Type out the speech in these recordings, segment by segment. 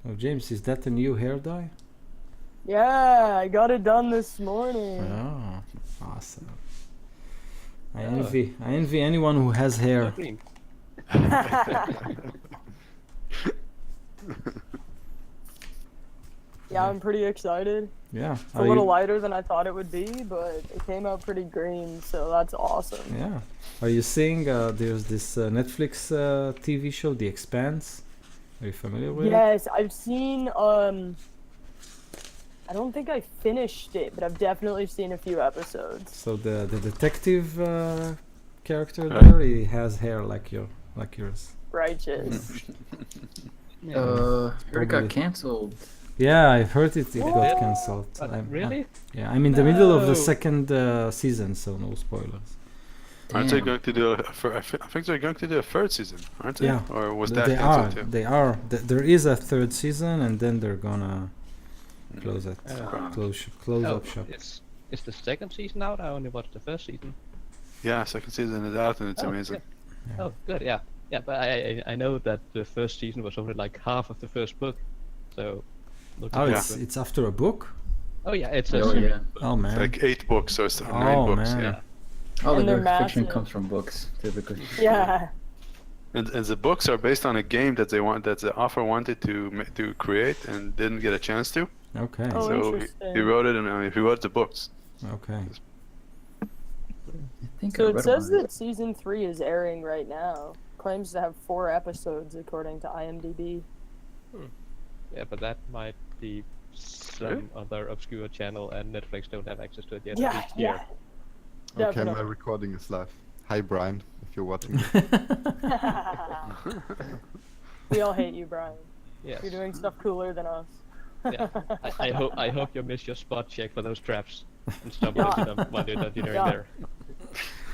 Oh, James, is that a new hair dye? Yeah, I got it done this morning. Oh, awesome. I Oh. envy anyone who has So hair. clean. Yeah, I'm pretty excited. Yeah. It's a little lighter than I thought it would be, but it came out pretty green, so that's awesome. Yeah. Are you seeing there's this Netflix TV show, The Expanse? Are you familiar with it? Yes, I've seen, I don't think I finished it, but I've definitely seen a few episodes. So the detective character there, he has hair like yours. Righteous. Heard it got cancelled. Yeah, I've heard it got What? cancelled. Really? Yeah, I'm in the middle of the No. second season, so no spoilers. Aren't they Damn. going to do I think they're going to do a third season, aren't they? Yeah. Or was that They cancelled are. too? They are. There is a third season, and then they're gonna close it. Close Oh, up shop. it's the second season out. I only watched the first season. Yeah, second season is out and it's Oh, amazing. Yeah. Oh, good. Yeah, yeah. But I know that the first season was only like half of the first book, so. looking Oh, forward to it. it's after a book. Oh yeah, it's a Oh series. yeah. Oh man. Like 8 books, so it's Oh, 9 books. man. Yeah. All the And they're good fiction massive. comes from books, typically. Yeah. And the books are based on a game that the author wanted to create and didn't get a chance to. Okay. Oh, So he interesting. wrote it and he wrote the books. Okay. I think So I it read says about that season 3 is airing right now. Claims to have 4 episodes according to IMDb. Yeah, but that might be some other obscure channel, and Netflix don't have access to it yet. at Yeah, least here. yeah. Okay, my Definitely. recording is live. Hi, Brian, if you're watching. We all hate you, Brian. Yes. You're doing stuff cooler than us. Yeah. I hope you miss your spot check for those traps and stumble into them while you're doing Yeah. there.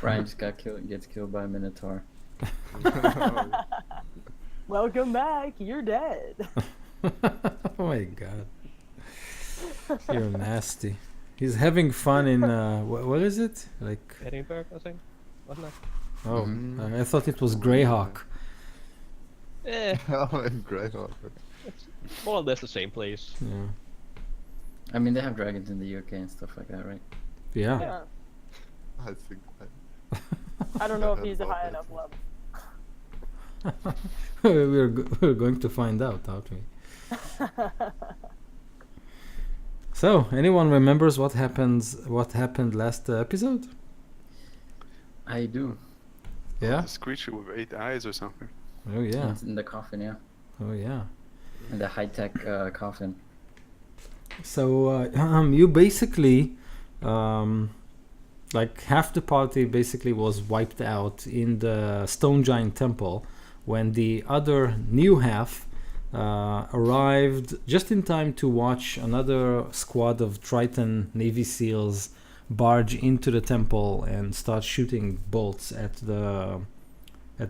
Brian just gets killed by a minotaur. Welcome back. You're dead. Oh my god. You're nasty. He's having fun in what is it? Like Edinburgh, I think, wasn't it? oh, Mm. I thought it was Greyhawk. Oh, and Greyhawk. It's more or less the same place. Yeah. I mean, they have dragons in the UK and stuff like that, right? Yeah. Yeah. I think. I don't know if heard he's a about high that. enough level. we're going to find out, aren't we? So, anyone remembers what happened last episode? I do. Yeah. This creature with 8 eyes or something. Oh yeah. It's in the coffin, yeah. Oh yeah. In the high-tech coffin. So you basically, like half the party basically was wiped out in the Stone Giant Temple when the other new half arrived just in time to watch another squad of Triton Navy SEALs barge into the temple and start shooting bolts at the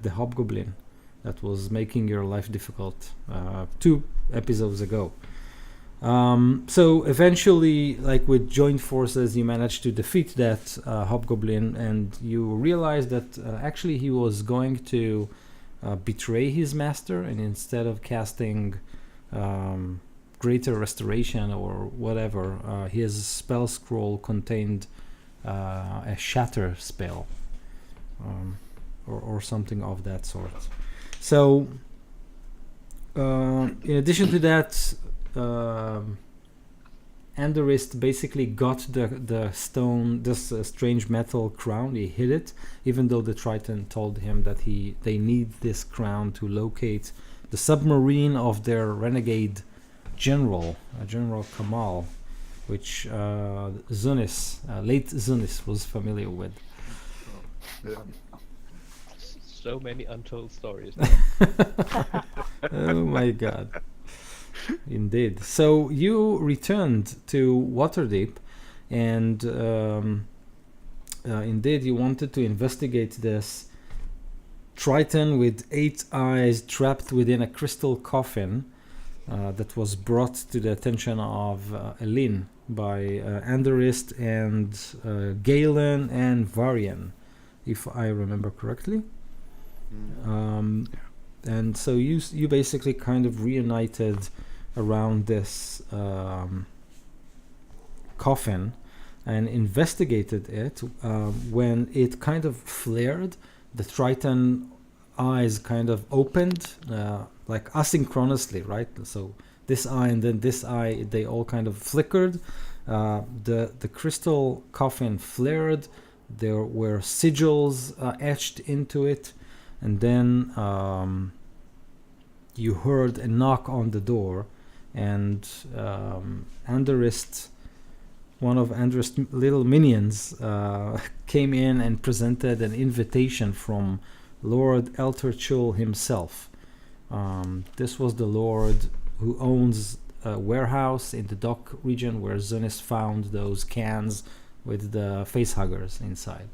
hobgoblin that was making your life difficult 2 episodes ago. So eventually, like with joint forces, you managed to defeat that hobgoblin, and you realize that actually he was going to betray his master, and instead of casting greater restoration or whatever, his spell scroll contained a shatter spell, or something of that sort. So in addition to that, Anderist basically got the stone, this strange metal crown. He hid it, even though the Triton told him that they need this crown to locate the submarine of their renegade general, General Kamal, which Zunis, late Zunis, was familiar with. Yeah. So many untold stories. Oh my god. Indeed. So you returned to Waterdeep, and indeed you wanted to investigate this Triton with 8 eyes trapped within a crystal coffin that was brought to the attention of Elin by Anderist and Galen and Varian, if I remember correctly. And so you basically kind of reunited around this coffin and investigated it. When it kind of flared, the Triton eyes kind of opened, like asynchronously, right? So this eye and then this eye, they all kind of flickered. The crystal coffin flared. There were sigils etched into it, and then you heard a knock on the door, and Andarist, one of Andarist's little minions, came in and presented an invitation from Lord Elturchul himself. This was the Lord who owns a warehouse in the dock region where Zunis found those cans with the facehuggers inside.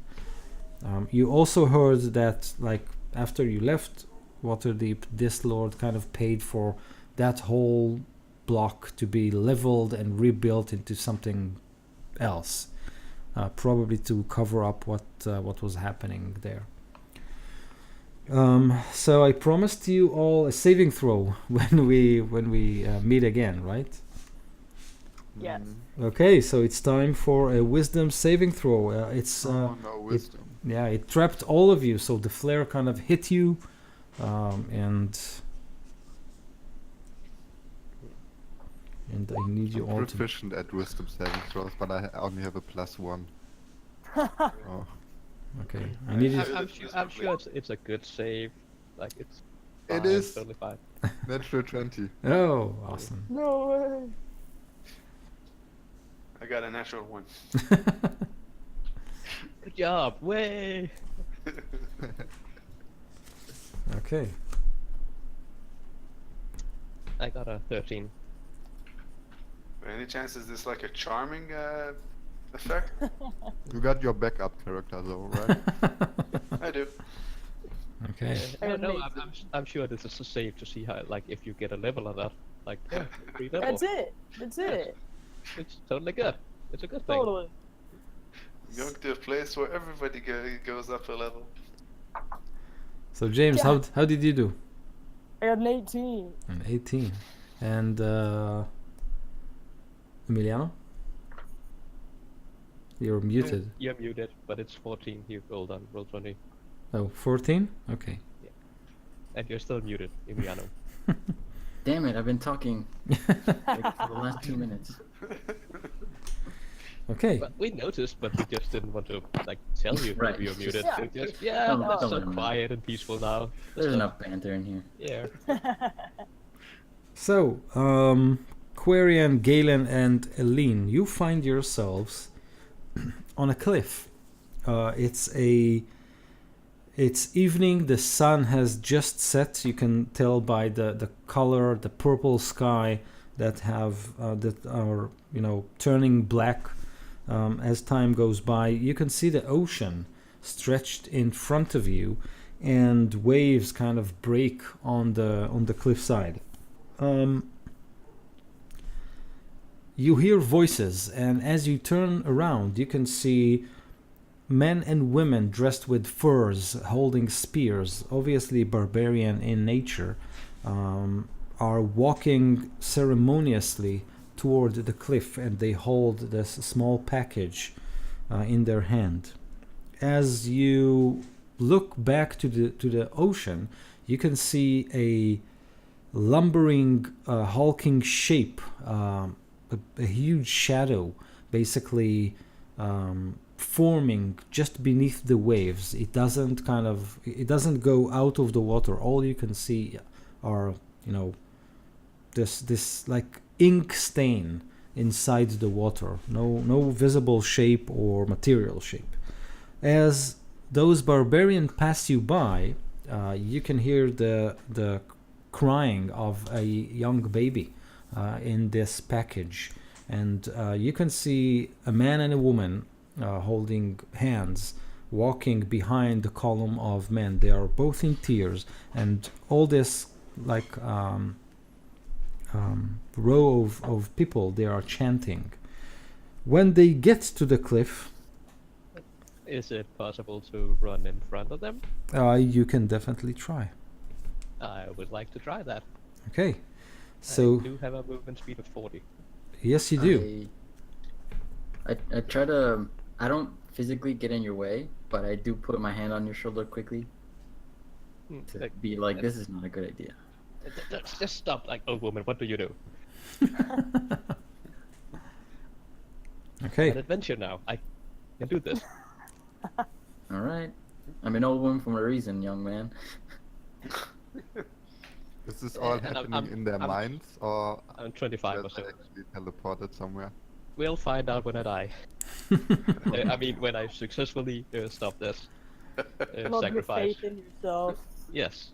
You also heard that, like, after you left Waterdeep, this Lord kind of paid for that whole block to be leveled and rebuilt into something else, probably to cover up what was happening there. So I promised you all a saving throw when we meet again, right? Yes. Okay, so it's time for a wisdom saving throw. It's Oh, no wisdom. yeah, it trapped all of you, so the flare kind of hit you, and I need you I'm all to. proficient at wisdom saving throws, but I only have a +1. Oh. Okay, I need you. I'm sure it's a good save. Like it's. It fine, is. totally fine. Natural 20. Oh, awesome. No way. I got a natural 1. Good job. Way. Okay. I got a 13. By any chance is this like a charming effect? You got your backup character though, right? I do. Okay. I got No, an I'm sure this is a save to see how, like, if you get a level on that. Like, yeah, 3 level. That's it. That's it. It's totally good. It's a good thing. Totally. Going to a place where everybody goes up a level. So James, Yeah. how did you do? I got an 18. An 18. And Emiliano? You're muted. You're muted, but it's 14. You rolled on roll 20, Oh, 14? Okay. and you're still muted, Emiliano. Damn it! I've been talking like, for the last 2 minutes. Okay. But we noticed, but we just didn't want to like tell you Right. that you're muted. Yeah. We just Don't it's so let 'em know. quiet and peaceful now. There's So, enough banter in here. Yeah. So, Quarian, Galen, and Eileen, you find yourselves on a cliff. It's evening. The sun has just set. You can tell by the color, the purple sky that are turning black as time goes by. You can see the ocean stretched in front of you, and waves kind of break on the cliffside. You hear voices, and as you turn around, you can see men and women dressed with furs, holding spears, obviously barbarian in nature, are walking ceremoniously toward the cliff, and they hold this small package in their hand. As you look back to the ocean, you can see a lumbering, hulking shape, a huge shadow, basically forming just beneath the waves. It doesn't go out of the water. All you can see are this like ink stain inside the water. No visible shape or material shape. As those barbarians pass you by, you can hear the crying of a young baby in this package, and you can see a man and a woman holding hands, walking behind the column of men. They are both in tears, and all this like row of people, they are chanting. When they get to the cliff, Is it possible to run in front of them? you can definitely try. I would like to try that. Okay. So I do have a movement speed of 40. yes, you do. I try to. I don't physically get in your way, but I do put my hand on your shoulder quickly to Like, be like, this is not a good idea. just stop, like, old woman. What do you do? Okay. An adventure now. I can do this. All right. I'm an old woman for a reason, young man. Is this all and happening in their I'm- minds, or I'm 25 are or so. they actually teleported somewhere? We'll find out when I die. I mean, when I successfully stop this Love your sacrifice. faith in yourself. Yes.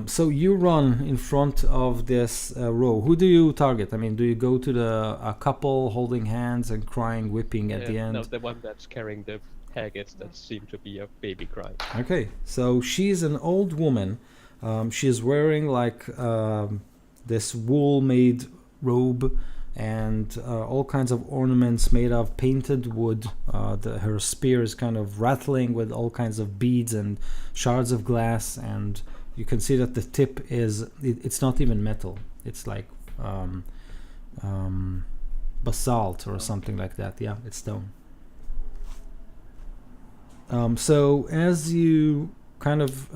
So you run in front of this row. Who do you target? I mean, do you go to the a couple holding hands and crying, whipping at the end? No, the one that's carrying the packets that seem to be a baby crying. Okay, so she's an old woman. She's wearing like this wool-made robe and all kinds of ornaments made of painted wood. Her spear is kind of rattling with all kinds of beads and shards of glass, and you can see that the tip it's not even metal. It's like basalt or something like that. Yeah, it's stone. So as you kind of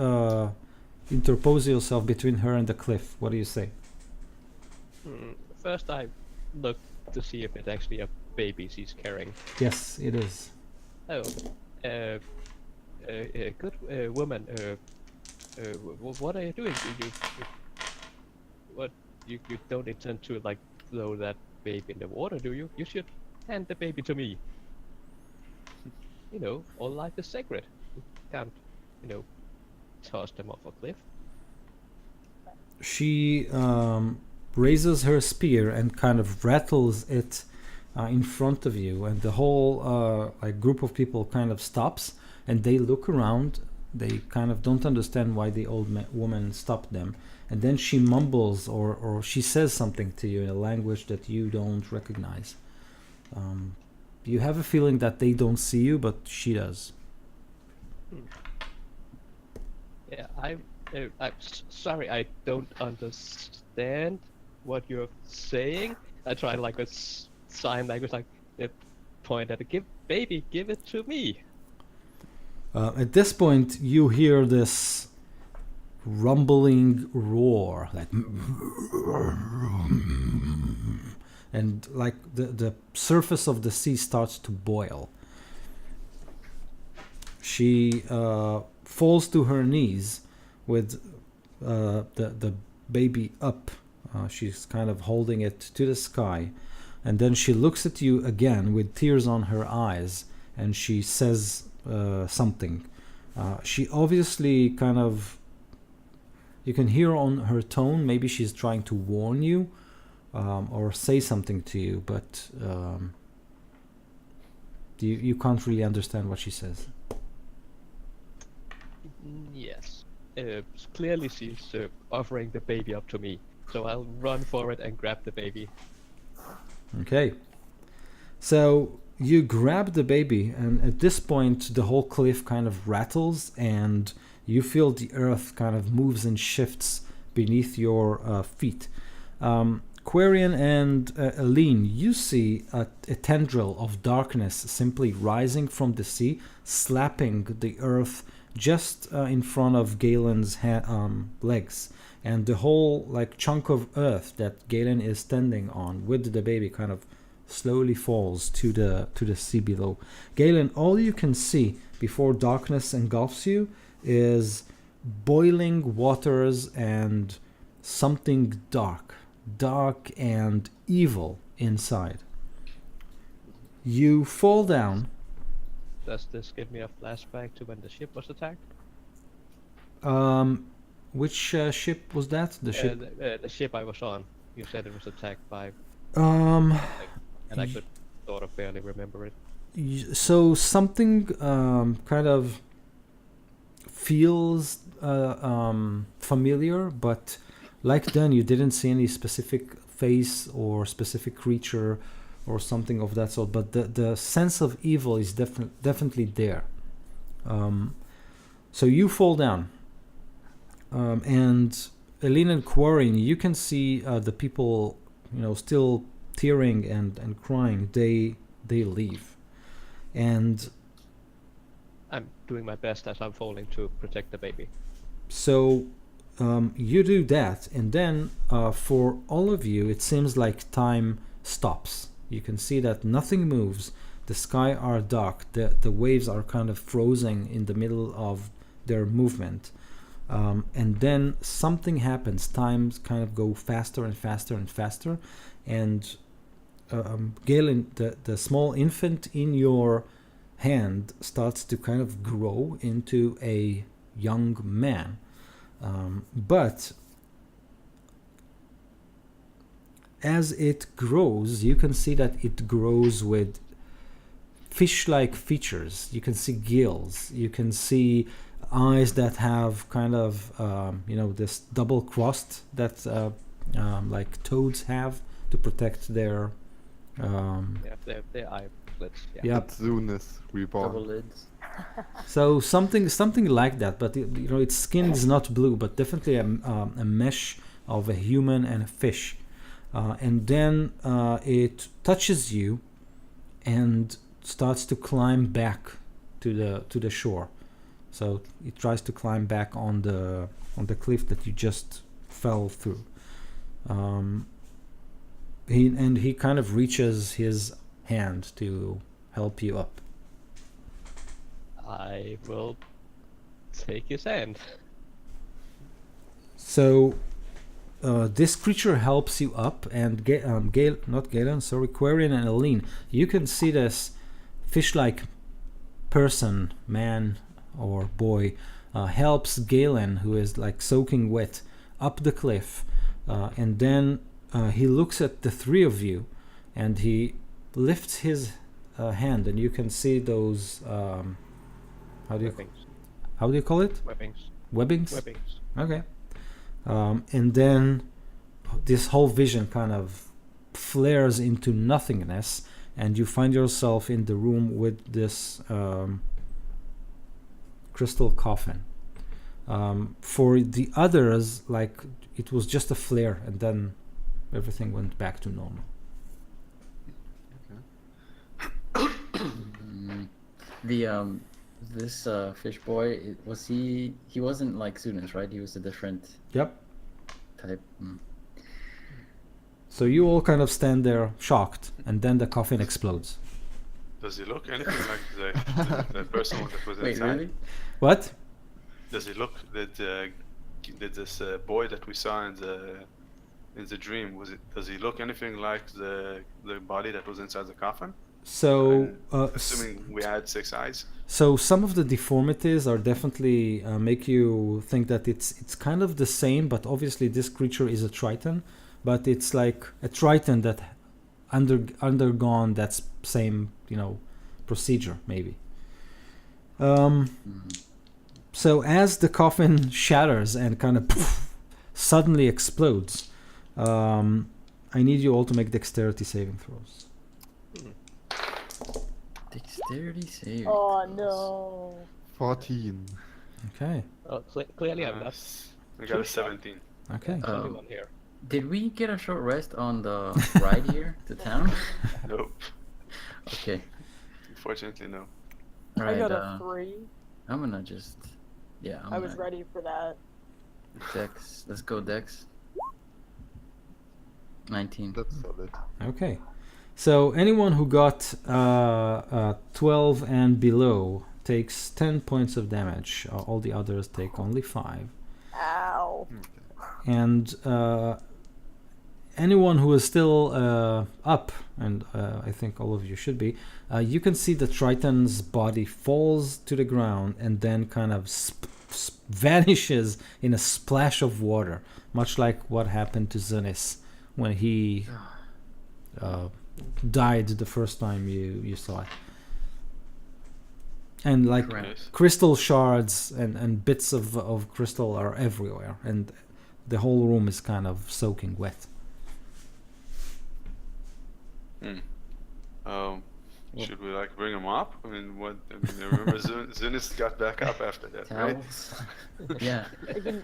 interpose yourself between her and the cliff, what do you say? First, I look to see if it's actually a baby she's carrying. Yes, it is. Oh, good woman. What are you doing? You don't intend to like throw that baby in the water, do you? You should hand the baby to me. You know, all life is sacred. You can't, toss them off a cliff. She raises her spear and kind of rattles it in front of you, and the whole like group of people kind of stops and they look around. They kind of don't understand why the old woman stopped them, and then she mumbles or she says something to you in a language that you don't recognize. You have a feeling that they don't see you, but she does. Yeah, I'm sorry, I don't understand what you're saying. I try like a sign language, like point at give it to me. At this point, you hear this rumbling roar, like, and like the surface of the sea starts to boil. She falls to her knees with the baby up. She's kind of holding it to the sky, and then she looks at you again with tears on her eyes, and she says something. She obviously kind of, you can hear on her tone, maybe she's trying to warn you or say something to you, but you can't really understand what she says. Yes. Clearly she's offering the baby up to me, so I'll run for it and grab the baby. Okay. So you grab the baby, and at this point the whole cliff kind of rattles, and you feel the earth kind of moves and shifts beneath your feet. Quarian and Aline, you see a tendril of darkness simply rising from the sea, slapping the earth just in front of Galen's legs, and the whole like chunk of earth that Galen is standing on with the baby kind of slowly falls to the sea below. Galen, all you can see before darkness engulfs you is boiling waters and something dark and evil inside. You fall down. Does this give me a flashback to when the ship was attacked? Which ship was that? The ship. The ship I was on. You said it was attacked by, Um. and I could sort of barely remember it. So something kind of feels familiar, but like then you didn't see any specific face or specific creature or something of that sort, but the sense of evil is definitely there. So you fall down, and Eileen and Quarin, you can see the people, still tearing and crying. They leave, and I'm doing my best as I'm falling to protect the baby. so you do that, and then for all of you, it seems like time stops. You can see that nothing moves. The sky are dark. The waves are kind of frozen in the middle of their movement. And then something happens. Times kind of go faster and faster and faster. And Galen, the small infant in your hand starts to kind of grow into a young man. But as it grows, you can see that it grows with fish-like features. You can see gills. You can see eyes that have kind of this double crust that like toads have to protect their Their eyelids. Yeah. yeah. Zunis reborn. Double lids. So something like that, but its skin is not blue, but definitely a mesh of a human and a fish, and then it touches you and starts to climb back to the shore. So it tries to climb back on the cliff that you just fell through. He kind of reaches his hand to help you up. I will take his hand. So this creature helps you up, and Quarian and Eileen, you can see this fish-like person, man or boy, helps Galen, who is like soaking wet, up the cliff, and then he looks at the three of you, and he lifts his hand, and you can see those how do you call it? Webbings. Webbings? Webbings. Okay. And then this whole vision kind of flares into nothingness, and you find yourself in the room with this crystal coffin. For the others, like, it was just a flare, and then everything went back to normal. This fish boy, he wasn't like Sunas, right? He was a different Yep. type. So you all kind of stand there shocked, and then the coffin explodes. Does he look anything like the person that was Wait, inside? really? What? Does he look that this boy that we saw in the dream? Does he look anything like the body that was inside the coffin? So Assuming we had 6 eyes. So some of the deformities are definitely make you think that it's kind of the same, but obviously this creature is a Triton, but it's like a Triton that undergone that same procedure maybe. So as the coffin shatters and kind of suddenly explodes, I need you all to make dexterity saving throws. Dexterity save. Oh no. 14. Okay. Oh, clearly I'm not I got a 17. Okay. the only one here. Did we get a short rest on the ride here to town? Nope. Okay. Unfortunately, no. All I right. got a 3. I'm gonna just. Yeah. I was ready for that. Dex. Let's go, Dex. 19. That's solid. Okay. So anyone who got 12 and below takes 10 points of damage. All the others take only 5. Ow. And anyone who is still up, and I think all of you should be, you can see the Triton's body falls to the ground and then kind of vanishes in a splash of water, much like what happened to Zunis when he died the first time you saw it. And like Correct. crystal shards and bits of crystal are everywhere, and the whole room is kind of soaking wet. Should we like bring him up? I mean, what? I mean, I remember Zunis got back up after that, right? Towels. Yeah.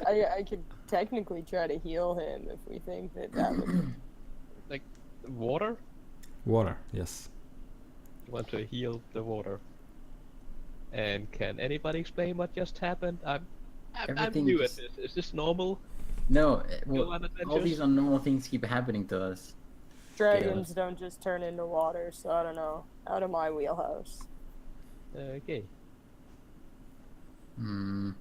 I could technically try to heal him if we think that would. Water? Water, yes. You want to heal the water. And can anybody explain what just happened? I'm Everything new at just- this. Is this normal? No, Go well, on all these adventures? unnormal things keep happening to us. Dragons don't just turn into water, so I don't know. Out of my wheelhouse. Okay. Hmm.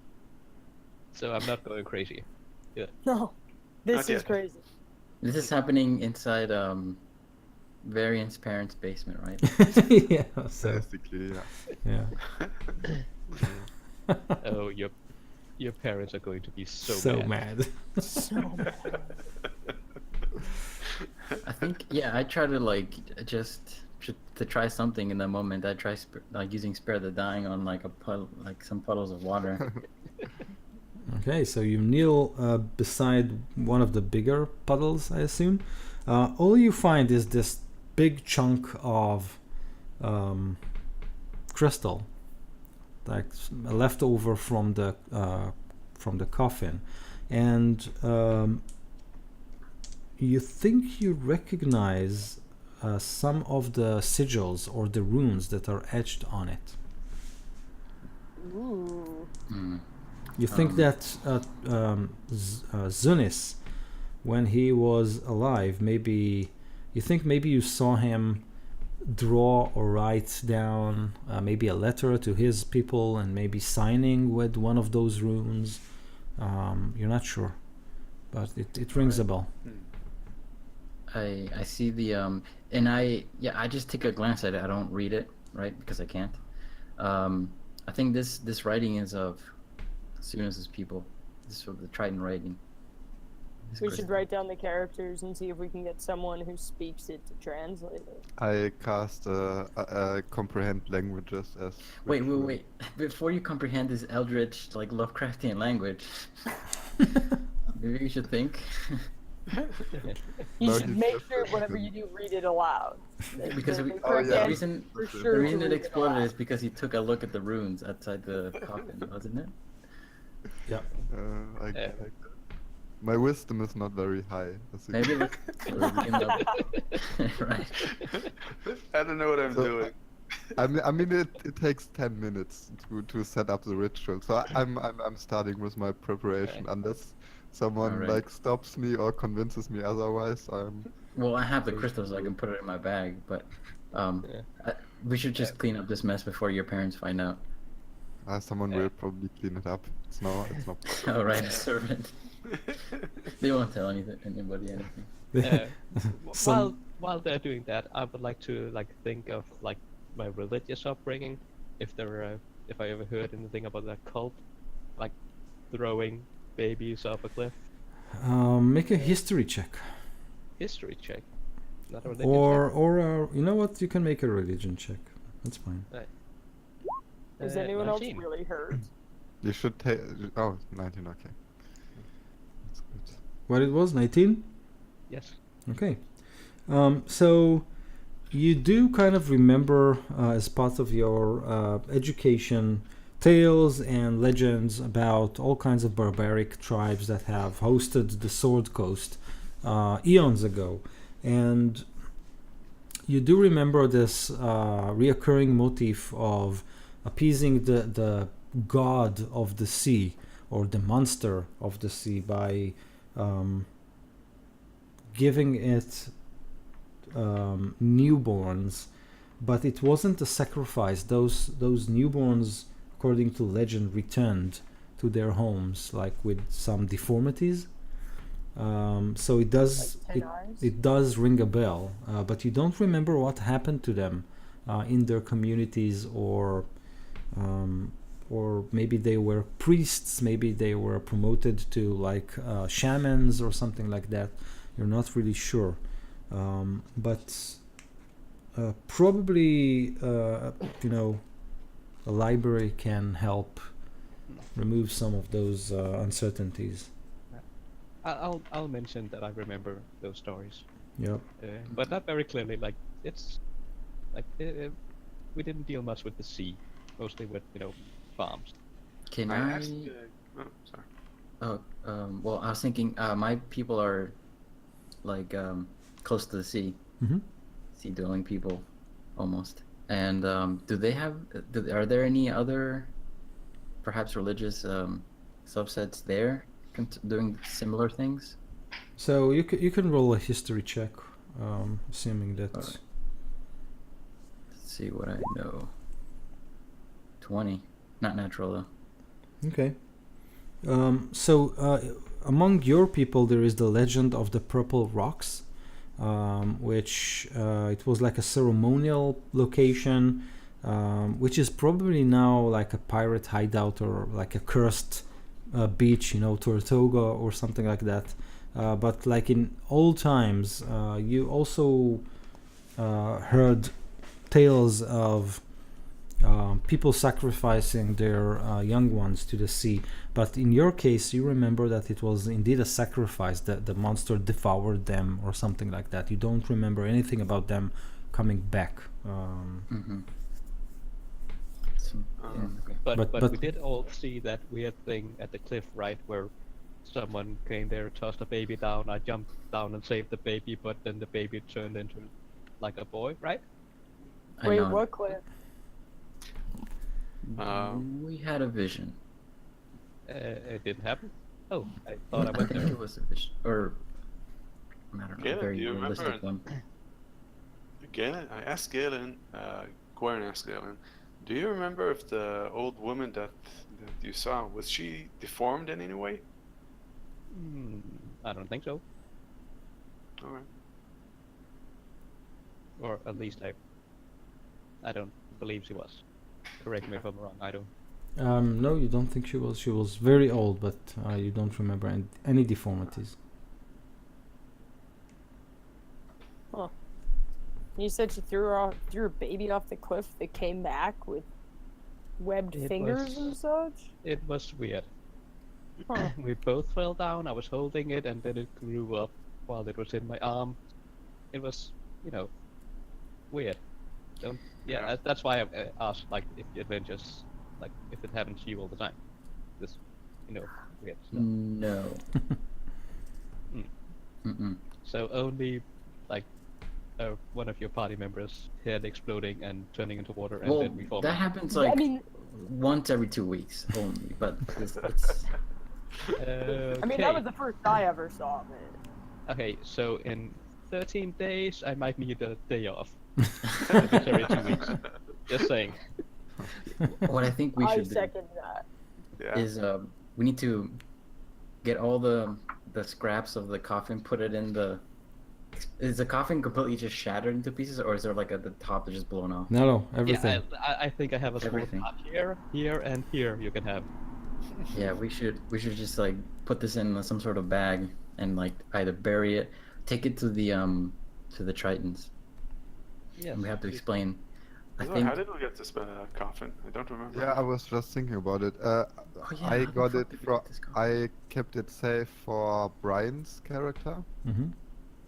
So I'm not going crazy. No, this Not is yet. crazy. This is happening inside Variant's parents' basement, right? Yeah, so, Basically, yeah. yeah. Oh, your parents are going to be so, So mad. mad. So bad. I think, yeah, I try to like to try something in the moment. I try like using Spare the Dying on like a puddle, like some puddles of water. Okay, so you kneel beside one of the bigger puddles, I assume. All you find is this big chunk of crystal, like a leftover from the coffin, and you think you recognize some of the sigils or the runes that are etched on it. Ooh. Hmm. You think that Zunis, when he was alive, maybe you saw him draw or write down maybe a letter to his people and maybe signing with one of those runes. You're not sure, but it rings a bell. I see the and I just take a glance at it. I don't read it, right, because I can't. I think this writing is of Sunis's people. This is sort of the Triton writing. This We crystal. should write down the characters and see if we can get someone who speaks it to translate it. I cast comprehend languages as. Wait. ritual. Before you comprehend this eldritch, like Lovecraftian language, maybe you should think. You No, should he's make just sure a- whenever you do read it aloud. Because we, Oh, yeah. the reason For The sure the to reason it read it exploded aloud. is because he took a look at the runes outside the coffin, wasn't it? I Yeah. like that. My wisdom is not very high. As you Maybe can- let's look him up. Right. I don't know what I'm So, doing. I mean, it takes 10 minutes to set up the ritual, so I'm starting with my preparation. Okay. Unless someone Alright. like stops me or convinces me otherwise, I'm. Well, I have the crystal, so I can put it in my bag. But Yeah. we should just clean up this mess before your parents find out. Someone Yeah. will probably clean it up. It's not. All right, a servant. They won't tell anybody anything. Some- While they're doing that, I would like to think of my religious upbringing. If I ever heard anything about that cult, like throwing babies off a cliff. Make a history check, History check. Not a religion or you know what? You can make a religion check. That's fine. check. Is anyone else 19. really hurt? You should take. Oh, 19. Okay. That's good. What it was? 19. Yes. Okay. So you do kind of remember as part of your education tales and legends about all kinds of barbaric tribes that have hosted the Sword Coast eons ago. And you do remember this reoccurring motif of appeasing the god of the sea or the monster of the sea by giving it newborns, but it wasn't a sacrifice. Those newborns, according to legend, returned to their homes like with some deformities. So it does Like 10 eyes? it does ring a bell, but you don't remember what happened to them in their communities, or maybe they were priests, maybe they were promoted to like shamans or something like that. You're not really sure, but probably a library can help remove some of those uncertainties. I'll mention that I remember those stories, Yep. but not very clearly. Like it's like we didn't deal much with the sea, mostly with farms. Can I I? asked. Oh, sorry. Oh, well, I was thinking, my people are like close to the sea, Mm-hmm. sea-dwelling people, almost. And do they have? Are there any other, perhaps religious subsets there doing similar things? So you can roll a history check, assuming that. Alright. Let's see what I know. 20, not natural though. Okay. Among your people, there is the legend of the Purple Rocks, which it was like a ceremonial location, which is probably now like a pirate hideout or like a cursed beach, Tortuga or something like that. But like in old times, you also heard tales of people sacrificing their young ones to the sea. But in your case, you remember that it was indeed a sacrifice, that the monster devoured them or something like that. You don't remember anything about them coming back. Mm-hmm. Okay. But we did all see that weird thing at the cliff, right, where someone came there, tossed a baby down. I jumped down and saved the baby, but then the baby turned into like a boy, right? I Wait, know. what clip? We had a vision. It didn't happen. Oh, I thought I I went think there. it was a vision, or I don't know, Galen, a very do you remember realistic one. Galen, I asked Galen. Gwen asked Galen, do you remember if the old woman that you saw, was she deformed in any way? I don't think so, All right. or at least I don't believe she was. Correct me if I'm wrong. I don't. No, you don't think she was. She was very old, but you don't remember any deformities. You said she threw her baby off the cliff that came back with webbed It fingers was- and such? It was weird. Huh. We both fell down. I was holding it, and then it grew up while it was in my arm. It was, weird. Don't. Yeah, Yeah. that's why I asked, like, if the adventures, like, if it happens to you all the time. This, weird stuff. No. Mm. Mm-mm. So only, like, one of your party members head exploding and turning into water, and Well, then we fall. that down. happens Yeah, like I mean, once every 2 weeks only, but it's I mean that was the first I ever saw of it. Okay, so in 13 days, I might need a day off. If it's every 2 weeks. Just saying. what I think we I should do second that. Yeah. is we need to get all the scraps of the coffin, put it in the. Is the coffin completely just shattered into pieces, or is there like at the top that's just blown off? No, everything. Yeah, I think I have a small Everything. part here, and here you can have. Yeah, we should just like put this in some sort of bag and like either bury it, take it to the Tritons, Yes. and we have to explain. I So think. how did we get this coffin? I don't remember. Yeah, I was just thinking about it. Oh, yeah, I how the got fuck it did we from. get this coffin? I kept it safe for Brian's character. Hmm.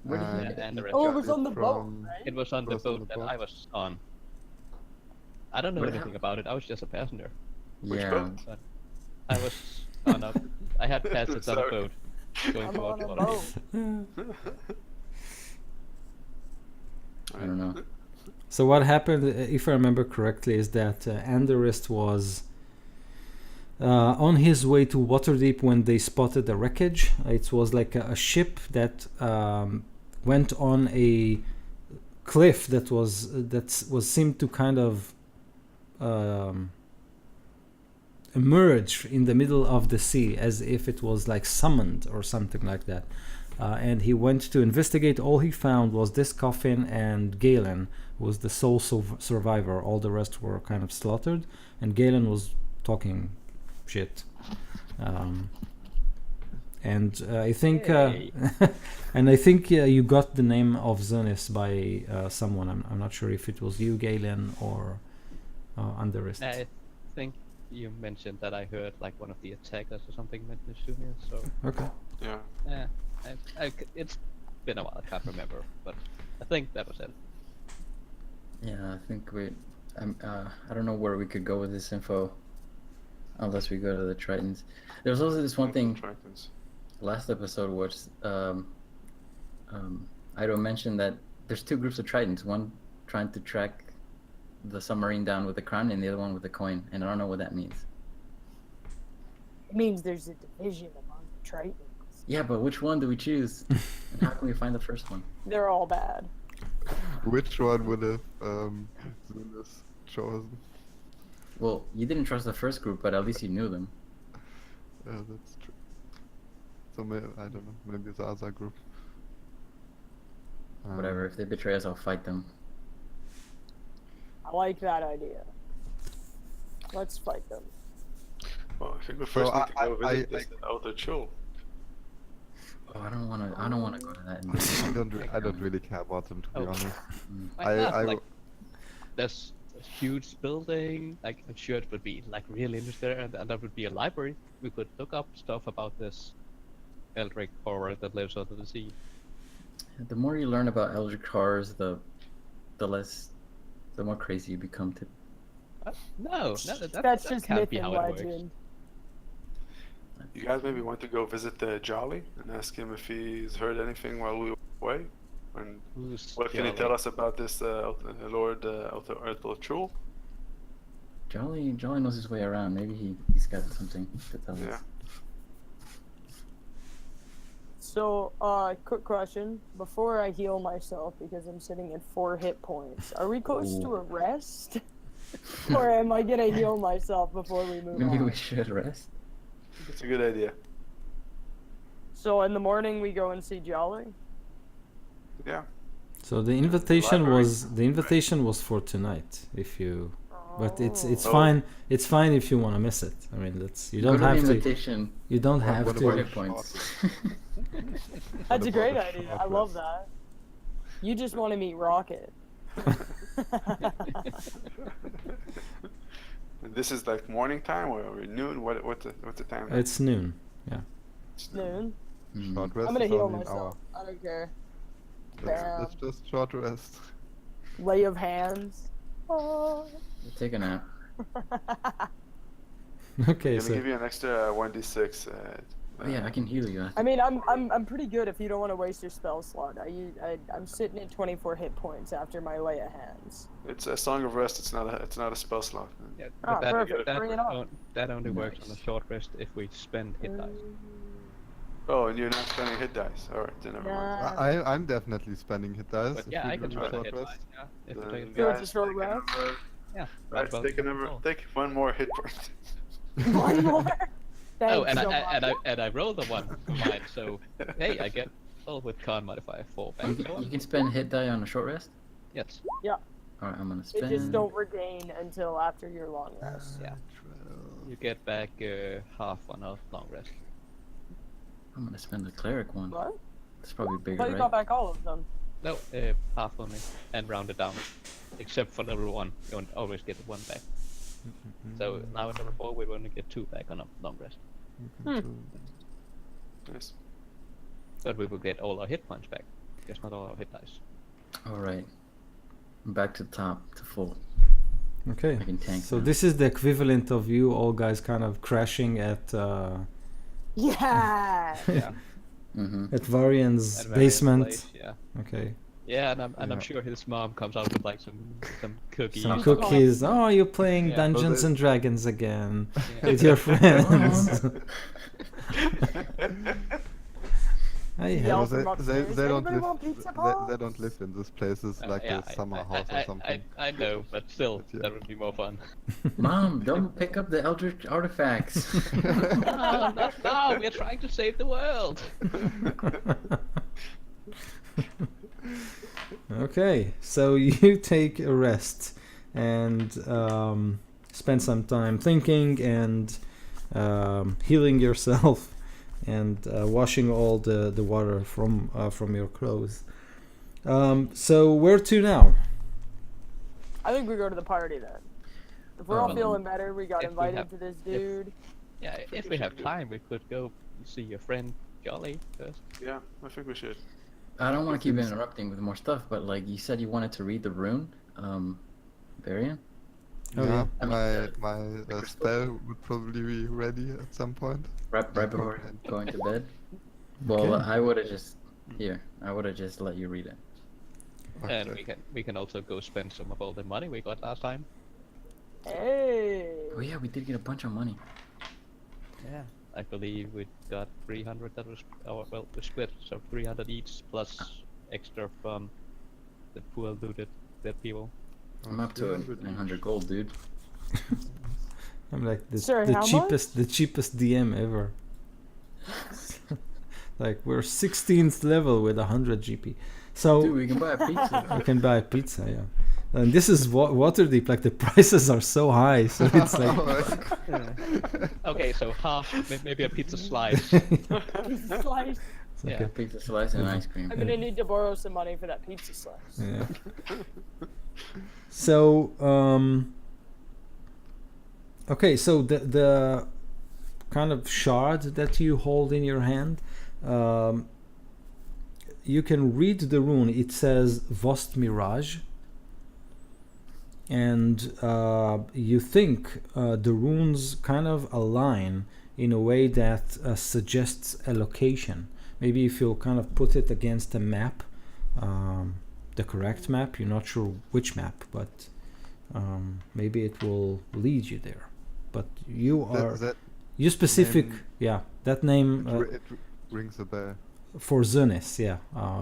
Where did you and get it? and the rest. Oh, it got was on the boat, from- right? It was on It the was on boat the that I boat. was on. I don't know What anything happened? about it. I was just a passenger. Which Yeah. boat? But I was on a. I had passage on a Sorry. boat going I'm towards on a water. boat. I don't know. So what happened, if I remember correctly, is that Anderist was on his way to Waterdeep when they spotted the wreckage. It was like a ship that went on a cliff that was seemed to kind of emerge in the middle of the sea, as if it was like summoned or something like that. And he went to investigate. All he found was this coffin, and Galen was the sole survivor. All the rest were kind of slaughtered, and Galen was talking shit. And I think, Hey. and I think you got the name of Zunis by someone. I'm not sure if it was you, Galen, or Underist. I think you mentioned that I heard like one of the attackers or something mentioned to me. So Okay. Yeah. yeah, it's been a while. I can't remember, but I think that was it. Yeah, I think I don't know where we could go with this info, unless we go to the Tritons. There's also this one thing. Tritons. Last episode was Ido mentioned that there's two groups of Tritons. One trying to track the submarine down with the crown, and the other one with the coin. And I don't know what that means. It means there's a division among the Tritons. Yeah, but which one do we choose? And how can we find the first one? They're all bad. Which one would have Zunis chosen? Well, you didn't trust the first group, but at least you knew them. Yeah, that's true. So I don't know. Maybe the other group. Whatever. If they betray us, I'll fight them. I like that idea. Let's fight them. Well, I think we So first need to go I- visit this Outer Chul. Oh, I don't wanna go to that. I don't really care about them, to be Oh. honest. Why not? I Like, there's a huge building. Like, I'm sure it would be like really interesting, and there would be a library. We could look up stuff about this Eldritch horror that lives under the sea. The more you learn about Eldritch horrors, the more crazy you become. No, that That's that just can't myth be and how it works. legend. You guys maybe want to go visit the Jolly and ask him if he's heard anything while we were away? And Who's what can he Jolly? tell us about this Lord Outer Chul? Jolly knows his way around. Maybe he's got something to tell Yeah. us. So, quick question. Before I heal myself, because I'm sitting at 4 hit points, are we close to a rest? Or am I gonna heal myself before we move Maybe on? we should rest. It's a good idea. So in the morning we go and see Jolly? Yeah. So the invitation library. was for tonight. If you, but it's Oh. fine. It's fine if you want to miss it. I mean, you Go don't to the have to. invitation. You don't What- have what to. about Hit points. That's a about great a idea. short I love rest? that. You just want to meet Rocket. And this is like morning time or noon? What's the time? now? It's noon. Yeah. It's noon. Noon. Mm. Short rest I'm gonna is heal only an myself. I don't care. hour. Let's just short rest. Lay of hands. Oh. Take a nap. Okay. I'm gonna So give you an extra 1d6. Oh, yeah, I can heal you. I mean, I'm pretty good if you don't want to waste your spell slot. I'm sitting at 24 hit points after my lay of hands. It's a Song of Rest. It's not a spell slot. Yeah, Ah, but perfect. Bring it on. that only works on a Nice. short rest if we spend hit dice. Oh, and you're not spending hit dice. All right, then never mind. Nah. I'm definitely spending hit dice. But if yeah, we I can do spend a short hit rest. dice. Yeah, if Then we take So it. it's a short rest? Yeah. Guys, take one more hit point. One more. Thanks Oh, and so I rolled a 1 for mine, so hey, I get all with con modifier 4 back. So, You can spend hit die on a short rest. yes. Alright, I'm gonna They spend. just don't regain until after your long rest. Yeah. You get back half on a long rest. I'm gonna spend the cleric one. What? It's probably I bigger, thought you right? got back all of them. No, half only, and round it down. Except for level 1, you won't always get 1 back. So now at level 4, we only get 2 back on a long rest. Yes. But we will get all our hit points back. Just not all our hit dice. Alright. Back to the top, to full. okay. I can tank So now. this is the equivalent of you all guys kind of crashing at Yeah. Yeah. Mm-hmm. at Varian's At various basement. place, yeah. Okay. Yeah, and I'm Yeah. sure his mom comes out with like some cookies. Some Yeah. cookies. Oh, you're playing Yeah. Dungeons Well, and Dragons again Yeah. with your friends. I Yell have. they, from upstairs, they don't "Anybody live. want pizza They pops?" don't live in this place. It's like yeah, a summer house or something. I know, but still, But yeah. that would be more fun. Mom, don't pick up the Eldritch artifacts. No, not now. We're trying to save the world. Okay, so you take a rest and spend some time thinking and healing yourself and washing all the water from your clothes. So where to now? I think we go to the party then. If we're Oh, all well, feeling better, we got if we invited have- to this if- dude. Yeah, if we have time, we could go see your friend Jolly first. Yeah, I think we should. I don't want to keep interrupting with more stuff, but like you said, you wanted to read the rune, Varian. Oh, yeah, yeah. I mean, my spell would probably be ready at some point. right before going to bed. Well, Okay. I would have just I would have just let you read it. And Okay. we can also go spend some of all the money we got last time. Hey. Oh yeah, we did get a bunch of money. Yeah. I believe we got 300 that was well we split, so 300 each plus extra from the poor looted dead people. I'm up to 900 gold, dude. I'm like Sir, the how cheapest DM ever. Like we're 16th level with 100 GP. So Dude, we can buy a pizza. you can buy a pizza, yeah. And this is Waterdeep, like the prices are so high, so it's like Okay, so half, maybe a pizza slice. Slice. it's like Yeah. a- Pizza slice and ice cream. I'm gonna need to borrow some money for that pizza slice. yeah. So okay, so the kind of shard that you hold in your hand, you can read the rune. It says Vost Mirage, and you think the runes kind of align in a way that suggests a location. Maybe if you kind of put it against a map, the correct map, you're not sure which map, but maybe it will lead you there. But you are that you specific, name- yeah. That name it rings a bell. for Zunis, yeah,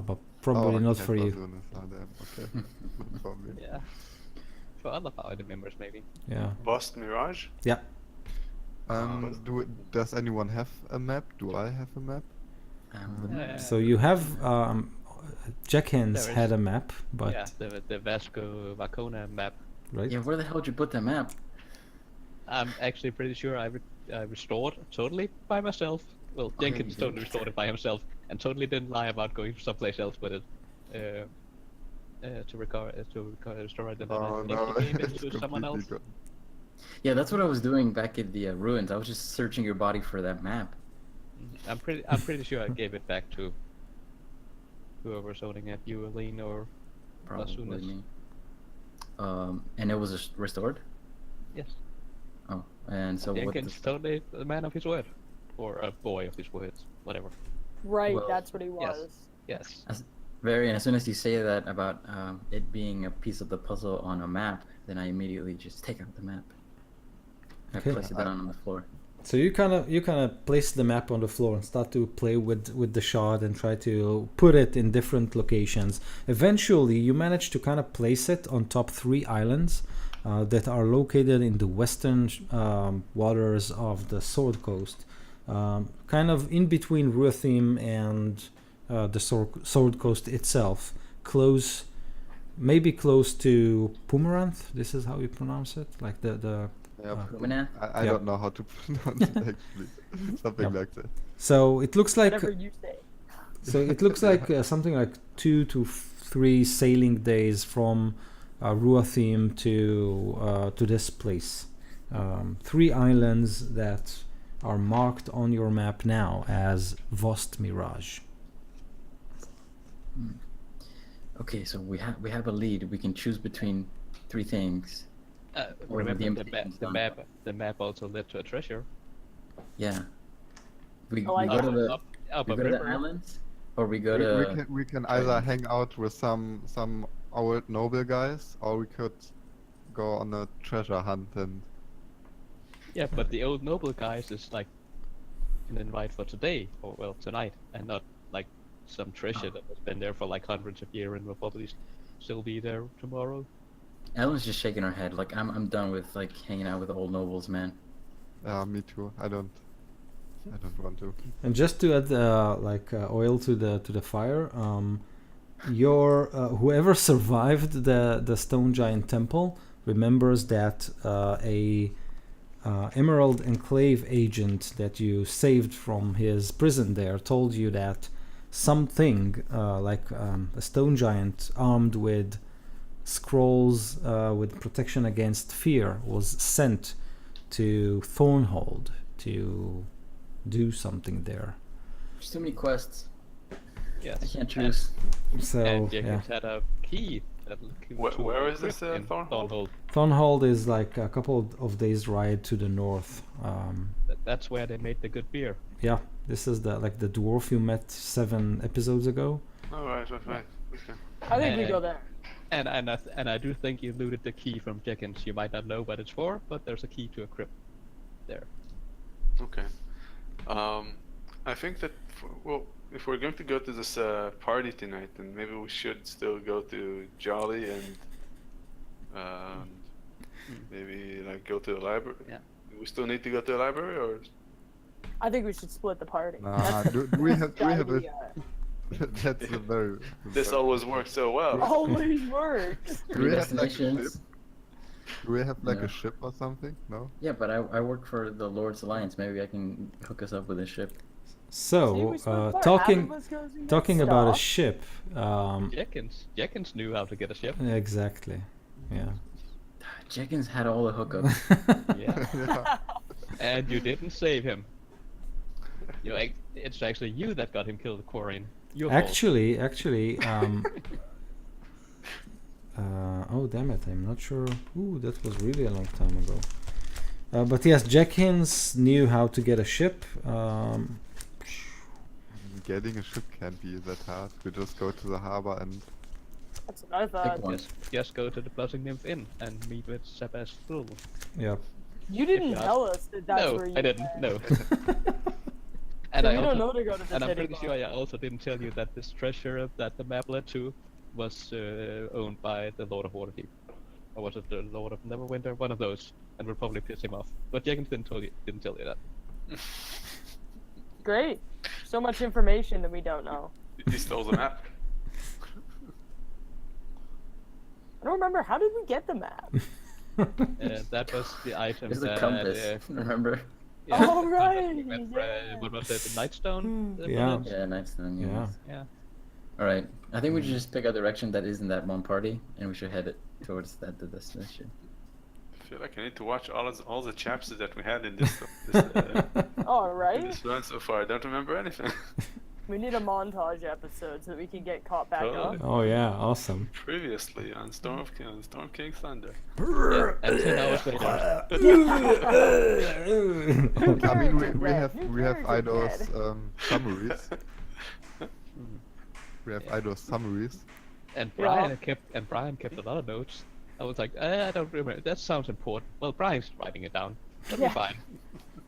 but probably Oh, not okay, for you. Zunis. Oh, damn. Okay. No problem. Yeah. For other party members, maybe. Yeah, Bust Mirage? yeah. Does anyone have a map? Do I have a map? Yeah. So you have Jack Hands There is- had a map, but Yeah, the Vasco Vacona map. right? Yeah, where the hell did you put that map? I'm actually pretty sure I restored totally by myself. Well, Okay, Jenkins you totally did. restored it by himself and totally didn't lie about going someplace else with it. To restore it, and then Oh I no, think he gave it it's to someone completely else. gone. Yeah, that's what I was doing back at the ruins. I was just searching your body for that map. I'm pretty sure I gave it back to whoever's owning it, you, Aline, or Probably soon as- me. And it was restored. yes. Oh, and so what? Jenkins totally a man of his word, or a boy of his words, whatever. Right, Well, that's what he yes. was. Yes. As soon as you say that about it being a piece of the puzzle on a map, then I immediately just take out the map. I Okay. place it down on the floor. So you kind of place the map on the floor and start to play with the shard and try to put it in different locations. Eventually, you manage to kind of place it on top 3 islands that are located in the western waters of the Sword Coast, kind of in between Ruathim and the Sword Coast itself, maybe close to Pumaranth. This is how you pronounce it, like the Yeah, Pumaneth? I Yep. don't know how to pronounce it actually. Something Yep. like that. So it looks like Whatever you say. So it looks like something like 2 to 3 sailing days from Ruathim to this place. 3 islands that are marked on your map now as Vost Mirage. Okay, so we have a lead. We can choose between 3 things. Or Remember the the invitation's done. the map also led to a treasure. Yeah. We, Oh, I we go got to it. the Up we a go to the river. islands, or we go to. We can either hang out with some old noble guys, or we could go on a treasure hunt and Yeah, but the old noble guys is like an invite for today, or well, tonight, and not like some treasure that has been there for like hundreds of years and will probably still be there tomorrow. Ellen's just shaking her head. Like I'm done with like hanging out with old nobles, man. me too. I don't want to. And just to add oil to the fire, your whoever survived the Stone Giant Temple remembers that a Emerald Enclave agent that you saved from his prison there told you that something a stone giant armed with scrolls with protection against fear was sent to Thornhold to do something there. There's too many quests. I Yes. can't choose. So And yeah, Jenkins had a key that looking Where to is this, Crypt in Thornhold? Thornhold is like a couple of days ride to the north. That's where they made the good beer. Yeah, this is the like the dwarf you met 7 episodes ago. Oh, right. Okay. I think we go Uh, there. And I do think you looted the key from Jenkins. You might not know what it's for, but there's a key to a crypt there. Okay. I think that, well, if we're going to go to this party tonight, then maybe we should still go to Jolly and maybe like go to the library. Yeah. We still need to go to the library, or I think we should split the party. Nah, do we have a? Idea. That's a very. this always works so well. Always works. Do Three we have like a ship? destinations. Do we have like No. a ship or something? No. Yeah, but I work for the Lord's Alliance. Maybe I can hook us up with a ship. See, So, we split apart. Half talking of us goes and gets talking about a stuff. ship. Jenkins knew how to get a ship. Exactly. Yeah. Jenkins had all the hookups. Yeah. Yeah. And you didn't save him. It's actually you that got him killed, Corin. Your fault. Actually, oh damn it, I'm not sure. Ooh, that was really a long time ago. But yes, Jenkins knew how to get a ship. Getting a ship can't be that hard. We just go to the harbor and. That's what I thought. one. Just go to the Buzzing Nymph Inn and meet with Sebastopol. Yeah. You didn't If you tell us that that's No, where you I didn't. went. No. So And I we don't also, know to go to the and I'm city pretty bar. sure I also didn't tell you that this treasure that the map led to was owned by the Lord of Waterdeep. Or was it the Lord of Neverwinter? One of those. And would probably piss him off. But Jenkins didn't tell you that. Great. So much information that we don't know. He stole the map. I don't remember. How did we get the map? That was the item There's a that... compass. Remember? Oh, right, Went, yeah. what was it? The Nightstone? Yeah. Yeah, Nightstone. Yeah. Yeah. All right. I think we should just pick a direction that isn't that one party, and we should head it towards the destination. I feel like I need to watch all the chapters that we had in this All in right. this run so far. I don't remember anything. We need a montage episode so that we can get caught back Totally. up. Oh yeah, awesome. Previously on Storm King Thunder. Yeah, and 10 hours later. I mean, we Character have dead. we have New Ido's character summaries. We have Ido's summaries. And Yeah. Brian kept a lot of notes. I was like, I don't remember. That sounds important. Well, Brian's writing it down. That'll Yeah. be fine.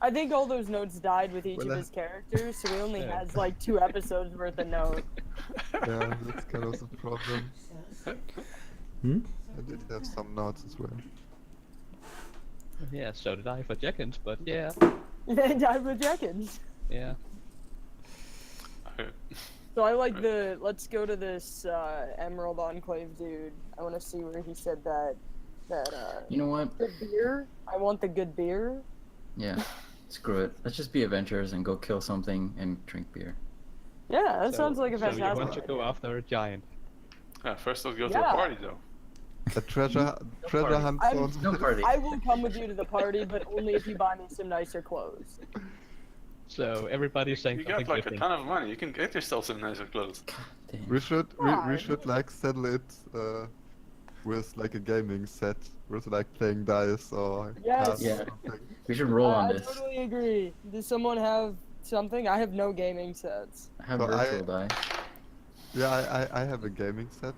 I think all those notes died with each Well, of his characters, so he only Yeah. has like 2 episodes worth of notes. Yeah, that's kind of the problem. Hmm? I did have some notes as well. Yeah, so did I for Jenkins, but yeah, They died with Jenkins. yeah. So I like the let's go to this Emerald Enclave dude. I want to see where he said that You know what? the beer. I want the good beer. Yeah. Screw it. Let's just be adventurers and go kill something and drink beer. Yeah, that So- sounds like a So you fantastic. want to go idea. after a giant. First let's go to Yeah. the party though. A treasure party. hunt I'm- sounds. No party. I will come with you to the party, but only if you buy me some nicer clothes. So everybody's saying You something got like a different. ton of money. You can get yourself some nicer clothes. Damn. We should Why? we should like settle it with like a gaming set with like playing dice or Yes. cards or Yeah. something. We should roll on I this. totally agree. Does someone have something? I have no gaming sets. I have So virtual die. Yeah, I have a gaming set.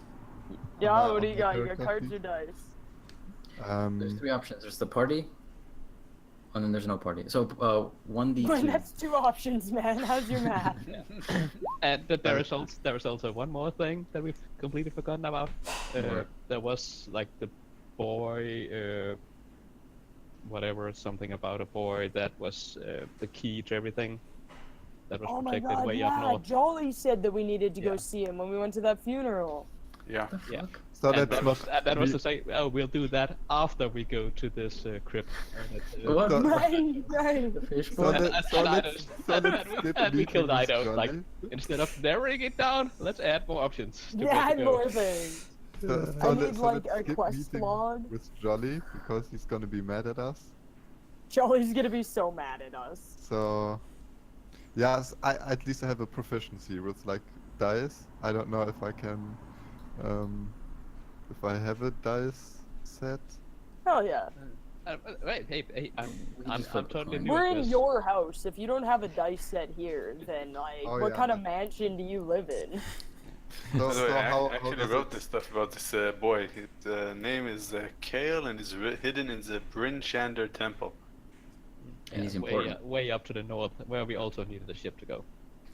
Yeah, my- what do on you my got? You got character cards sheet. or dice? There's 3 options. There's the party, and then there's no party. So 1d2. Wait, that's 2 options, man. How's your math? And there is also one more thing that we've completely forgotten about. What? There was like the boy, whatever, something about a boy that was the key to everything. That was Oh my protected god, way up yeah. north. Jolly said that we needed to go Yeah. see him when we went to that funeral. Yeah. What the Yeah. fuck? So And that's that not. was, and that was we- to say, oh, we'll do that after we go to this crypt. And it, What? So- Right, right. The fish So boy? And- let- and- so and I let's- just- so and- let's and we- skip and we meeting killed with Ido. Like, Johnny. instead of narrowing it down, let's add more options. to Yeah, where to add go. more things. So, I so need let's like a skip quest meeting log. with Jolly because he's gonna be mad at us. Jolly's gonna be so mad at us. So, yes, I at least I have a proficiency with like dice. I don't know if I can if I have a dice set. Hell yeah. Wait, hey, I'm just flip a totally coin. new We're at in this. your house. If you don't have a dice set here, then like, Oh, what yeah. kind of mansion do you live in? So, By the way, I how actually does wrote it- this stuff about this boy. His name is Kale, and is hidden in the Bryn Shander Temple. And he's way, important. way up to the north, where we also needed the ship to go.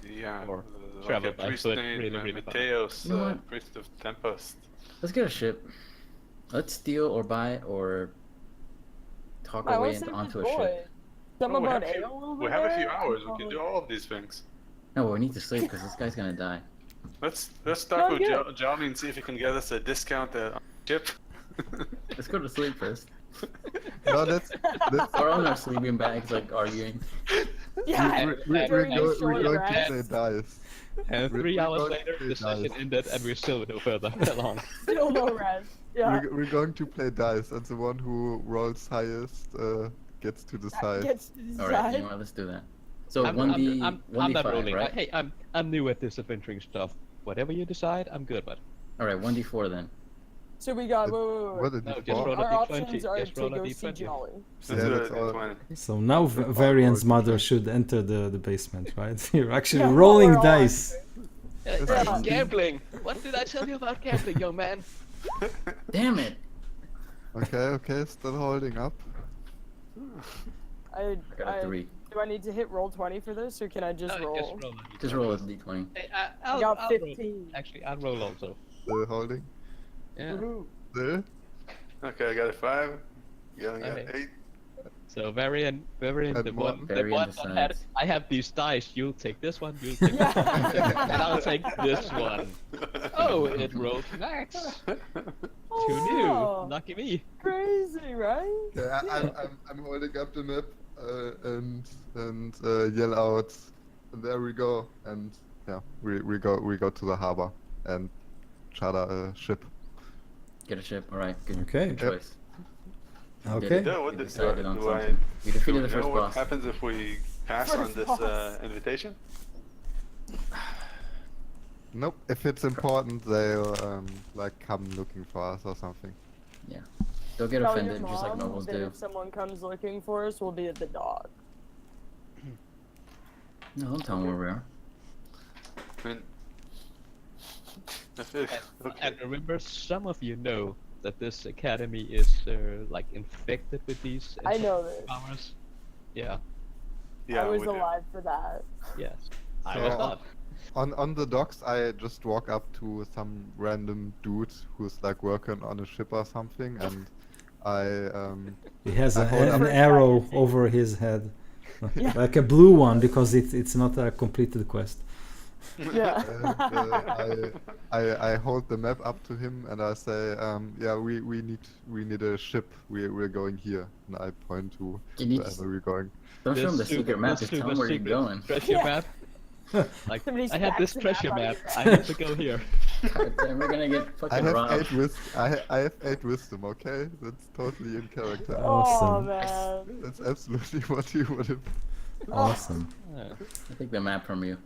Yeah, Or like travel a by priest foot, named really, really far. Mateos, You know what? priest of Tempest. Let's get a ship. Let's steal or buy or talk I our way want to save onto this a boy. ship. Something we about have, ale over we have a few there? hours. We can do all of these things. No, we need to sleep because this guy's gonna die. Let's talk No, with good. Jolly and see if he can get us a discount on ship. Let's go to sleep first. No, let's We're on our sleeping bags, like arguing. Yeah, we're during this going short to rest. play dice. And We're 3 hours going later, to the session dice. ended, and we're still no further along. Still no rest. Yeah. We're going to play dice, and the one who rolls highest gets to decide. Gets to decide. All right, you know what? Let's do that. So I'm, 1d, I'm 1d5, not rolling. right? Hey, I'm new at this adventuring stuff. Whatever you decide, I'm good with. All right, 1d4 then. So we got, wait. What did No, you just for? roll a Our D20, options are just to roll a go see D20. Jolly. Let's Yeah, do that's it, all. 20. So now Varian's mother should enter the basement, right? You're actually Yeah, rolling we're all dice. Yeah. Gambling. What did I tell you about gambling, young man? Damn it! Okay, still holding up. I got a 3. do I need to hit roll 20 for this, or can I just No, roll? Just roll a d20. Hey, I I'll got roll. 15. Actually, I'll roll also. Still holding. Yeah. Woohoo. Still. Okay, I got a 5. Yelling got Okay. 8. So Varian, And the one. one, the Varian one that had, decides. I have these dice. You'll take this one. You'll take this one, and I'll take this one. Oh, it rolled max. Who knew? Oh, Lucky me. crazy, right? Yeah, I'm holding up the map and yell out. And there we go. And yeah, we go to the harbor and charter a ship. Get a ship. All right, good, Okay. good choice. Okay. No, what You do, decided on do I something. We do defeated we the know first what boss. happens if we pass on First this boss. invitation? Nope. If it's important, they'll like come looking for us or something. Don't get Tell your offended, just like mom nobles that do. if someone comes looking for us, we'll be at the dock. No, don't tell them where we are. I mean, I feel, okay. And remember, some of you know that this academy is like infected with these I know this. powers. Yeah. Yeah, I was we do. alive for that. Yes. I So, was not. On the docks, I just walk up to some random dude who's like working on a ship or something, and I He has I hold an up- arrow over his head, Yeah. like a blue one, because it's not a completed quest. Yeah. I hold the map up to him and I say, yeah, we need a ship. We're going here, and I point to You need wherever we're going. Don't show them the This secret map. this Just tell super them where you're secret going. Treasure Yeah. map. Like, Somebody I have this stacks the treasure map map. on I need to go here. And we're gonna get I fucking have robbed. I have 8 wisdom. Okay, that's totally in character. Oh Awesome. man. That's absolutely what you would have. Awesome. I take the map from you.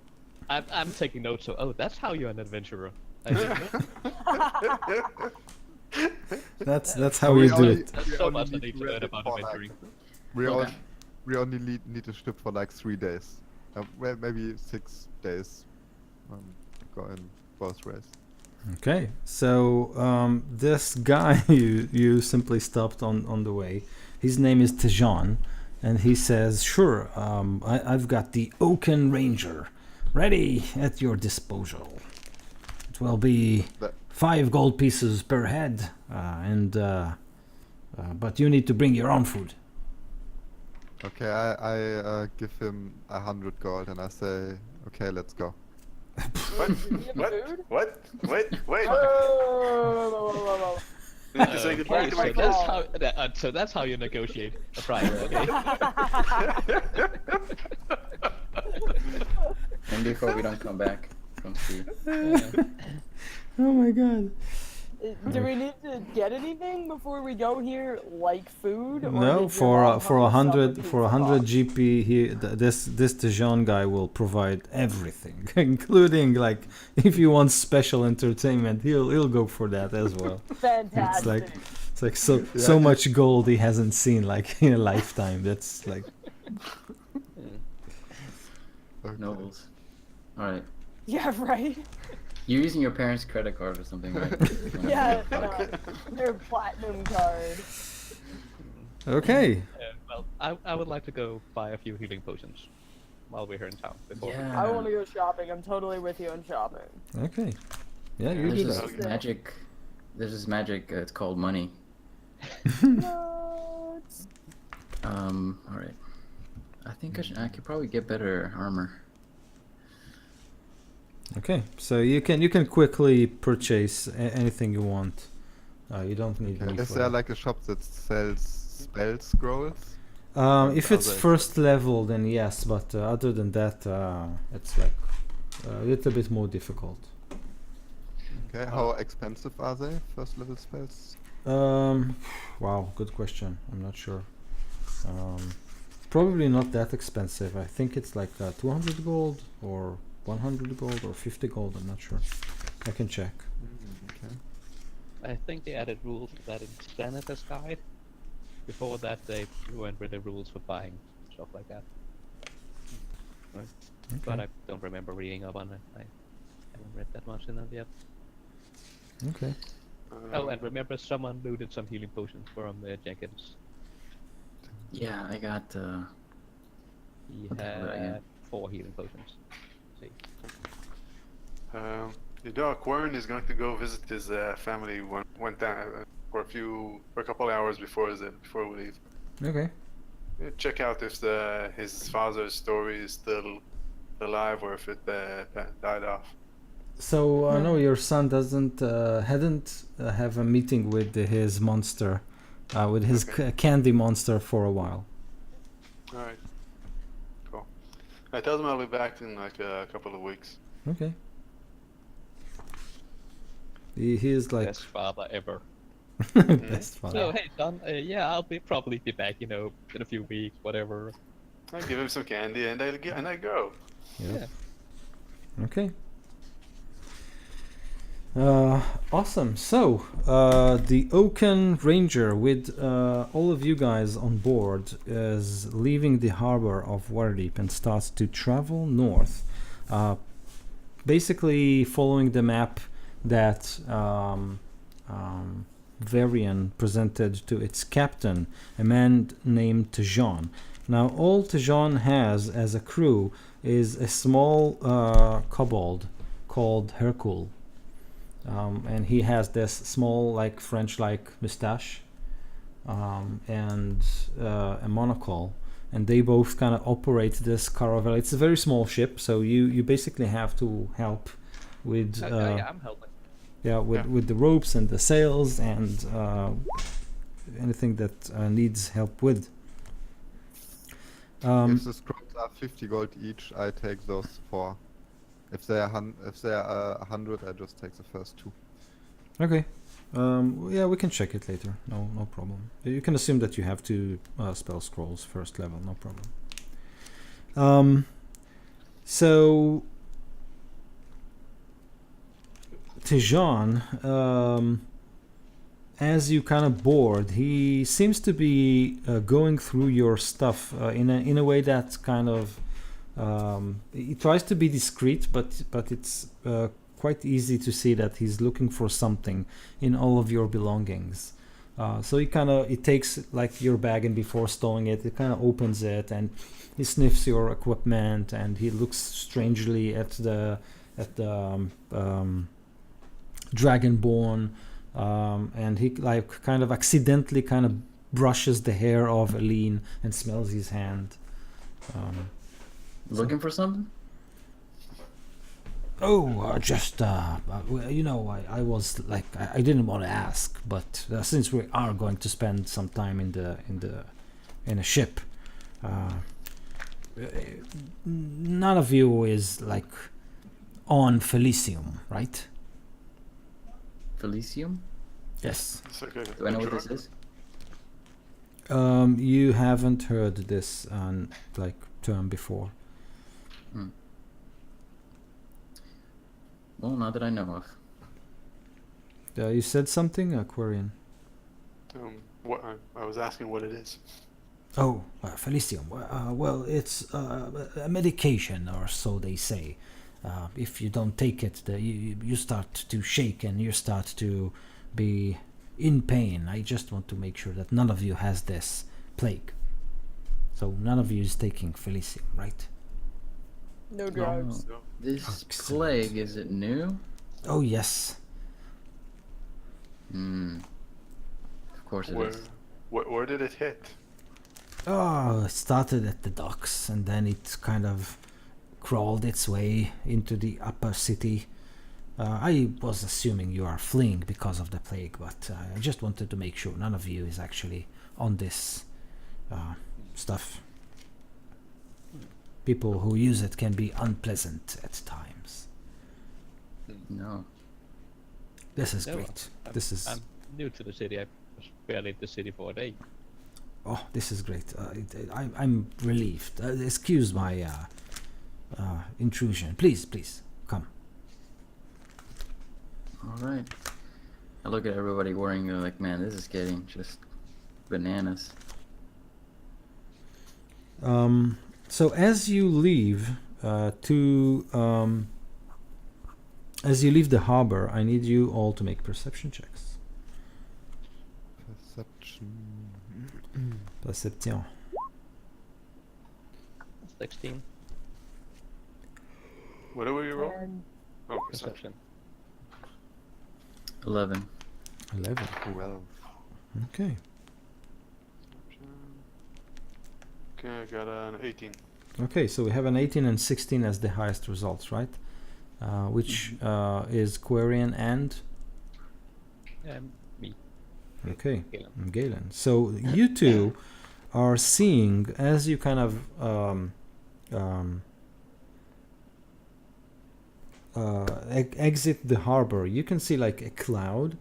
I'm taking notes. So, oh, that's how you're an adventurer. I didn't know. That's how you do it. That's we so only much I need need to to learn rent it about for, like, adventuring. Okay. We only need a ship for like 3 days. Well, maybe 6 days. Going both ways. Okay, so this guy you simply stopped on the way. His name is Tejan, and he says, "Sure, I've got the Oaken Ranger, ready at your disposal. It will be That- 5 gold pieces per head, but you need to bring your own food." Okay, I give him 100 gold and I say, okay, let's go. What? You have What? food? What? Wait. Whoa. You need to say goodbye Okay, to so my that's kids. how so that's how you negotiate a price. Okay. And before we don't come back from sea. Oh my god. Do we need to get anything before we go here, like food? Or No, did your mom for help us sell the for a pizza hundred box? GP, this Tejan guy will provide everything, including like if you want special entertainment, he'll go for that as well. Fantastic. It's like so Yeah, much gold he hasn't seen like in a lifetime. That's like Okay. Nobles. All right. Yeah, right? You're using your parents' credit card or something, right? Yeah, no, their platinum card. okay. Well, I would like to go buy a few healing potions while we're here in town. Before we- Yeah. I want to go shopping. I'm totally with you on shopping. Okay. Yeah, you There's do this that. magic. There's this magic. It's called money. What? All right. I think I could probably get better armor. Okay, so you can quickly purchase anything you want. You don't need me Is for there that. like a shop that sells spell scrolls? If it's Other- first level, then yes, but other than that, it's like a little bit more difficult. Okay, how expensive are they? First level spells? Wow, good question. I'm not sure. Probably not that expensive. I think it's like 200 gold or 100 gold or 50 gold. I'm not sure. I can check. Okay. I think they added rules to that in Senator's Guide. Before that, they went with the rules for buying stuff like that. But Okay. I don't remember reading up on it. I haven't read that much in it yet. Okay. Oh, and remember, someone looted some healing potions from Jenkins. Yeah, I got. He What the hell did I get? had 4 healing potions. See. You know, Quern is going to go visit his family went down for a couple hours before we leave. Okay. Check out if his father's story is still alive or if it died off. So I know your son hadn't have a meeting with his monster, with his Okay. candy monster for a while. All right, cool. I told him I'll be back in like a couple of weeks. Okay. He is like Best father ever. best father. So hey son, yeah, I'll probably be back, in a few weeks, whatever. I give him some candy and I go. Yeah. Yeah. Okay. Awesome. So, the Oaken Ranger, with all of you guys on board, is leaving the harbor of Waterdeep and starts to travel north, basically following the map that Varian presented to its captain, a man named Tejan. Now, all Tejan has as a crew is a small kobold called Hercule. And he has this small, like French-like mustache and a monocle, and they both kind of operate this caravel. It's a very small ship, so you basically have to help with Yeah, I'm helping. with the ropes and the sails and anything that needs help with. If the scrolls are 50 gold each, I take those 4. If they are 100, I just take the first 2. Okay. Yeah, we can check it later. No problem. You can assume that you have 2 spell scrolls first level. No problem. So Tejan, as you kind of board, he seems to be going through your stuff in a way that's kind of he tries to be discreet, but it's quite easy to see that he's looking for something in all of your belongings. So he takes like your bag, and before stowing it, he kind of opens it and he sniffs your equipment, and he looks strangely at the Dragonborn, and he like kind of accidentally kind of brushes the hair of Aline and smells his hand. Looking for something? Just I was like I didn't want to ask, but since we are going to spend some time in a ship, none of you is like on Felicium, right? Felicium? Yes. It's like a, Do I know what this drug. is? You haven't heard this like term before. Well, not that I know of. You said something, Aquarian. What I was asking what it is. Oh, Felicium. Well, it's a medication, or so they say. If you don't take it, you start to shake and you start to be in pain. I just want to make sure that none of you has this plague. So none of you is taking Felicium, right? No drugs. So, This Excellent. plague, is it new? Oh yes. Of course it where, is. where did it hit? Oh, it started at the docks and then it kind of crawled its way into the upper city. I was assuming you are fleeing because of the plague, but I just wanted to make sure none of you is actually on this stuff. People who use it can be unpleasant at times. No. This is No, great. I'm- This is I'm new to the city. I was barely in the city for a day. oh, this is great. I'm relieved. Excuse my intrusion. Please, please come. Alright. I look at everybody wearing, like, man, this is getting just bananas. So as you leave as you leave the harbor, I need you all to make perception checks. Perception. Perception. 16 Whatever you roll? And Oh, perception. perception. 11. 11. 12. Okay. Okay, I got an 18. Okay, so we have an 18 and 16 as the highest results, right? Which is Quarian and Me. okay, Galen. and Galen. So you two are seeing as you kind of exit the harbor. You can see like a cloud.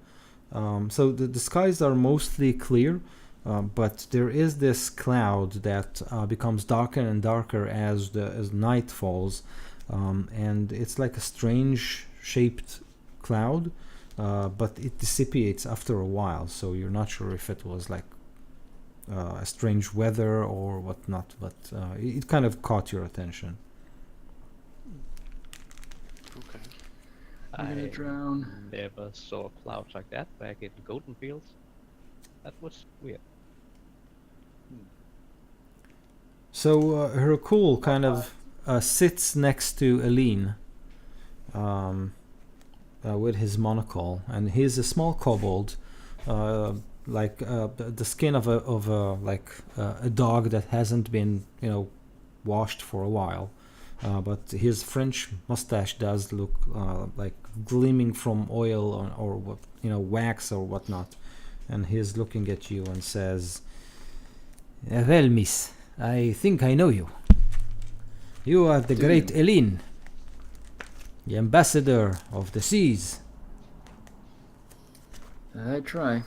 So the skies are mostly clear, but there is this cloud that becomes darker and darker as night falls, and it's like a strange shaped cloud, but it dissipates after a while. So you're not sure if it was like a strange weather or whatnot, but it kind of caught your attention. Okay. I'm gonna I drown. never saw clouds like that back in Golden Fields. That was weird. So Hercule kind of sits next to Aline with his monocle, and he's a small kobold, like the skin of a dog that hasn't been washed for a while, but his French mustache does look like gleaming from oil or what wax or whatnot, and he's looking at you and says, "Well, miss, I think I know you. You are the Do great you? Eline, the ambassador of the seas." I try.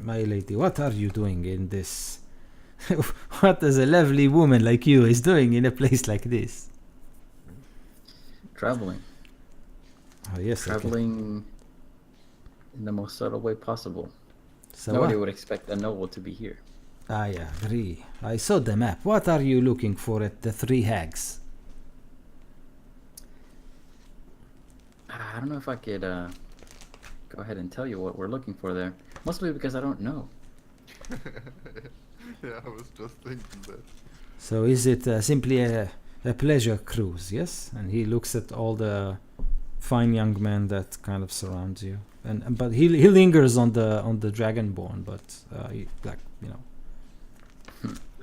My lady, what are you doing in this? What is a lovely woman like you is doing in a place like this? Traveling. Oh, yes, okay. Traveling in the most subtle way possible. So Nobody what? would expect a noble to be here. I agree. I saw the map. What are you looking for at the Three Hags? I don't know if I could go ahead and tell you what we're looking for there. Mostly because I don't know. Yeah, I was just thinking that. So is it simply a pleasure cruise, yes? And he looks at all the fine young men that kind of surrounds you, but he lingers on the Dragonborn, but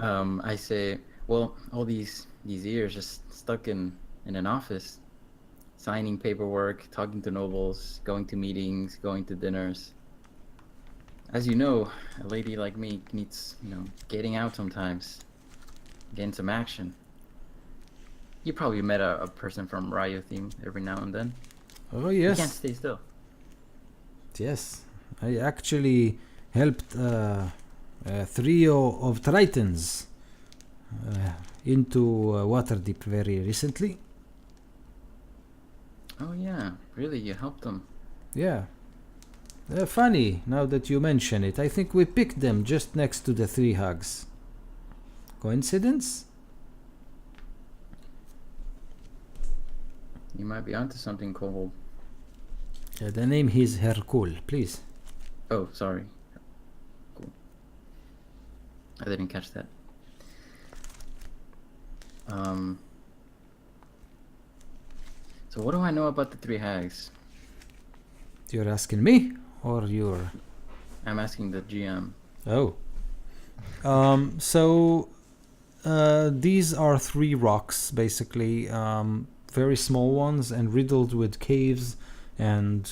I say, well, all these years just stuck in an office, signing paperwork, talking to nobles, going to meetings, going to dinners. As you know, a lady like me needs, getting out sometimes, getting some action. You probably met a person from Ryo Theme every now and then. Oh You can't yes, stay still. yes. I actually helped a trio of Tritons into Waterdeep very recently. Oh yeah, really? You helped them? Yeah. Funny, now that you mention it. I think we picked them just next to the Three Hugs. Coincidence? You might be onto something, Kobold. The name is Hercule, please. Oh, sorry. Cool. I didn't catch that. So what do I know about the three hags? You're asking me? Or you're... I'm asking the GM. Oh. So these are three rocks, basically, very small ones and riddled with caves, and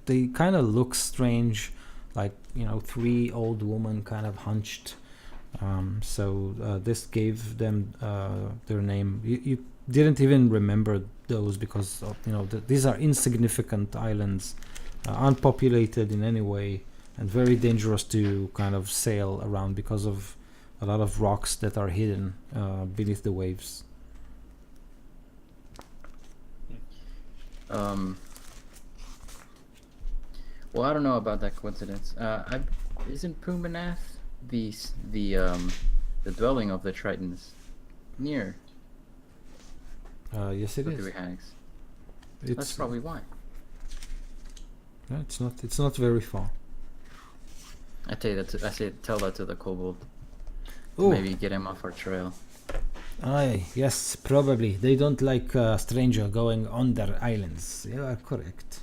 they kind of look strange, like, you know, three old women kind of hunched. So this gave them their name. You didn't even remember those because of, you know, these are insignificant islands, unpopulated in any way, and very dangerous to kind of sail around because of a lot of rocks that are hidden beneath the waves. Well, I don't know about that coincidence. Isn't Pumanath the dwelling of the Tritons near Yes, it the is. three hags? It's That's probably why. yeah, it's not very far. I tell you that. I say tell that to the kobold. Oh, Maybe get him off our trail. aye, yes, probably. They don't like a stranger going on their islands. You are correct.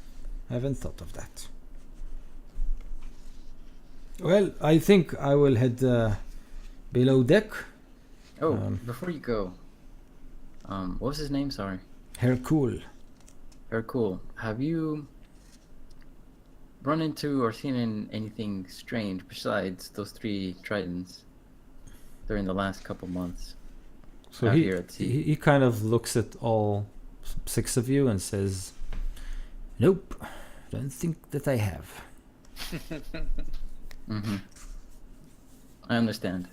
I haven't thought of that. Well, I think I will head below deck. Oh, Before before you go, what was his name? Sorry. Hercule. Cool. Have you run into or seen anything strange besides those three Tritons during the last couple months? So Out he, here at sea. he kind of looks at all six of you and says, "Nope, don't think that I have." Mm-hmm. I understand.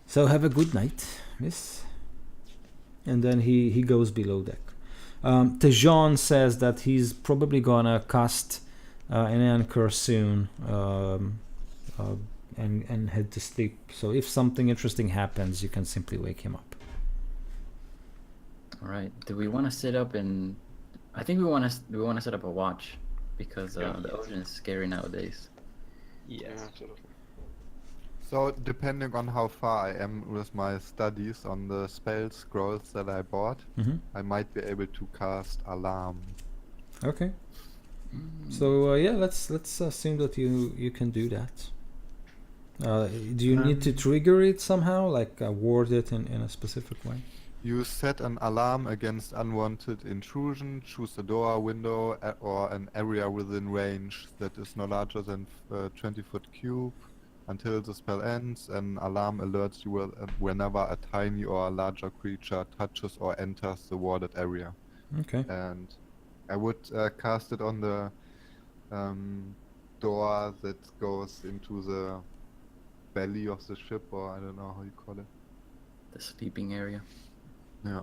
So have a good night, miss. And then he goes below deck. Tejon says that he's probably gonna cast an anchor soon and head to sleep. So if something interesting happens, you can simply wake him up. All right. Do we want to set up and? I think we want to set up a watch because Yeah. the ocean is scary nowadays. Yeah, Yes. absolutely. So depending on how far I am with my studies on the spell scrolls that I bought, Mm-hmm. I might be able to cast alarm. Okay. So yeah, let's assume that you can do that. Do you need to trigger it somehow, like word it in a specific way? You set an alarm against unwanted intrusion, choose a door, window, or an area within range that is no larger than 20-foot cube. Until the spell ends, an alarm alerts you whenever a tiny or a larger creature touches or enters the warded area. Okay. And I would cast it on the door that goes into the belly of the ship, or I don't know how you call it. The sleeping area. Yeah.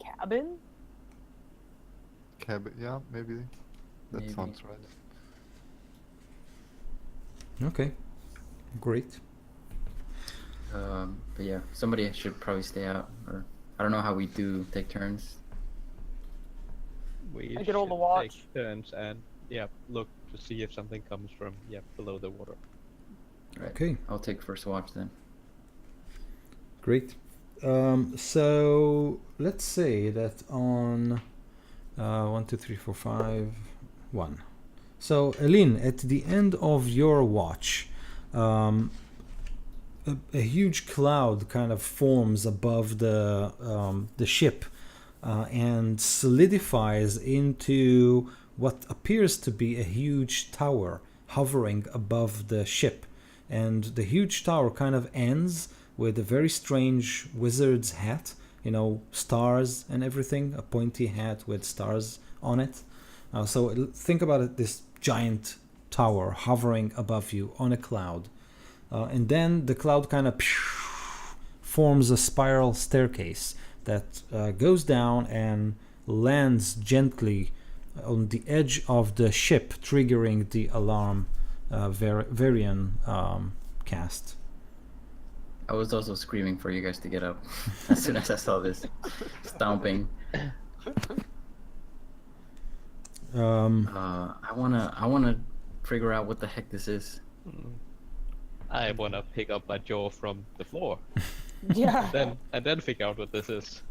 Cabin? Cabin, yeah, maybe. That Maybe. sounds right. Okay. Great. But yeah, somebody should probably stay out, or I don't know how we do take turns. We I get all the should watch. take turns and look to see if something comes from below the water. Right. Okay. I'll take first watch then. Great. So let's say that on 1, 2, 3, 4, 5, 1. So Eileen, at the end of your watch, a huge cloud kind of forms above the ship and solidifies into what appears to be a huge tower hovering above the ship. And the huge tower kind of ends with a very strange wizard's hat stars and everything, a pointy hat with stars on it. So think about it, this giant tower hovering above you on a cloud. And then the cloud kind of forms a spiral staircase that goes down and lands gently on the edge of the ship, triggering the alarm Varian cast. I was also screaming for you guys to get up as soon as I saw this stomping. I wanna figure out what the heck this is. I wanna pick up my jaw from the floor, Yeah. and then figure out what this is.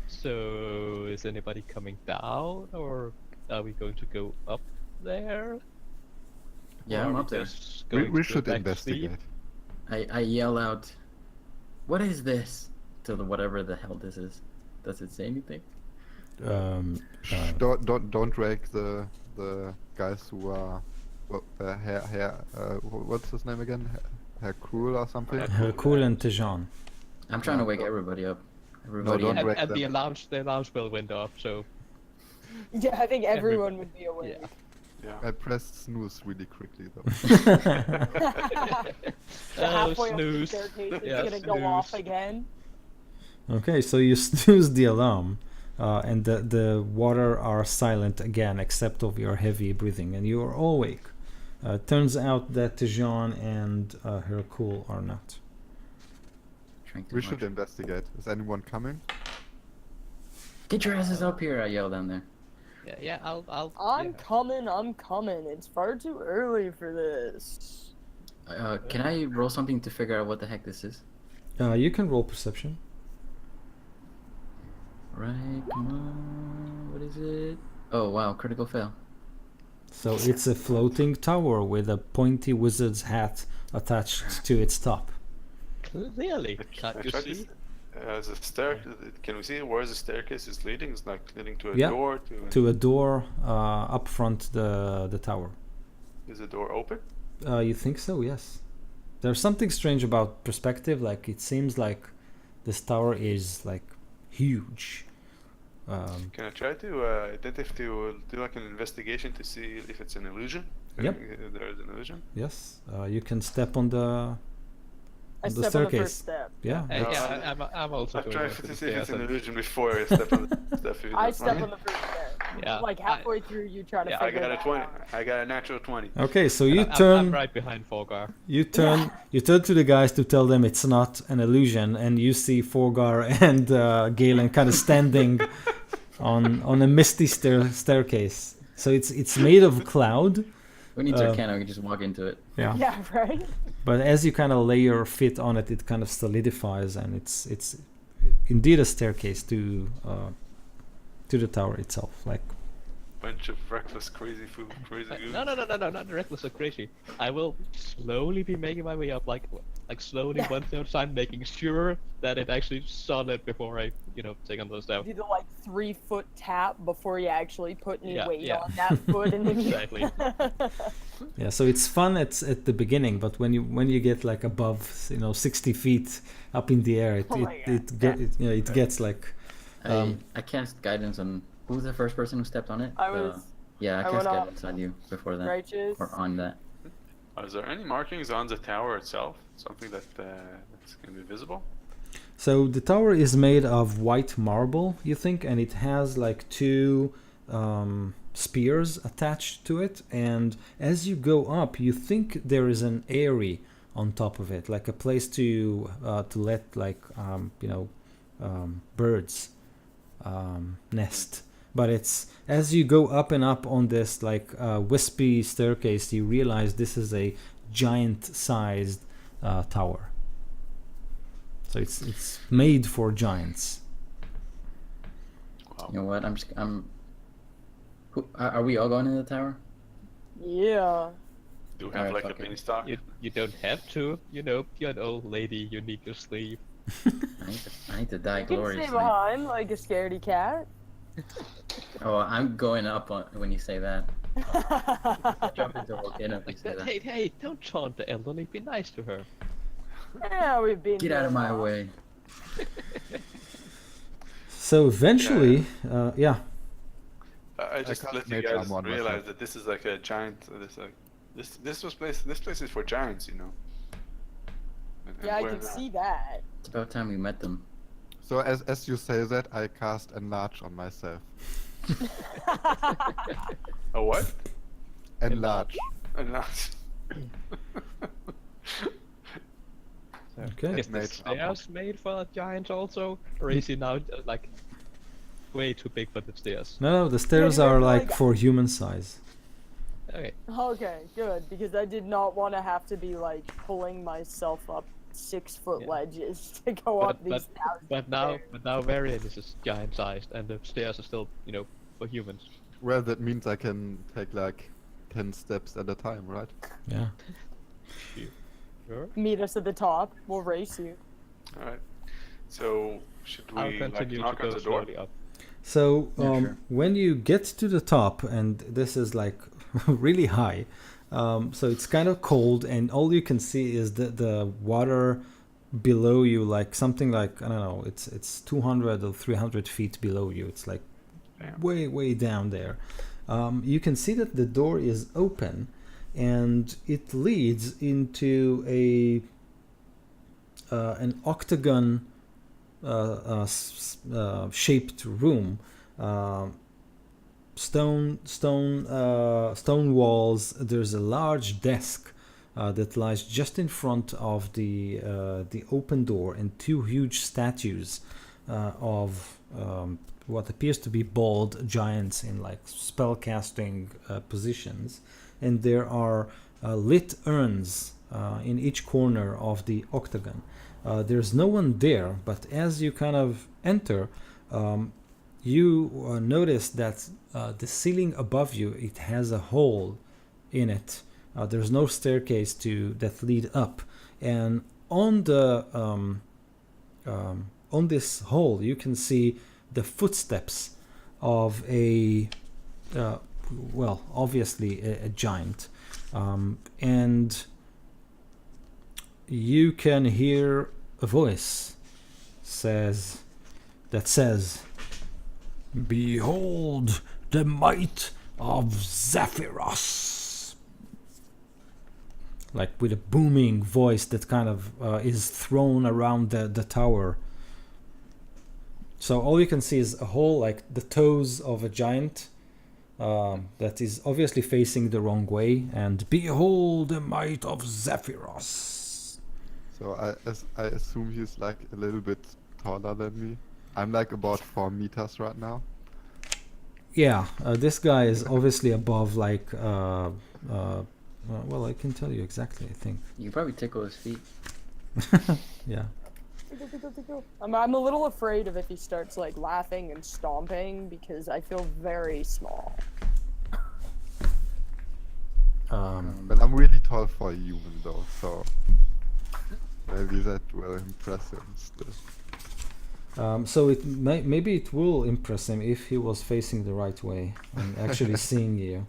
So, is anybody coming down, or are we going to go up there? Yeah, Or I'm are up there. just We, going we to go should back to sleep? investigate. I yell out, "What is this?" to whatever the hell this is. Does it say anything? Don't drag the guys who are what's his name again? Hercule or something? Hercule and Tejan. I'm trying to wake everybody up. Everybody. don't And, wreck and the them. alarm bell went off, so Yeah, I think everyone would be awake. yeah. Yeah. I pressed snooze really quickly though. So halfway up the snooze. staircase, it's Yeah, gonna go off snooze. again. Okay, so you snooze the alarm, and the water are silent again, except of your heavy breathing, and you are all awake. Turns out that Tejan and Hercule are not. Drank too We much. should investigate. Is anyone coming? Get your asses up here! I yell down there. Yeah, I'll. I'm yeah. coming. It's far too early for this. Can I roll something to figure out what the heck this is? You can roll perception. Right, come on. What is it? Oh wow, critical fail. So it's a floating tower with a pointy wizard's hat attached to its top. Clearly, can't I you tried to see? the stair. Can we see where the staircase is leading? It's like leading to a Yeah, door. To a door up front the tower. Is the door open? You think so? Yes. There's something strange about perspective. Like it seems like this tower is like huge. Can I try to identify to do like an investigation to see if it's an illusion? Yep. If there is an illusion. Yes. You can step on the I the step on the staircase. first step. Yeah. Yeah, that's- I'm also I'll going try up to the see if it's stairs an and- illusion before I step on the stuff. if you I don't step mind. on the first step. Yeah, Like halfway through, you try to Yeah, I figure got a that 20. out. I got a natural 20. Okay, so and you I'm turn right behind Forgar. you turn to the guys to tell them it's not an illusion, and you see Forgar and Galen kind of standing on a misty staircase. So it's made of cloud. Who needs our can? We can just walk into it. Yeah. Yeah, right? But as you kind of lay your feet on it, it kind of solidifies, and it's indeed a staircase to the tower itself. Like Bunch of reckless, crazy food, crazy goons. No, not reckless or crazy. I will slowly be making my way up, like slowly one step at a time, making sure that it actually solid before I, take on those down. Do the 3-foot tap before you actually put any Yeah, weight yeah. on that foot, and then you. Exactly. yeah, so it's fun at the beginning, but when you get like above 60 feet up in the air, Oh my it gets like I cast guidance on who was the first person who stepped on it. I was Yeah, I I cast went up. guidance on you before that, righteous. or on that. Is there any markings on the tower itself? Something that's going to be visible? So the tower is made of white marble, you think, and it has like two spears attached to it. And as you go up, you think there is an eyrie on top of it, like a place to let like birds nest. But it's as you go up and up on this like wispy staircase, you realize this is a giant-sized tower. So it's made for giants. Wow. You know what? Are we all going in the tower? Yeah. Do we have Alright, like a fuck it. beanstalk? You don't have to, you're an old lady, you need to sleep. I need to die You can stay gloriously. behind like a scaredy cat. Oh, I'm going up when you say that. Jump into a volcano if you say that. Hey, don't taunt the elderly, be nice to her. Yeah, we've been. Get out of there my now. way. So eventually, yeah. I just can't let you make guys armor on realize myself. that this is like a giant. This place is for giants, you know. And Yeah, I we're can not. see that. It's about time we met them. So as you say that, I cast enlarge on myself. A what? Enlarge. And not. Okay. Is the made stairs made for giants also, or is he now like way too big for the stairs? No, the stairs you are were like like- for human size. Okay. Okay, good, because I did not want to have to be like pulling myself up 6-foot Yeah. ledges to go up these thousand stairs. But now Varian is just giant sized, and the stairs are still, you know, for humans. Well, that means I can take like 10 steps at a time, right? Yeah. Sure. Meet us at the top. We'll race you. All right. So should I'll we like continue to knock on go the door? slowly up. So Yeah, sure. when you get to the top, and this is like really high, so it's kind of cold, and all you can see is the water below you, like something like, I don't know, it's 200 or 300 feet below you. It's like Damn. way down there. You can see that the door is open, and it leads into an octagon shaped room. Stone walls. There's a large desk that lies just in front of the open door, and two huge statues of what appears to be bald giants in like spellcasting positions, and there are lit urns in each corner of the octagon. There's no one there, but as you kind of enter, you notice that the ceiling above you, it has a hole in it. There's no staircase that lead up, and on the on this hole you can see the footsteps of obviously a giant, and you can hear a voice that says, "Behold the might of Zephyros." Like with a booming voice that kind of is thrown around the tower. So all you can see is a hole, like the toes of a giant that is obviously facing the wrong way, and "Behold the might of Zephyros." So I assume he's like a little bit taller than me. I'm like about 4 meters right now. Yeah, this guy is obviously above like well, I can tell you exactly, I think. You can probably tickle his feet. Yeah. I'm a little afraid of if he starts like laughing and stomping, because I feel very small. But I'm really tall for a human though, so maybe that will impress him still. So maybe it will impress him if he was facing the right way and actually seeing you.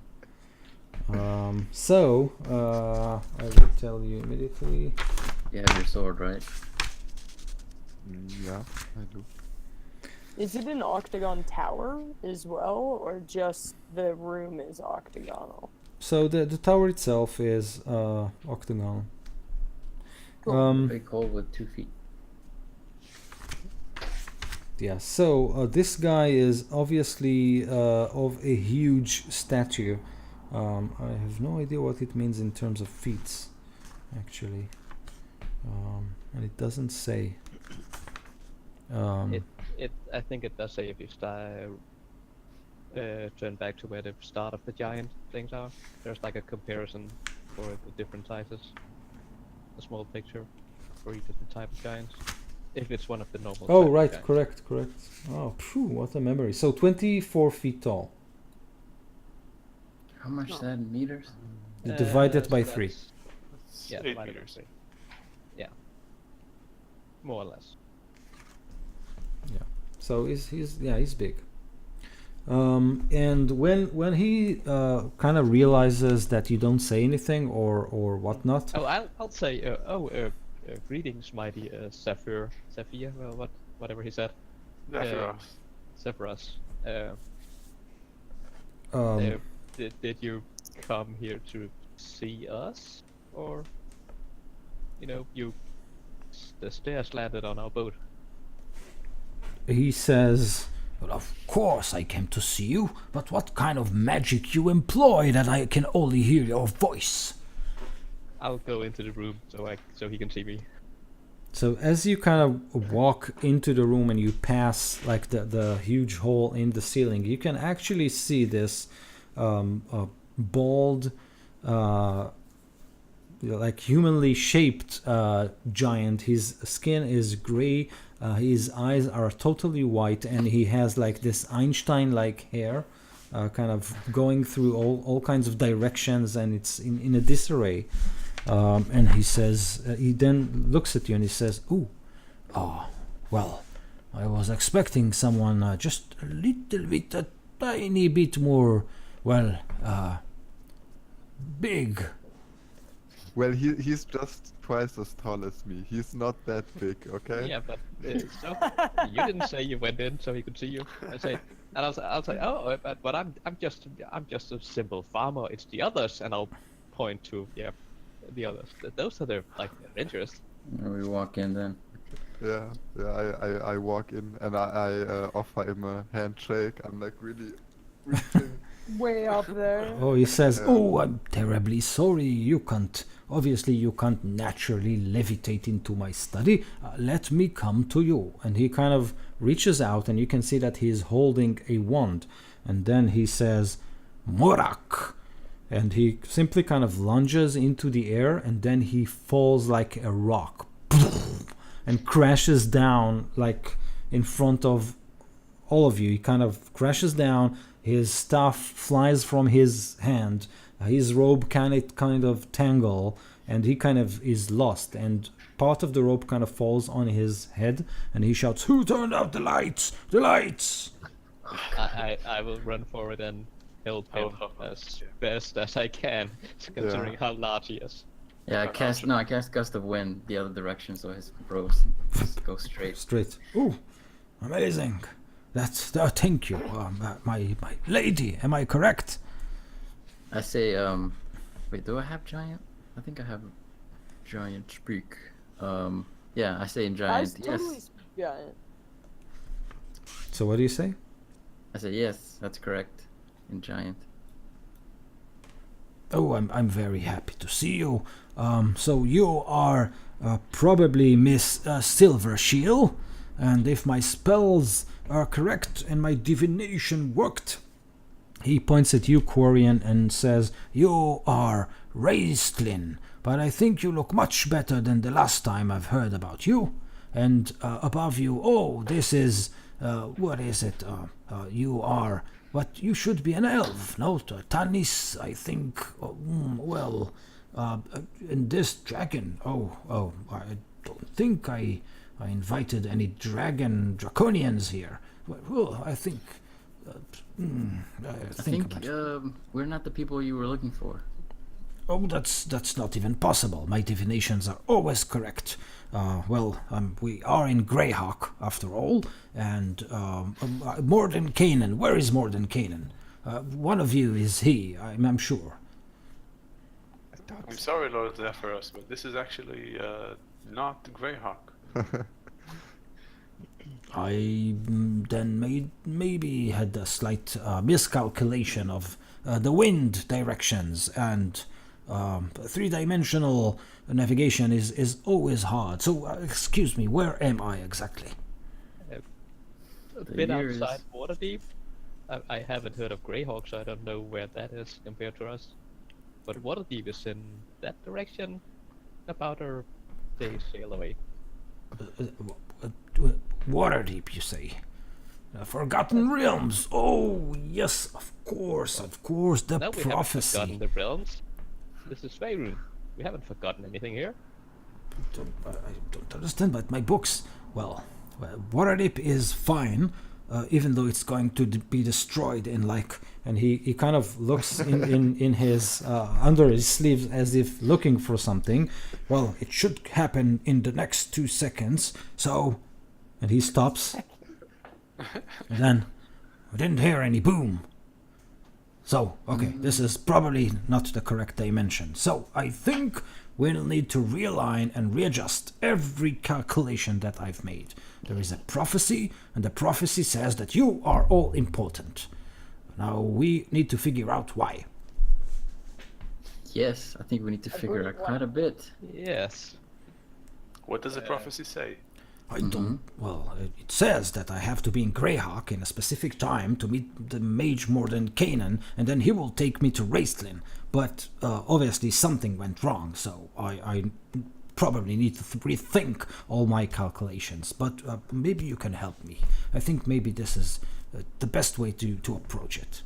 So I will tell you immediately. You have your sword, right? Yeah, I do. Is it an octagon tower as well, or just the room is octagonal? So the tower itself is octagonal. Big hole with 2 feet. Yeah, so this guy is obviously of a huge stature. I have no idea what it means in terms of feet, actually. And it doesn't say. I think it does say if you turn back to where the start of the giant things are. There's like a comparison for the different sizes. A small picture for each of the type of giants. If it's one of the normal. Oh, type of right, giants. correct. Oh, phew, what a memory. So 24 feet tall. How much is that in meters? You divide it by so 3. that's- It's Yeah, 8 divided by meters. 3. Yeah. More or less. So he's big. And when he kind of realizes that you don't say anything or whatnot. Oh, I'll say. Greetings, mighty Zephyr, well, whatever he said. Zephyros. Severus, Um, did you come here to see us, or the stairs landed on our boat? he says, "Well, of course I came to see you, but what kind of magic you employ that I can only hear your voice?" I'll go into the room so he can see me. So as you kind of walk into the room and you pass like the huge hole in the ceiling, you can actually see this bald, like humanly shaped giant. His skin is gray, his eyes are totally white, and he has like this Einstein-like hair, kind of going through all kinds of directions, and it's in a disarray. And he says, he then looks at you and he says, well, I was expecting someone just a little bit, a tiny bit more, big." Well, he's just twice as tall as me. He's not that big, okay? Yeah, but so you didn't say you went in so he could see you. I'll say, oh, but I'm just a simple farmer. It's the others, and I'll point to the others. Those are their adventurous. We walk in then. Yeah. I walk in and I offer him a handshake. I'm like really reaching. Way up there. Oh, he says, "I'm terribly sorry. You can't naturally levitate into my study. Let me come to you." And he kind of reaches out, and you can see that he's holding a wand. And then he says, "Morak." And he simply kind of lunges into the air, and then he falls like a rock and crashes down like in front of all of you. He kind of crashes down. His staff flies from his hand. His robe kind of tangle, and he kind of is lost. And part of the rope kind of falls on his head, and he shouts, "Who turned out the lights? The lights!" I will run forward and help him as best as I can, considering how large he is. Yeah, I cast Gust of Wind the other direction so his ropes just go straight. Straight. "Ooh, amazing. That's thank you, my lady. Am I correct?" I say, wait, do I have giant? I think I have giant speak. Yeah, I say in I giant, totally yes. speak giant. So what do you say? I say yes, that's correct. In giant. "Oh, I'm very happy to see you. So you are probably Miss Silvershield, and if my spells are correct and my divination worked," he points at you, Quarian, and says, "you are Raistlin, but I think you look much better than the last time I've heard about you. And above you, this is, what is it? You are, what, you should be an elf, no? Tanis, I think, and this dragon, I don't think I invited any draconians here. Well, I think, I think we're not the people you were looking for. "Oh, that's not even possible. My divinations are always correct. We are in Greyhawk, after all, and Morden Kanan. Where is Morden Kanan? One of you is he, I'm sure." I'm sorry, Lord Zephyrus, but this is actually not Greyhawk. I then maybe had a slight miscalculation of the wind directions, and three-dimensional navigation is always hard. So, excuse me, where am I exactly? A bit outside Waterdeep. I haven't heard of Greyhawk, so I don't know where that is compared to us. But Waterdeep is in that direction, about a day's sail away. Waterdeep, you say? Forgotten Realms. Oh, yes, of course, the No, we haven't prophecy. forgotten the realms. This is Faerun. We haven't forgotten anything here. I don't understand, but my books, Waterdeep is fine, even though it's going to be destroyed and he kind of looks in his under his sleeves as if looking for something. "Well, it should happen in the next 2 seconds, so," and he stops. And then I didn't hear any boom. So, okay, this is probably not the correct dimension. So, I think we'll need to realign and readjust every calculation that I've made. There is a prophecy, and the prophecy says that you are all important. Now, we need to figure out why. Yes, I think we need to figure out quite a bit. Yes. What does the prophecy say? I don't. Well, it says that I have to be in Greyhawk in a specific time to meet the Mage Morden Kanan, and then he will take me to Raistlin. But obviously something went wrong, so I probably need to rethink all my calculations. But maybe you can help me. I think maybe this is the best way to approach it.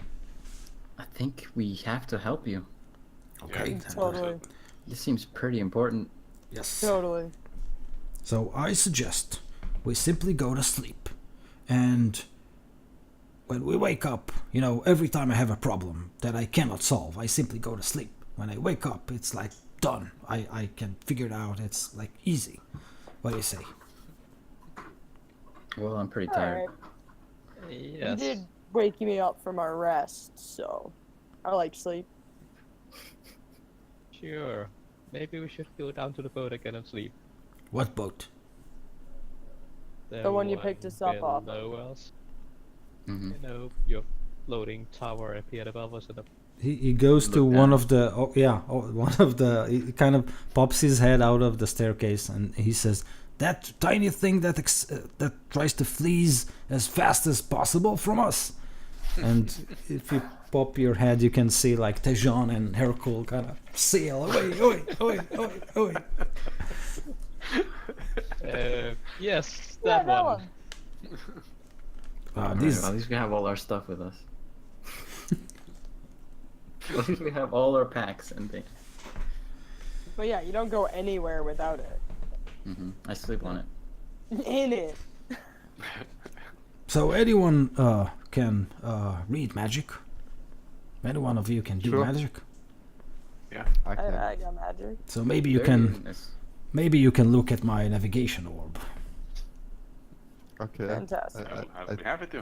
I think we have to help you. Okay. Yeah, then. Totally. This seems pretty important. Yes. Totally. So I suggest we simply go to sleep. And when we wake up, you know, every time I have a problem that I cannot solve, I simply go to sleep. When I wake up, it's like done. I can figure it out. It's like easy. What do you say? Well, I'm pretty All tired. right. You Yes. did wake me up from our rest, so I like sleep. Sure. Maybe we should go down to the boat again and sleep. What boat? The one you picked us up off of. below us. Hmm. You know, your floating tower appeared above us in the He goes to Look one down. of the one of the he kind of pops his head out of the staircase and he says, "That tiny thing that that tries to flees as fast as possible from us." And if you pop your head, you can see like Tejan and Hercule kind of sail away, away. Yes, Yeah, that one. Alright, These well, at least we have all our stuff with us. At least we have all our packs and things. But yeah, you don't go anywhere without it. I sleep on it. In it. So anyone can read magic. Any one of you can do Sure. magic. Yeah. I can. I got magic. So maybe you Very can nice. maybe you can look at my navigation orb. Okay. Fantastic. I'll be happy to.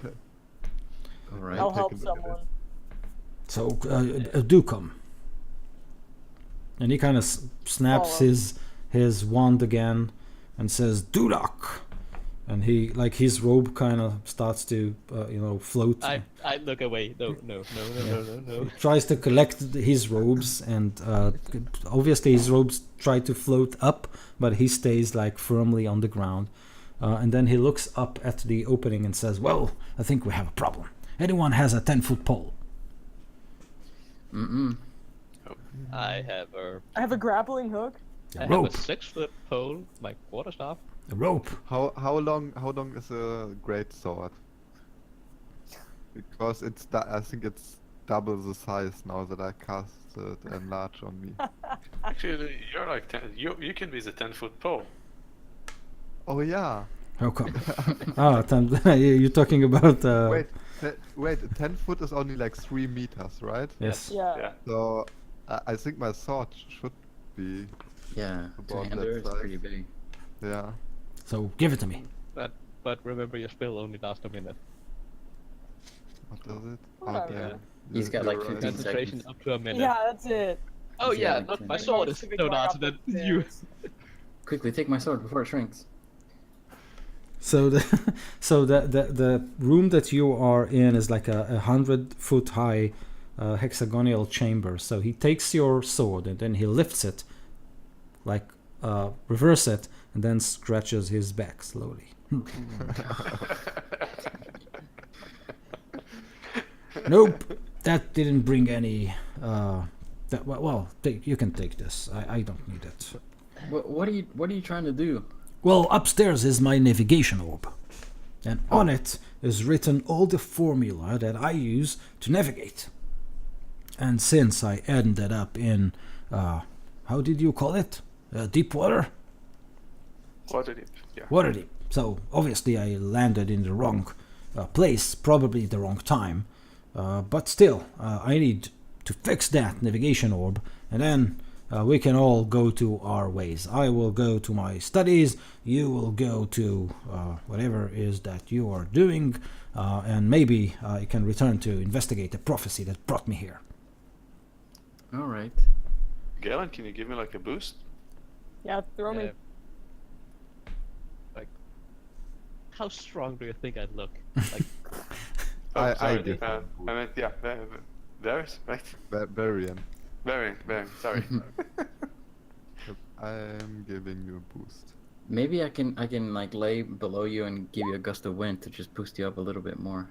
All right. I'll take help a look at it. someone. So do come. And he kind of snaps Oh. his wand again and says Dudok. And he like his robe kind of starts to float. I look away. No. Tries to collect his robes, and obviously his robes try to float up, but he stays like firmly on the ground. And then he looks up at the opening and says, "Well, I think we have a problem. Anyone has a 10-foot pole?" I have I have a grappling hook. I have rope. a 6-foot pole, my quarterstaff. A rope. How long is a great sword? Because I think it's double the size now that I cast it enlarge on me. Actually, you're like 10. You can be the 10-foot pole. Oh yeah. How come? You're talking about. Wait, 10 foot is only like 3 meters, right? Yes. Yeah. Yeah. So I think my sword should be, Yeah, About two-hander that is size. pretty big. yeah. So give it to me. But remember, your spell only lasts a minute. What does it? Whatever. Okay. He's got like You're 15 Concentration seconds. up to a minute. Yeah, that's it. Oh Yeah, yeah, like look, 10 my seconds. sword is Supposed to be no going larger up than the you. stairs. Quickly, take my sword before it shrinks. So the room that you are in is like a 100-foot high hexagonal chamber. So he takes your sword and then he lifts it, like reverse it, and then scratches his back slowly. Nope, that didn't bring any. You can take this. I don't need it. What are you trying to do? Well, upstairs is my navigation orb, and on it is written all the formula that I use to navigate. And since I ended up in, how did you call it? Deep water? Waterdeep. Yeah. Waterdeep. So obviously I landed in the wrong place, probably the wrong time. But still, I need to fix that navigation orb, and then we can all go to our ways. I will go to my studies. You will go to whatever it is that you are doing, and maybe I can return to investigate the prophecy that brought me here. All right. Galen, can you give me like a boost? Yeah, throw me. Like, how strong do you think I look? Like, Oh, I sorry. give I him a meant, yeah, Varys, right? Varian. Varian, sorry. I am giving you a boost. Maybe I can like lay below you and give you a gust of wind to just boost you up a little bit more.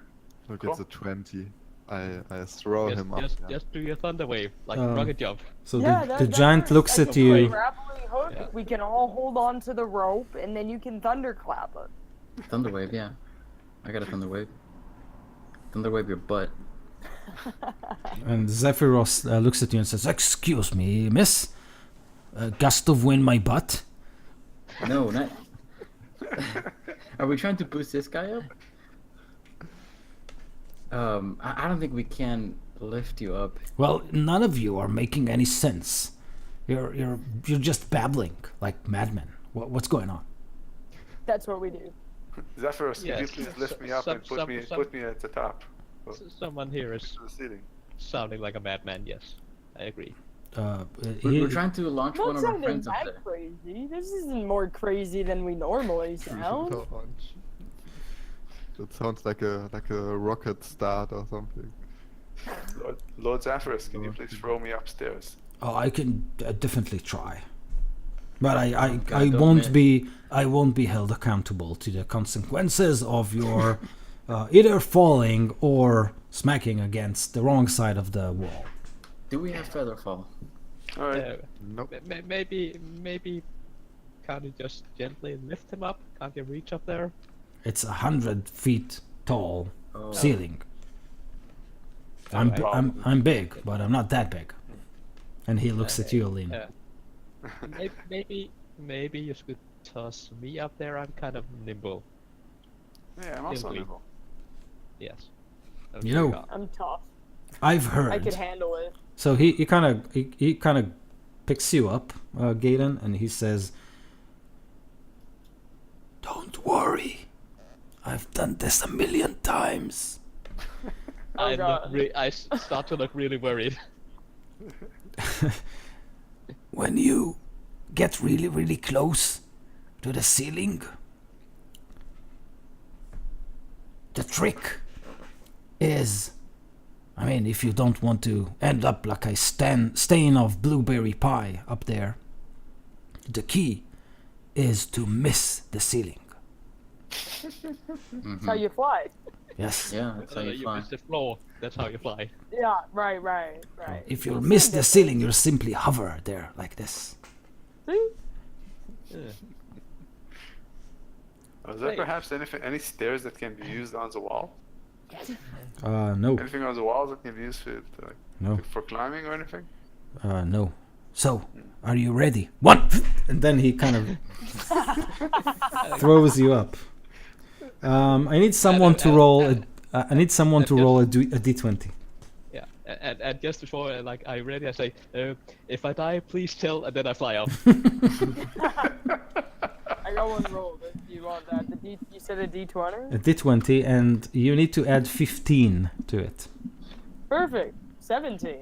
Look, Cool. it's a 20. I throw him up. yeah. just do your thunder wave, like Um, rocket jump. So Yeah, the giant works. looks I at can put a you. grappling hook. Yeah. We can all hold on to the rope, and then you can thunderclap it. Thunderwave, yeah. I got a thunderwave. Thunderwave your butt. And Zephyros looks at you and says, "Excuse me, miss. A gust of wind my butt." No, not. Are we trying to boost this guy up? I don't think we can lift you up. Well, none of you are making any sense. You're just babbling like madmen. What's going on? That's what we do. Zephyros, can you Yes, please lift me up some- and put some- me some- put me at the top Someone here is of the ceiling? sounding like a madman. Yes, I agree. We're trying to launch Not one of our sounding friends up that there. crazy. This isn't more crazy than we normally sound. Launch. That sounds like a rocket start or something. Lord Zephyros, can you please throw me upstairs? Oh, I can definitely try, but I God, don't I won't be held accountable to the consequences of your either falling or smacking against the wrong side of the wall. Do we have Featherfall? All right. Nope. Maybe can't you just gently lift him up? Can't you reach up there? It's 100 feet tall Oh. ceiling. Alright. I'm big, but I'm not that big. And he looks at you, Aline. Maybe you should toss me up there. I'm kind of nimble. Yeah, I'm also Simply. nimble. Yes. You know, Okay. I'm tough. I've I could heard. handle it. So he kind of picks you up, Galen, and he says, "Don't worry, I've done this 1,000,000 times." Oh, I God. start to look really worried. When you get really, really close to the ceiling, the trick is, I mean, if you don't want to end up like a stain of blueberry pie up there, the key is to miss the ceiling. That's how you fly. Yes. Yeah, that's how you You fly. miss the floor. That's how you fly. Yeah, right. If you miss the ceiling, you simply hover there like this. See? Is there Hey. perhaps any stairs that can be used on the wall? No, Anything on the walls that can be used no, for climbing or anything? no. So, are you ready? One, and then he kind of throws you up. I need someone to roll. I need someone to roll a d20. Yeah. And just before like I ready, I say, if I die, please tell, and then I fly off. I got one rolled. Do you want that? You said a D20? A d20, and you need to add 15 to it. Perfect. 17.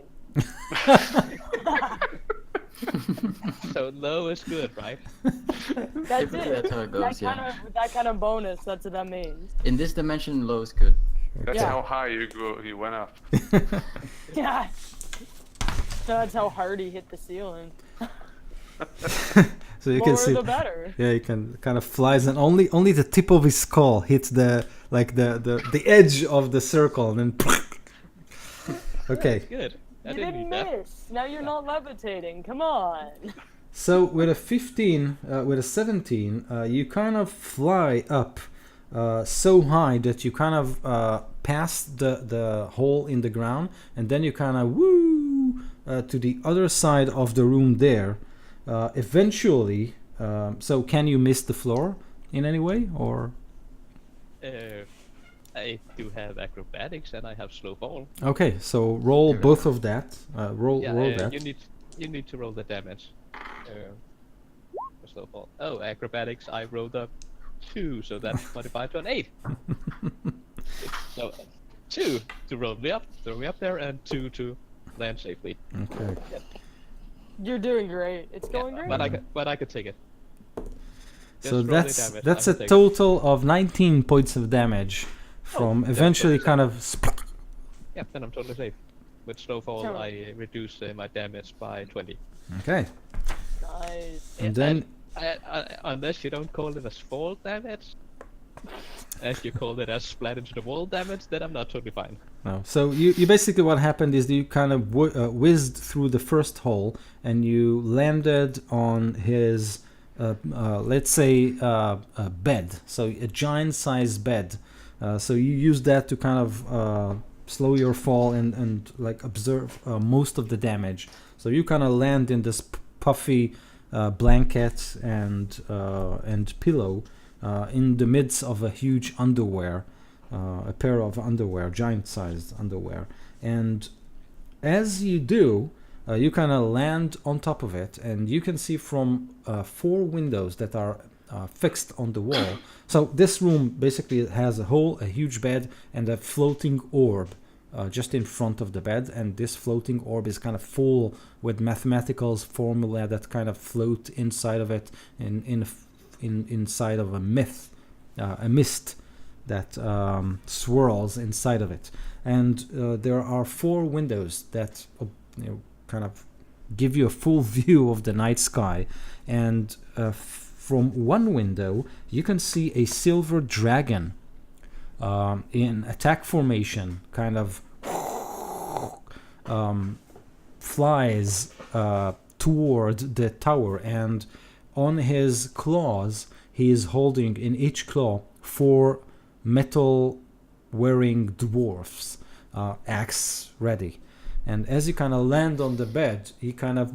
So low is good, right? That's Typically, it. that's how it goes, yeah. With that kind of bonus, that's what that means. In this dimension, low is good. That's Yeah. how high you went up. Yeah. So that's how hard he hit the ceiling. So you Lower can see. the better. Yeah, he can kind of flies, and only the tip of his skull hits the edge of the circle, and then. Okay. Good. I You didn't didn't need that. miss. Now you're not levitating. Come on. So with a 15, with a 17, you kind of fly up so high that you kind of pass the hole in the ground, and then you kind of woo to the other side of the room there. Eventually, so can you miss the floor in any way, or? I do have acrobatics and I have slow fall. Okay, so roll both of that. Roll Yeah, roll that. you need you need to roll the damage. First of all, oh, acrobatics. I rolled a 2, so that's modified to an 8. So 2 to roll me up, throw me up there, and 2 to land safely. Okay. You're doing great. It's going great. But I could take it. Just So roll the that's damage, that's I a can take it. total of 19 points of damage from that's eventually totally kind of. Yeah, then I'm totally safe. With Snowfall, Sure. I reduce my damage by 20. Okay. Nice. And then Unless you don't call it as fall damage, as you call it as splat into the wall damage, then I'm not totally fine. no. So you basically what happened is you kind of whizzed through the first hole and you landed on his let's say a bed, so a giant-sized bed. So you use that to kind of slow your fall and like observe most of the damage. So you kind of land in this puffy blanket and pillow in the midst of a huge underwear, a pair of underwear, giant-sized underwear. And as you do, you kind of land on top of it, and you can see from 4 windows that are fixed on the wall. So this room basically has a huge bed and a floating orb just in front of the bed, and this floating orb is kind of full with mathematical formula that kind of float inside of it inside of a mist that swirls inside of it. And there are 4 windows that kind of give you a full view of the night sky, and from one window you can see a silver dragon in attack formation, kind of flies toward the tower, and on his claws he is holding in each claw 4 metal wearing dwarfs, axe ready. And as you kind of land on the bed, he kind of,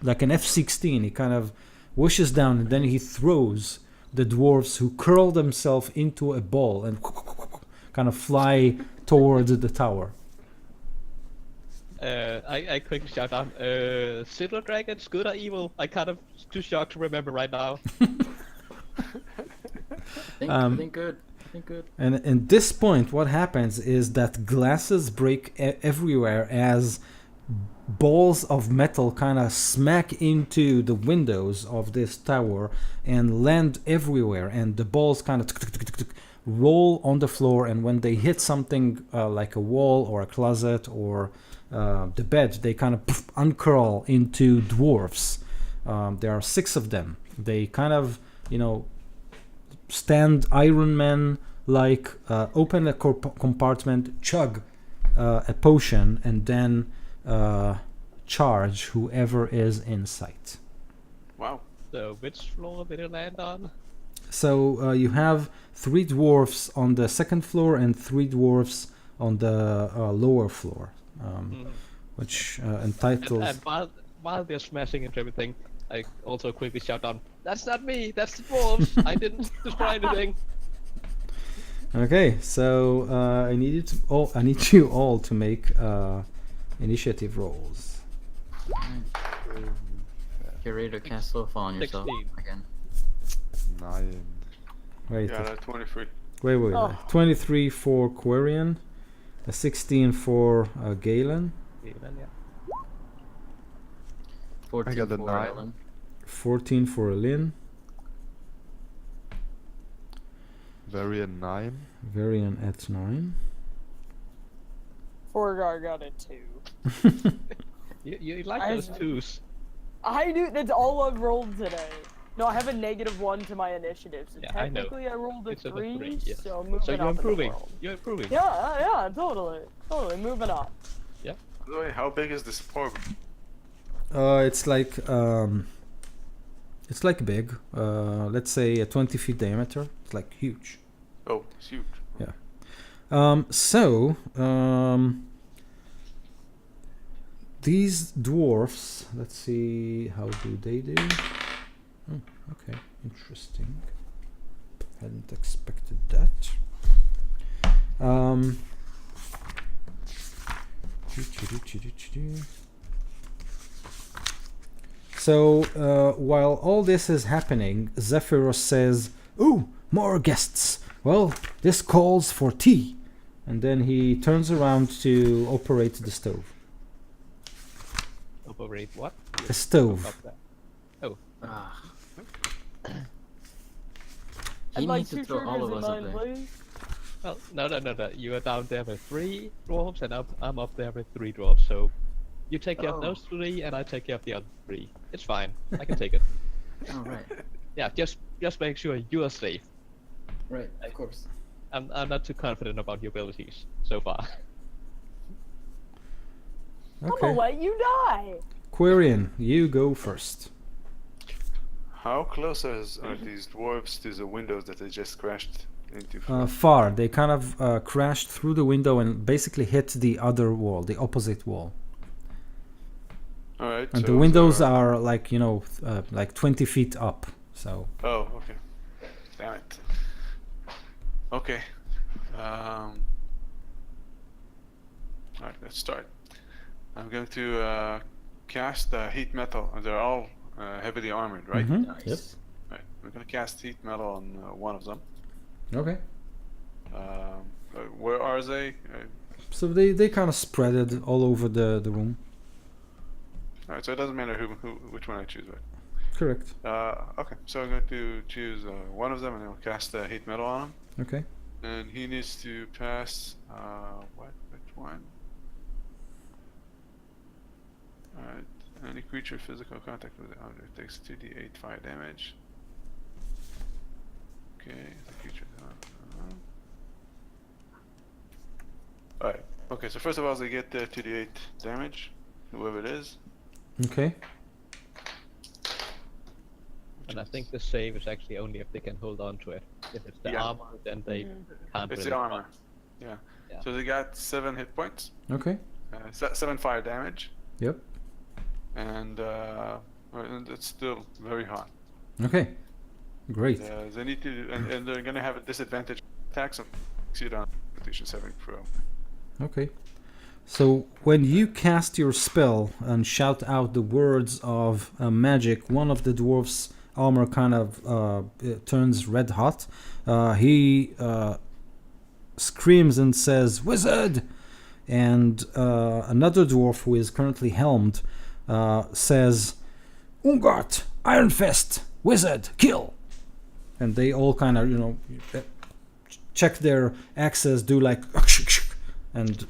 like an F-16, he kind of whooshes down, and then he throws the dwarves, who curl themselves into a ball and kind of fly towards the tower. I quickly shout out, Silver Dragons, good or evil? I kind of too shocked to remember right now. I think good. And at this point, what happens is that glasses break everywhere as balls of metal kind of smack into the windows of this tower and land everywhere, and the balls kind of roll on the floor, and when they hit something like a wall or a closet or the bed, they kind of uncurl into dwarfs. There are 6 of them. They kind of, stand Iron Man like, open a compartment, chug a potion, and then charge whoever is in sight. Wow. So which floor did it land on? So you have 3 dwarfs on the second floor and 3 dwarfs on the lower floor, which entitles... And while they're smashing into everything, I also quickly shout out, "That's not me, that's the dwarves! I didn't destroy anything!" Okay, so I need you all to make initiative rolls. Curator cast Snowfall on yourself 16. again. 9. Wait, Yeah, 23. wait. Oh. 23 for Quarian, a 16 for Galen, Even, yeah. 14 got a for 9. Ellen. 14 for Lynn, Varian 9. Varian at 9. Forgar got a 2. You like I those have- 2s. I do. That's all I've rolled today. No, I have a -1 to my initiative. So Yeah, I know. technically, I rolled a It's a 3, 3, yes. so moving So up you're in the improving. world. You're improving. Yeah, totally moving up. By the way, how big is this orb? It's like big. Let's say a 20 feet diameter. It's like huge. Oh, it's huge. These dwarfs, let's see, how do they do? Oh, okay, interesting. Hadn't expected that. So while all this is happening, Zephyros says, "Ooh, more guests. Well, this calls for tea." And then he turns around to operate the stove. Operate what? The stove. Up there. Ah. I'd He like needs to 2 throw all triggers of in us up mine, there. please. Well, no. You are down there with 3 dwarves, and I'm up there with 3 dwarves. So you take care of those 3, and I take care of the other 3. It's fine. I can take it. Oh, right. Yeah, just make sure you are safe. Right, of course. I'm not too confident about your abilities so far. I'm gonna Okay. let you die. Quirion, you go first. How close are these dwarves to the windows that they just crashed into? Far. They kind of crashed through the window and basically hit the other wall, the opposite wall. All right. And so the windows they're- are like, like 20 feet up. So, Oh, okay. Damn it. Okay. All right, let's start. I'm going to cast heat metal, and they're all heavily armored, right? Mhm. Nice. Yep. Right. I'm going to cast heat metal on one of them. Okay. Where are they? So they kind of spread it all over the room. All right, so it doesn't matter which one I choose, right? Correct. Okay, so I'm going to choose one of them, and I'll cast heat metal on him. Okay. And he needs to pass, which one? Alright, any creature physical contact with the object takes 2d8 fire damage. Okay, the creature. Alright, okay, so first of all, they get 2d8 damage, whoever it is. Okay. And I think the save is actually only if they can hold on to it. If it's the Yeah. armor, then they can't It's really the armor. Yeah. Yeah. So they got 7 hit points, Okay. 7 fire damage, Yep. and it's still very hot. Okay. Great. They need to, and they're gonna have a disadvantage attacks on succeed on Constitution saving throw. Okay. So when you cast your spell and shout out the words of magic, one of the dwarf's armor kind of turns red hot. He screams and says, "Wizard!" And another dwarf who is currently helmed says, "Ungart, Iron Fist, Wizard, kill!" And they all kind of, check their axes, do like, and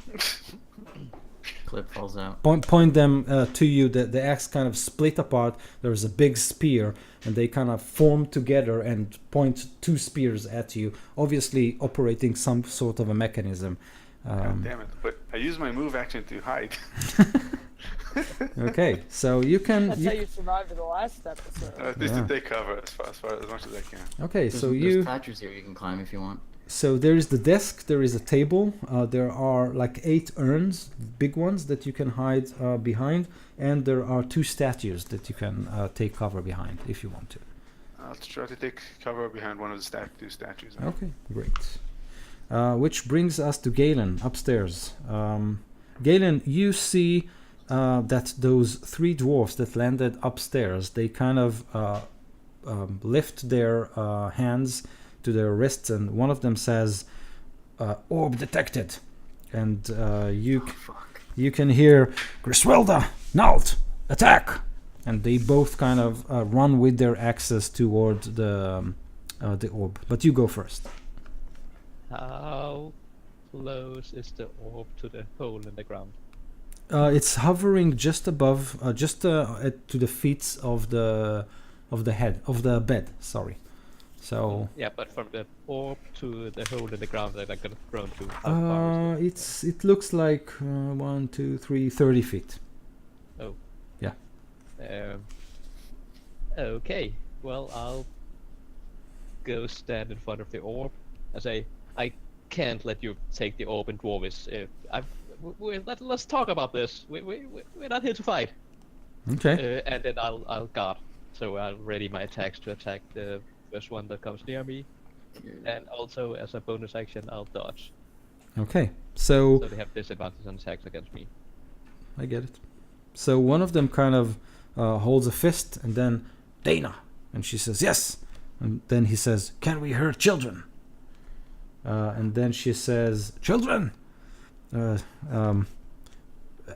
Clip falls out. point them to you. The axe kind of split apart. There's a big spear, and they kind of form together and point 2 spears at you, obviously operating some sort of a mechanism. God damn it! But I use my move action to hide. Okay, so you can. That's how you survived the last episode. At least Yeah. to take cover as much as I can. Okay, There's, so there's you. thatchers here you can climb if you want. So there is the desk, there is a table, there are like 8 urns, big ones that you can hide behind, and there are 2 statues that you can take cover behind if you want to. I'll try to take cover behind one of the 2 statues. Okay, great. Which brings us to Galen upstairs. Galen, you see that those 3 dwarfs that landed upstairs, they kind of lift their hands to their wrists, and one of them says, "Orb detected," and you can hear, "Griswelda, Nalt, attack!" And they both kind of run with their axes toward the orb. But you go first. How close is the orb to the hole in the ground? It's hovering just above, to the feet of the bed. Sorry. So Yeah, but from the orb to the hole in the ground that I got thrown to, how far is it looks like 1, 2, 3, 30 feet. it? Okay, well, I'll go stand in front of the orb and say, I can't let you take the orb in Dwarvish. Let's talk about this. We're not here to fight. Okay. And then I'll guard. So I'll ready my attacks to attack the first one that comes near me. And also, as a bonus action, I'll dodge. Okay. So So they have disadvantage on attacks against me. I get it. So one of them kind of holds a fist, and then Dana, and she says yes, and then he says, "Can we hurt children?" And then she says, "Children,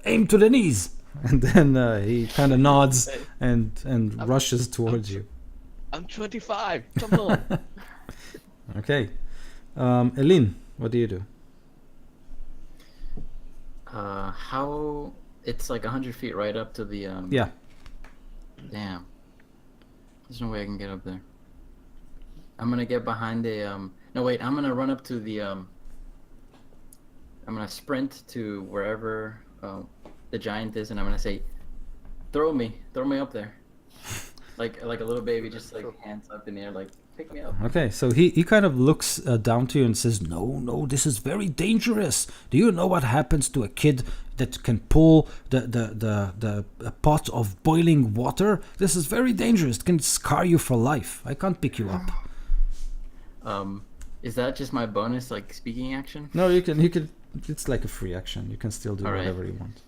aim to the knees." And then he kind of nods and rushes towards you. I'm 25. Come on. Okay. Eileen, what do you do? How? It's like 100 feet right up to the. Yeah. Damn. There's no way I can get up there. I'm gonna get behind a. No, wait. I'm gonna run up to the. I'm gonna sprint to wherever the giant is, and I'm gonna say, throw me up there." Like a little baby, just like hands up in the air, like pick me up. Okay, so he kind of looks down to you and says, no, this is very dangerous. Do you know what happens to a kid that can pull the pot of boiling water? This is very dangerous. It can scar you for life. I can't pick you up. Is that just my bonus, like, speaking action? No, you can. It's like a free action. You can still do All right. whatever you want.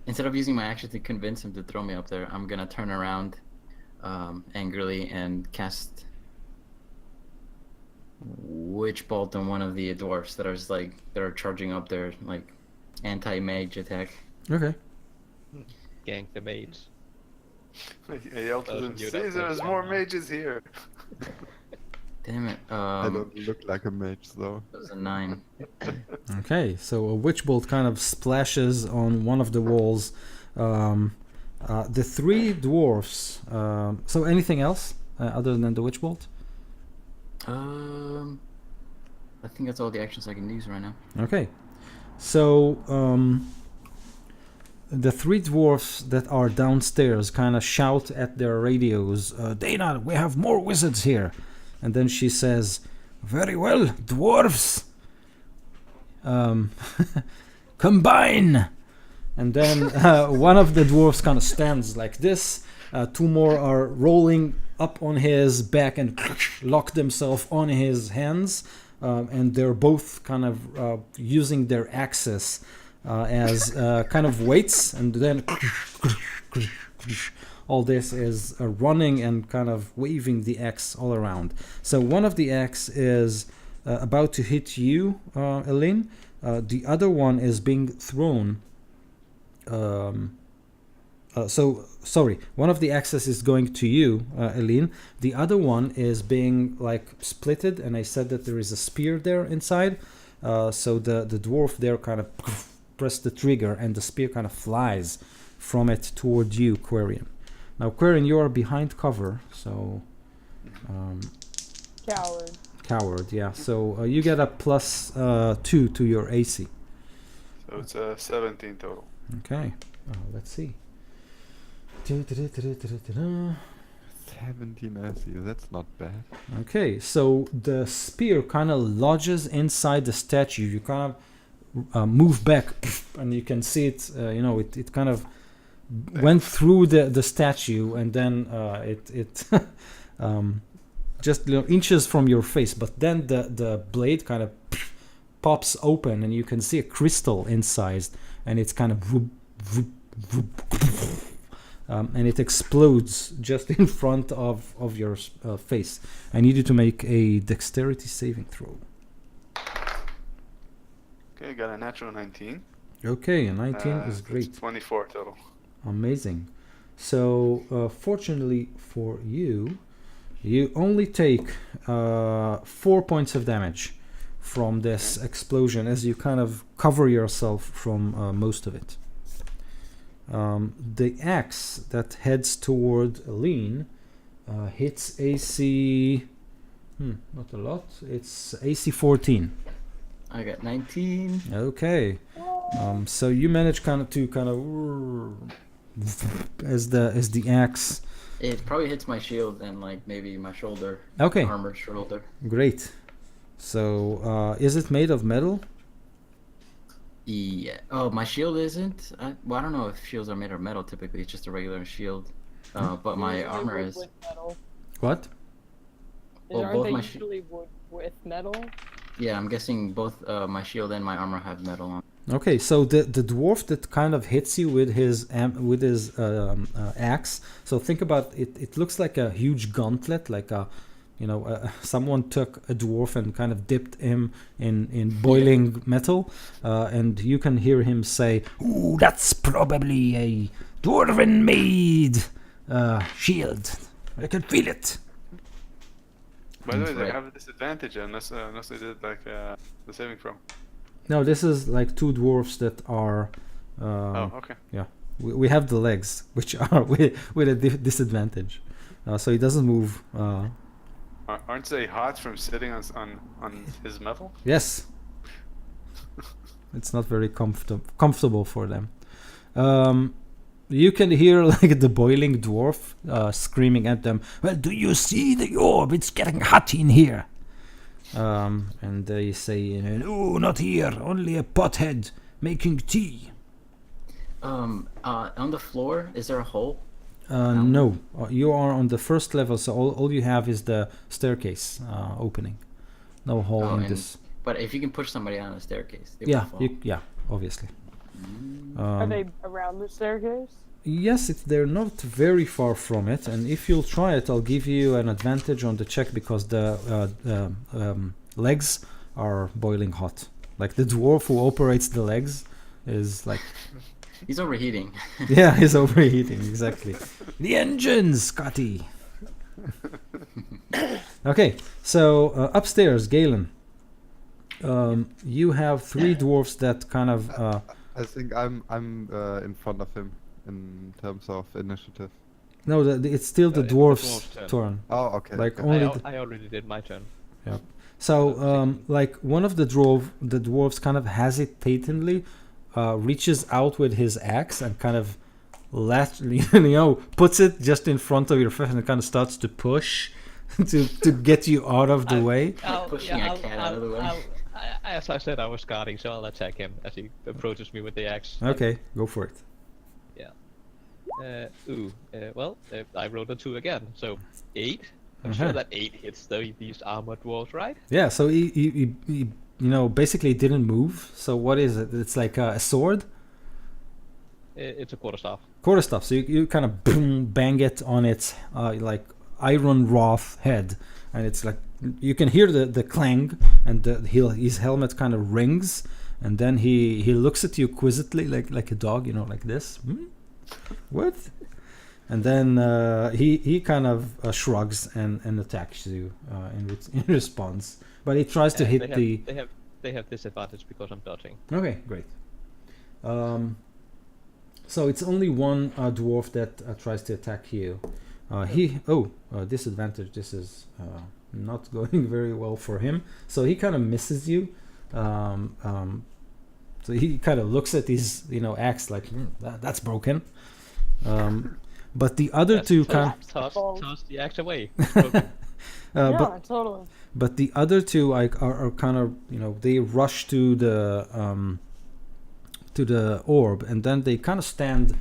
Instead of using my action to convince him to throw me up there, I'm gonna turn around angrily and cast Witch Bolt on one of the dwarfs that are charging up their like anti-mage attack. Okay. Gank the mage. I yelled to them, You "See, don't there's think more so. mages here." Damn it. I don't look like a mage though. That was a 9. Okay, so a witch bolt kind of splashes on one of the walls. The 3 dwarfs. So anything else other than the witch bolt? I think that's all the actions I can use right now. Okay, so the 3 dwarfs that are downstairs kind of shout at their radios, "Dana, we have more wizards here." And then she says, "Very well, dwarfs, combine." And then one of the dwarfs kind of stands like this. 2 more are rolling up on his back and lock themselves on his hands. And they're both kind of using their axes as kind of weights. And then all this is running and kind of waving the axe all around. So one of the axe is about to hit you, Eileen. The other one is being thrown. Sorry, one of the axes is going to you, Eileen. The other one is being like splitted, and I said that there is a spear there inside. So the dwarf there kind of press the trigger, and the spear kind of flies from it toward you, Quarian. Now, Quarian, you are behind cover, so coward, yeah. So you get a plus 2 to your AC. So it's 17 total. Okay, let's see. 17 AC, that's not bad. Okay, so the spear kind of lodges inside the statue. You kind of move back, and you can see it. It kind of went through the statue, and then it just inches from your face. But then the blade kind of pops open, and you can see a crystal inside, and it's kind of and it explodes just in front of your face. I need you to make a dexterity saving throw. Okay, got a natural 19. Okay, a 19 is It's great. 24 total. Amazing. So, fortunately for you, you only take 4 points of damage from this explosion as you kind of cover yourself from most of it. The axe that heads toward Eileen hits AC. Not a lot. It's AC 14. I got 19. Okay. So you manage kind of as the axe. It probably hits my shield and like maybe my shoulder. Okay. Armored shoulder. Great. So is it made of metal? Yeah. Oh, my shield isn't. I don't know if shields are made of metal. Typically, it's just a regular shield. But my Usually armor wood is. with metal. What? Well, Aren't both they my usually wood with metal? Yeah, I'm guessing both my shield and my armor have metal on. Okay, so the dwarf that kind of hits you with his axe. So think about it. It looks like a huge gauntlet, like a, someone took a dwarf and kind of dipped him in boiling metal, and you can hear him say, "Ooh, that's probably a dwarven-made shield. I can feel it." By the way, they Right. have a disadvantage unless they did like the saving throw. No, this is like two dwarfs that are. Oh, okay. We have the legs, which are with a disadvantage, so he doesn't move. Aren't they hot from sitting on his metal? Yes, it's not very comfortable for them. You can hear like the boiling dwarf screaming at them. Well, do you see the orb? It's getting hot in here. And they say, "No, not here. Only a pothead making tea." On the floor, is there a hole? No, you are on the first level, so all you have is the staircase opening. No hole Oh, in and- this. But if you can push somebody on a staircase, they Yeah, will fall. yeah, obviously. Are they around the staircase? Yes, they're not very far from it, and if you'll try it, I'll give you an advantage on the check because the legs are boiling hot. Like the dwarf who operates the legs is like, He's overheating. yeah, he's overheating, exactly. The engines, Scotty! Okay, so upstairs, Galen. You have three dwarfs that kind of... I think I'm in front of him in terms of initiative. no, it's still the It's the dwarf's dwarf's turn. turn. Oh, okay. Like okay. only... I already did my turn. So, like one of the dwarves kind of hesitantly reaches out with his axe and kind of puts it just in front of your face and kind of starts to push to get you out of the way. Pushing a cat out of the way. As I said, I was guarding, so I'll attack him as he approaches me with the axe. Okay, go for it. I rolled a 2 again, so 8. I'm Uh-huh. sure that 8 hits these armored dwarves, right? Yeah, so he basically didn't move. So what is it? It's like a sword? It's a quarterstaff. Quarterstaff. So you kind of bang it on its like iron wrath head, and it's like you can hear the clang, and his helmet kind of rings, and then he looks at you quizzically like a dog, like this. What? And then he kind of shrugs and attacks you in response, but he tries to hit They have disadvantage because I'm dodging. Okay, great. So it's only one dwarf that tries to attack you. Disadvantage. This is not going very well for him. So he kind of misses you. So he kind of looks at his axe like that's broken. But the other two kind. Toss the axe away. Yeah, totally. But the other two are kind of they rush to the orb, and then they kind of stand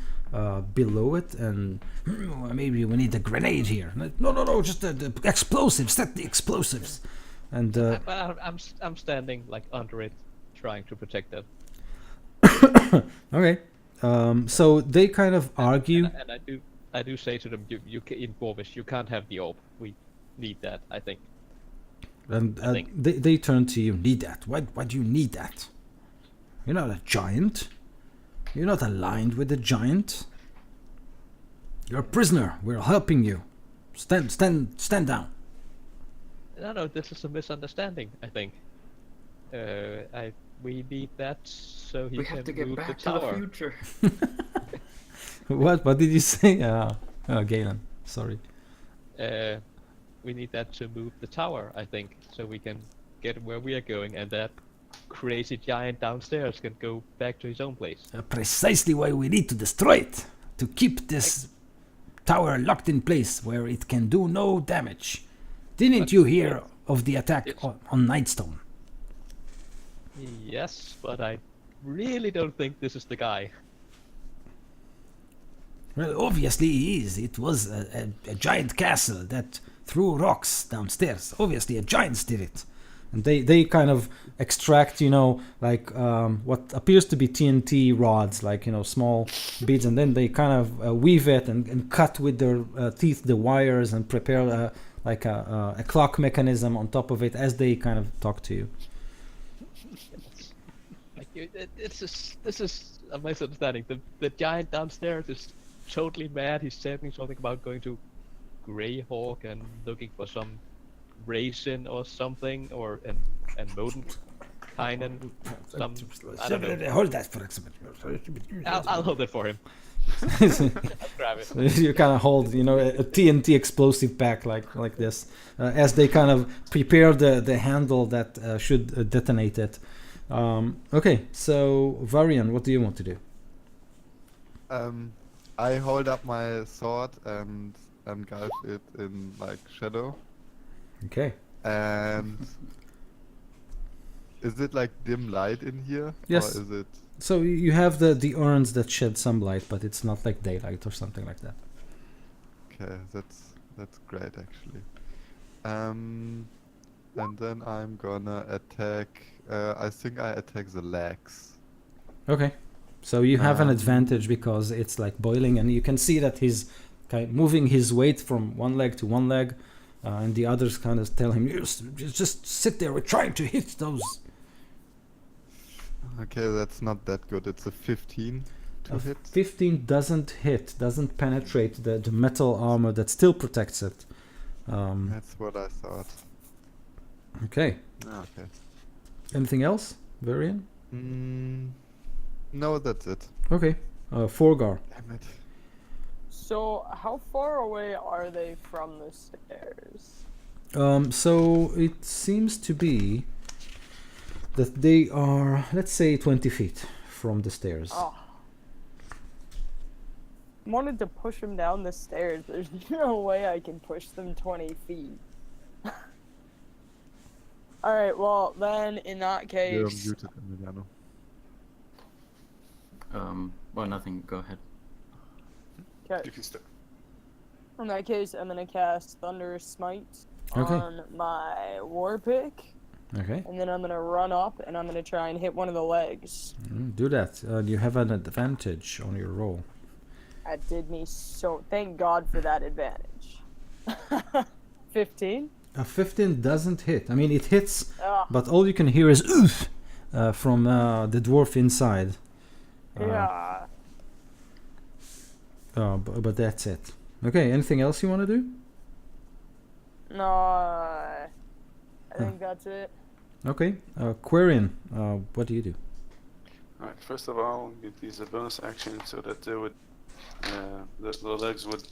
below it, and maybe we need a grenade here. No, just the explosives. Set the explosives. And But I'm standing like under it, trying to protect it. okay, so they kind of argue. And I do say to them, you in Borbis, you can't have the orb. We need that, I think. And I think. they turn to you. Need that? Why do you need that? You're not a giant. You're not aligned with a giant. You're a prisoner. We're helping you. Stand down. No, this is a misunderstanding, I think. We need that so he We can have to get move back the to the tower. future. What did you say? Galen, sorry. We need that to move the tower, I think, so we can get where we are going, and that crazy giant downstairs can go back to his own place. Precisely why we need to destroy it. To keep this tower locked in place where it can do no damage. Didn't you hear of the attack on Nightstone? Yes, but I really don't think this is the guy. Well, obviously he is. It was a giant castle that threw rocks downstairs. Obviously a giant did it. and they kind of extract, like what appears to be TNT rods, like small beads, and then they kind of weave it and cut with their teeth the wires and prepare like a clock mechanism on top of it as they kind of talk to you. Like this is a misunderstanding. The giant downstairs is totally mad. He's saying something about going to Greyhawk and looking for some raisin or something, or and Modenkainen. I don't know. Hold that for a second. I'll hold it for him. I'll grab it. You kind of hold, a TNT explosive pack like this, as they kind of prepare the handle that should detonate it. Okay, so Varian, what do you want to do? I hold up my sword and engulf it in like shadow. Okay. And is it like dim light in here? Yes. Or is it? So you have the urns that shed some light, but it's not like daylight or something like that. Okay, that's great actually. And then I'm gonna attack. I think I attack the legs. Okay. So you have an advantage because it's like boiling, and you can see that he's kind of moving his weight from one leg to one leg, and the others kind of tell him, just sit there. We're trying to hit those. Okay, that's not that good. It's a 15 to hit. 15 doesn't penetrate the metal armor that still protects it. That's what I thought. Okay. Okay. Anything else, Varian? No, that's it. Okay. Forgar. Damn it. So, how far away are they from the stairs? So it seems to be that they are, let's say, 20 feet from the stairs. Oh. I wanted to push them down the stairs. There's no way I can push them 20 feet. Alright, well, then, in that You're case... muted, Emiliano. Well, nothing. Go ahead. Okay. You can start. In that case, I'm gonna cast Thunderous Smite Okay. on my war pick, Okay. and then I'm gonna run up and I'm gonna try and hit one of the legs. Do that. You have an advantage on your roll. That did me so. Thank God for that advantage. 15. A 15 doesn't hit. I mean, it hits, Ah, but all you can hear is oof from the dwarf inside. yeah. But that's it. Okay. Anything else you want to do? No, I think that's it. Okay. Quarian, what do you do? Alright, first of all, use a bonus action so that they would, the legs would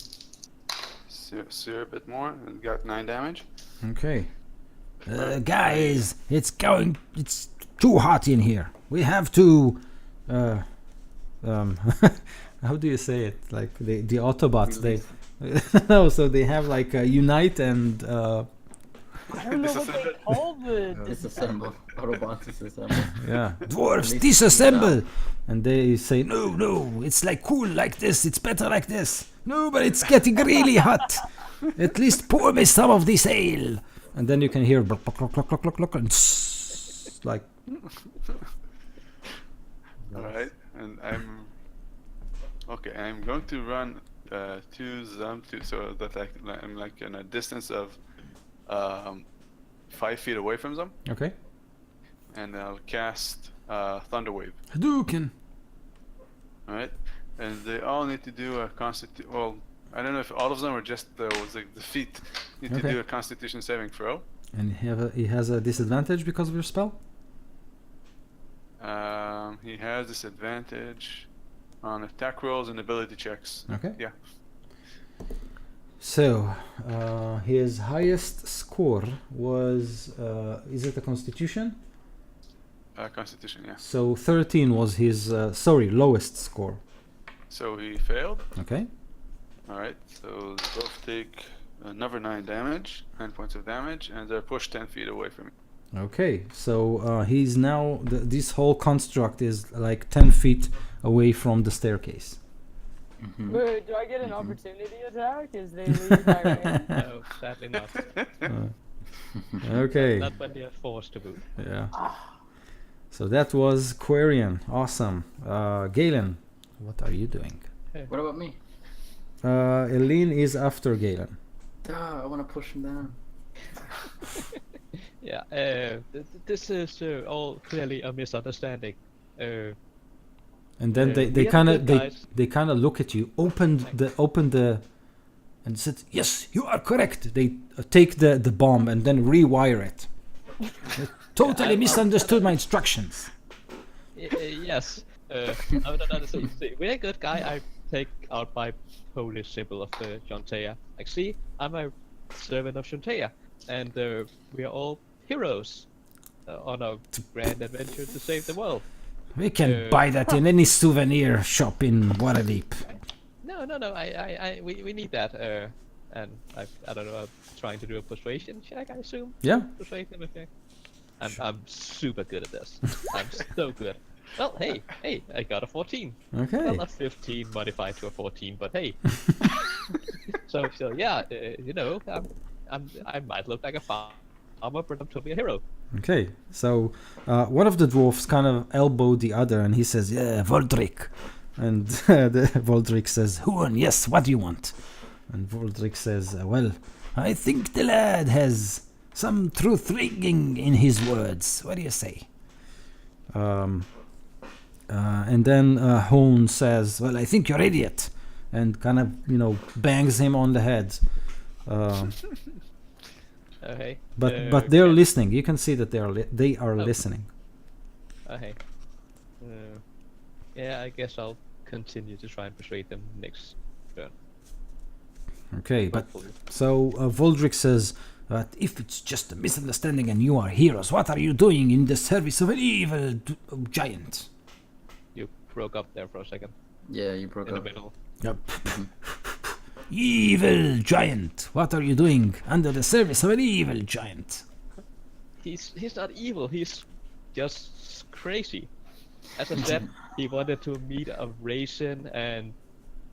sear a bit more, and got 9 damage. Okay. Guys, it's too hot in here. We have to, how do you say it? Like the Autobots, no, so they have like unite and, I don't know what they called it. Disassemble. Autobots disassemble. yeah, dwarves disassemble, and they say no, it's like cool like this, it's better like this. No, but it's getting really hot. At least pour me some of this ale. And then you can hear and like. Alright, and I'm going to run to them so that I'm like in a distance of 5 feet away from them, Okay. and I'll cast Thunder Wave. Hadouken. Alright, and they all need to do a well, I don't know if all of them or just the feet need Okay. to do a Constitution saving throw. And he has a disadvantage because of your spell? He has disadvantage on attack rolls and ability checks. Okay. Yeah. So, his highest score was, is it a Constitution? Constitution, yeah. So 13 was his, lowest score. So he failed. Okay. Alright, so they both take another 9 points of damage, and they're pushed 10 feet away from me. Okay, so he's now, this whole construct is like 10 feet away from the staircase. Mm-hmm. Wait, do I get an opportunity attack? Is they leave my range? No, sadly not. Okay. Not when they are forced to move. Yeah. So that was Quarian. Awesome. Galen, what are you doing? What about me? Eileen is after Galen. I want to push him down. Yeah, this is all clearly a misunderstanding. And then we they are kind good of guys. they kind of look at you, opened the and said, "Yes, you are correct." They take the bomb and then rewire it. They totally misunderstood my instructions. Yes. No, see, we're a good guy. I take out my Polish symbol of Jontea. Like, see, I'm a servant of Jontea, and we are all heroes on a grand adventure to save the world. We can buy that in any souvenir shop in Waterdeep. No. We need that. And I don't know. I'm trying to do a persuasion check. I assume. Yeah. Persuade them. Okay. I'm super good at this. I'm so good. Well, hey, I got a 14. Okay. Well, a 15 modified to a 14, but hey. so yeah, you know, I might look like a farmer, but I'm totally a hero. Okay, so one of the dwarfs kind of elbowed the other, and he says, "Yeah, Voldrick," and the Voldrick says, "Huon, yes, what do you want?" And Voldrick says, "Well, I think the lad has some truth ringing in his words. What do you say?" And then Huon says, "Well, I think you're an idiot," and kind of bangs him on the head. Okay. But they're listening. You can see that they are listening. Okay. Yeah, I guess I'll continue to try and persuade them next turn. Okay, but Hopefully. so Voldrick says that if it's just a misunderstanding and you are heroes, what are you doing in the service of an evil giant? You broke up there for a second Yeah, you broke in the up. middle. Evil giant, what are you doing under the service of an evil giant? He's not evil. He's just crazy. As I said, he wanted to meet a raisin and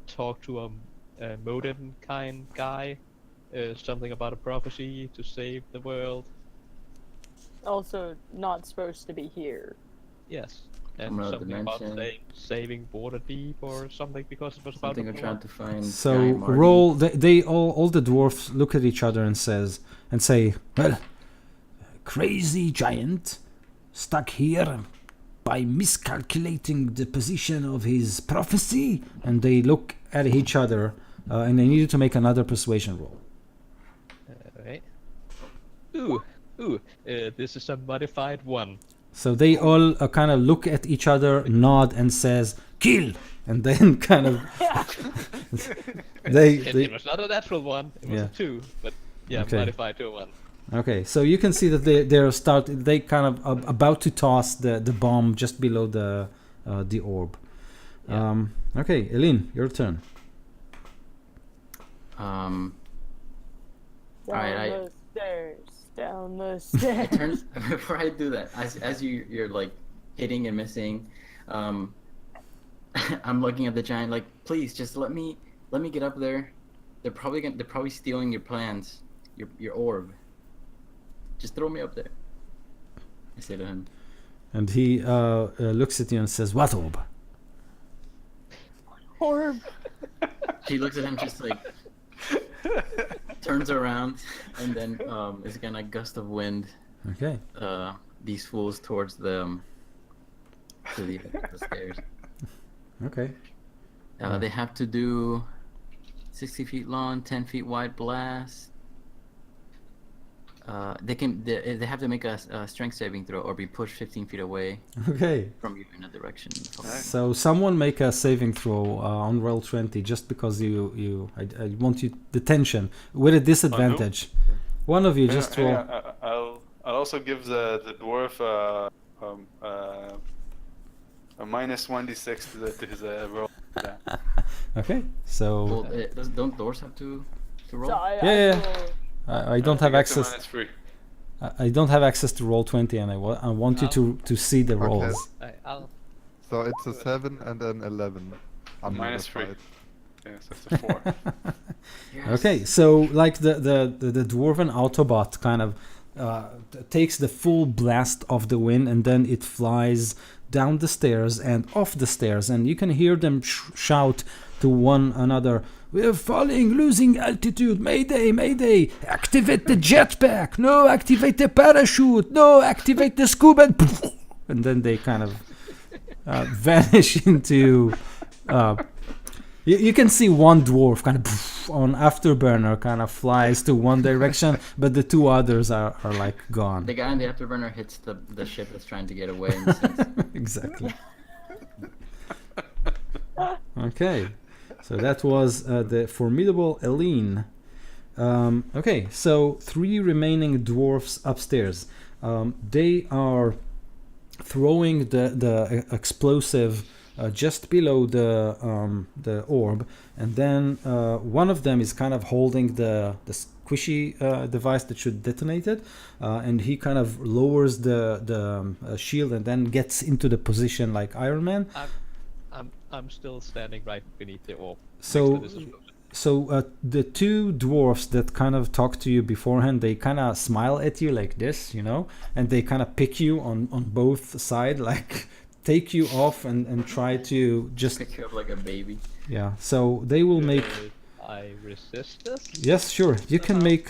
talk to a modern kind guy. Something about a prophecy to save the world. Also, not supposed to be here. Yes. And From another something about dimension. saving Waterdeep or something because it was about Something the I'm trying war. to find. So giant Marty. roll. They all the dwarfs look at each other and say, "Well, crazy giant stuck here by miscalculating the position of his prophecy." And they look at each other, and they need you to make another persuasion roll. Alright. Ooh. This is a modified 1. So they all kind of look at each other, nod, and says, "Kill!" And then kind of It they was not a natural 1. It was Yeah. a 2. But yeah, Okay. modified to a 1. okay. So you can see that they kind of about to toss the bomb just below the orb. Yeah. Okay, Eileen, your turn. Down Alright, the stairs. Down the It stairs. turns before I do that, as you're like hitting and missing, I'm looking at the giant like, please just let me get up there. They're probably stealing your plans, your orb. Just throw me up there. I say to him. And he looks at you and says, "What orb?" Orb. She looks at him just like turns around and then is gonna gust of wind Okay. these fools towards the stairs. Okay. They have to do 60 feet long, 10 feet wide blast. They have to make a strength saving throw or be pushed 15 feet away Okay. from you in a direction. So someone make a saving throw on roll 20 just because I want you the tension with a disadvantage. One of you just roll. I'll also give the dwarf a minus 1d6 to his roll. Yeah. Okay. So Well, don't doors have to roll? So I Yeah. roll- I don't have It's a access. minus 3. I don't have access to roll 20, and I want you to see the Okay. rolls. I'll So it's a 7 and an 11. I'm Minus 3. modified. Yes, that's a 4. Okay, so like the dwarven Autobot kind of takes the full blast of the wind, and then it flies down the stairs and off the stairs, and you can hear them shout to one another, "We're falling, losing altitude, mayday, mayday, activate the jetpack, no, activate the parachute, no, activate the scuba," and then they kind of vanish into you can see one dwarf kind of on afterburner kind of flies to one direction, but the two others are like gone. The guy in the afterburner hits the ship that's trying to get away and sinks. Exactly. Okay, so that was the formidable Eileen. Okay, so 3 remaining dwarfs upstairs. They are throwing the explosive just below the orb, and then one of them is kind of holding the squishy device that should detonate it, and he kind of lowers the shield and then gets into the position like Iron Man. I'm still standing right beneath the orb. So next to this explosion. So the two dwarfs that kind of talk to you beforehand, they kind of smile at you like this, you know, and they kind of pick you on both sides, like take you off and try to just Pick you up like a baby. yeah. So they will make Should I resist this? yes, sure. You can make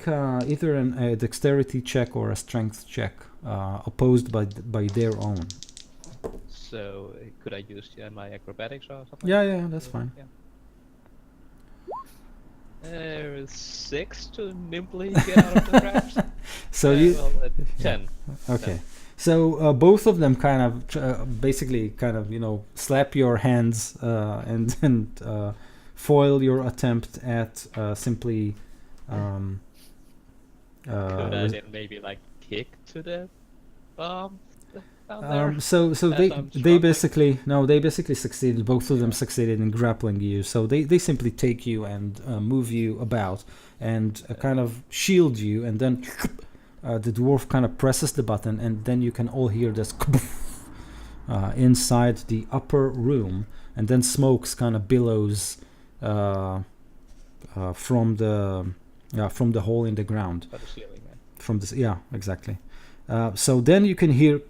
either a dexterity check or a strength check, opposed by their own. So could I use my acrobatics or something? Yeah, that's fine. Yeah. 6 to nimbly get out of the traps. So you well, 10. okay. So both of them kind of basically kind of, you know, slap your hands and foil your attempt at simply Could I then maybe like kick to the bomb down there? so as they I'm they struggling? basically succeeded. Both of them succeeded in grappling you. So they simply take you and move you about and kind of shield you, and then the dwarf kind of presses the button, and then you can all hear this inside the upper room, and then smokes kind of billows from the hole in the ground. By the ceiling, man. From this, yeah, exactly. So then you can hear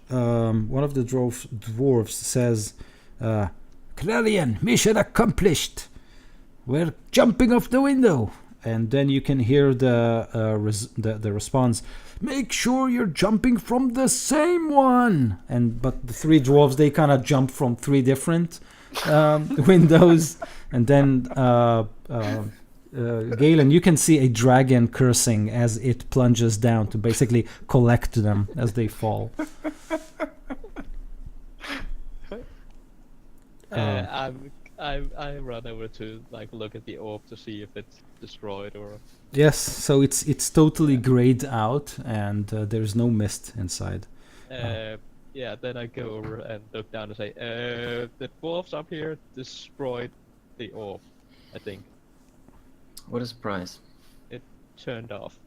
one of the dwarves says, "Clarion, mission accomplished. We're jumping off the window." And then you can hear the response, "Make sure you're jumping from the same one." But the 3 dwarves, they kind of jump from 3 different windows, and then Galen, you can see a dragon cursing as it plunges down to basically collect them as they fall. I run over to like look at the orb to see if it's destroyed or. Yes, so it's totally grayed out, and there's no mist inside. Yeah, then I go over and look down and say, the dwarves up here destroyed the orb, I think. What is the prize? It turned off.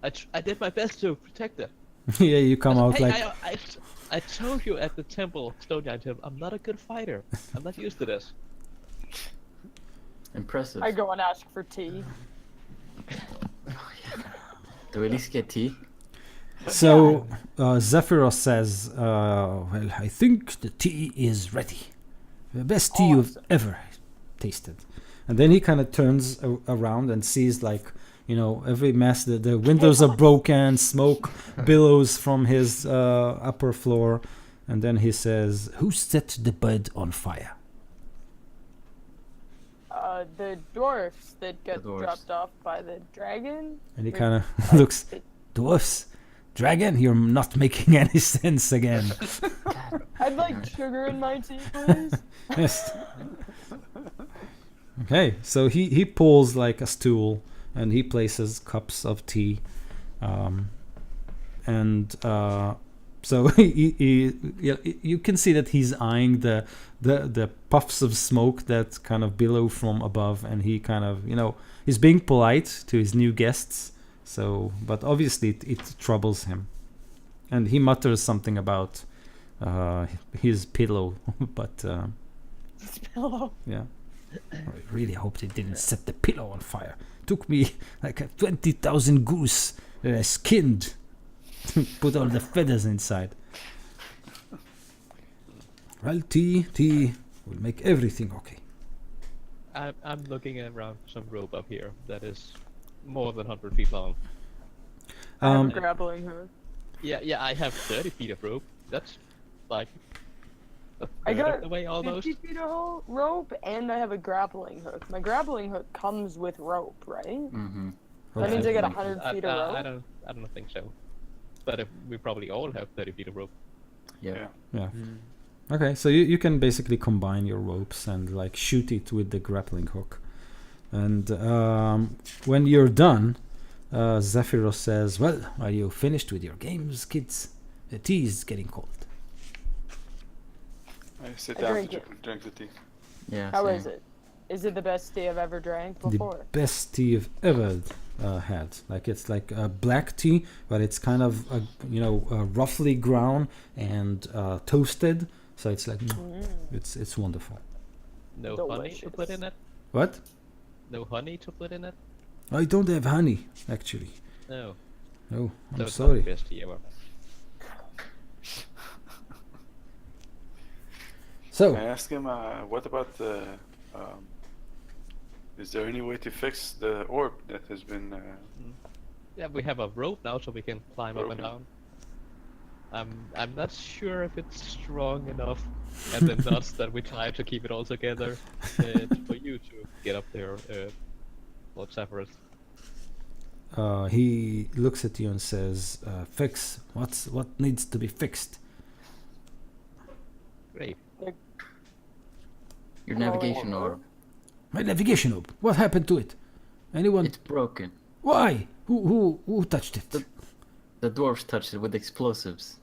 I did my best to protect it. Yeah, you come out Hey, like I told you at the temple, Stone Giant Temple, I'm not a good fighter. I'm not used to this. Impressive. I go and ask for tea. Do we at least get tea? so. Zephyros says, "Well, I think the tea is ready. The best tea you've Awesome. ever tasted." And then he kind of turns around and sees, like, you know, every mess. The windows are broken, smoke billows from his upper floor, and then he says, "Who set the bed on fire?" The dwarfs that got dwarfs. dropped off by the dragon. And he Wait, kind of looks, "Dwarfs, dragon, you're not making any sense again." I'd like sugar in my tea, please. Yes. Okay, so he pulls like a stool and he places cups of tea, and so you can see that he's eyeing the puffs of smoke that kind of billow from above, and he kind of, you know, he's being polite to his new guests. So, but obviously it troubles him, and he mutters something about his pillow, but. Pillow. Yeah. I really hope they didn't set the pillow on fire. Took me like 20,000 goose skinned. Put all the feathers inside. Well, tea will make everything okay. I'm looking around some rope up here that is more than 100 feet long. I have Um, a grappling hook. Yeah, I have 30 feet of rope. That's like a I third got of the way almost. 50 feet of rope, and I have a grappling hook. My grappling hook comes with rope, right? Mm-hmm. That means I got Yeah. 100 feet of I rope. don't think so. But if we probably all have 30 feet of rope. Yeah. Yeah. Okay, so you can basically combine your ropes and like shoot it with the grappling hook. And when you're done, Zephyros says, "Well, are you finished with your games, kids? The tea is getting cold." I sit I down drink to it. drink the tea. Yeah. How same. is it? Is it the best tea I've ever drank before? The best tea you've ever had. Like it's like a black tea, but it's kind of roughly ground and toasted. So it's like it's wonderful. No honey to put in it? What? No honey to put in it? I don't have honey actually. No. Oh, So I'm it's not sorry. the best tea ever. So I asked him, what about the? Is there any way to fix the orb that has been? Yeah, we have a rope now, so we can climb up and Broken. down. I'm not sure if it's strong enough, and the nuts that we tie to keep it all together, for you to get up there, Lord Severus. he looks at you and says, "Fix. What needs to be fixed?" Great. Your navigation orb. My navigation orb. What happened to it? Anyone? It's broken. Why? Who touched it? The dwarves touched it with explosives.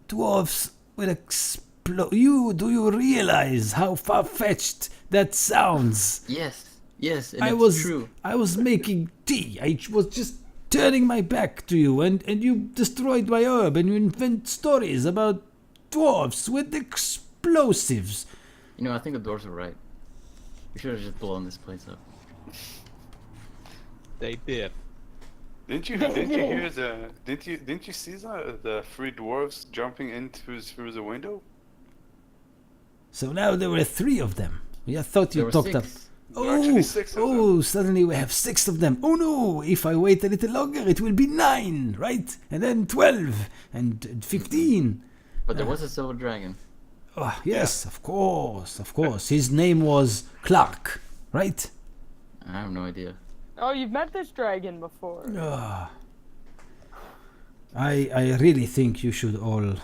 Dwarfs will explode. Do you realize how far-fetched that sounds? Yes, and I it's was true. I was making tea. I was just turning my back to you, and you destroyed my herb, and you invent stories about dwarfs with explosives. You know, I think the dwarves were right. We should have just blown this place up. They did. Didn't you hear the? Didn't you see the three dwarves jumping in through the window? So now there were 3 of them. I thought There you were talked up. 6. There were actually 6 of them. Suddenly we have 6 of them. Oh no, if I wait a little longer, it will be 9, right? And then 12, and 15. But there was a silver dragon. Oh, yes, of course. His name was Clark, right? I have no idea. Oh, you've met this dragon before. I really think you should all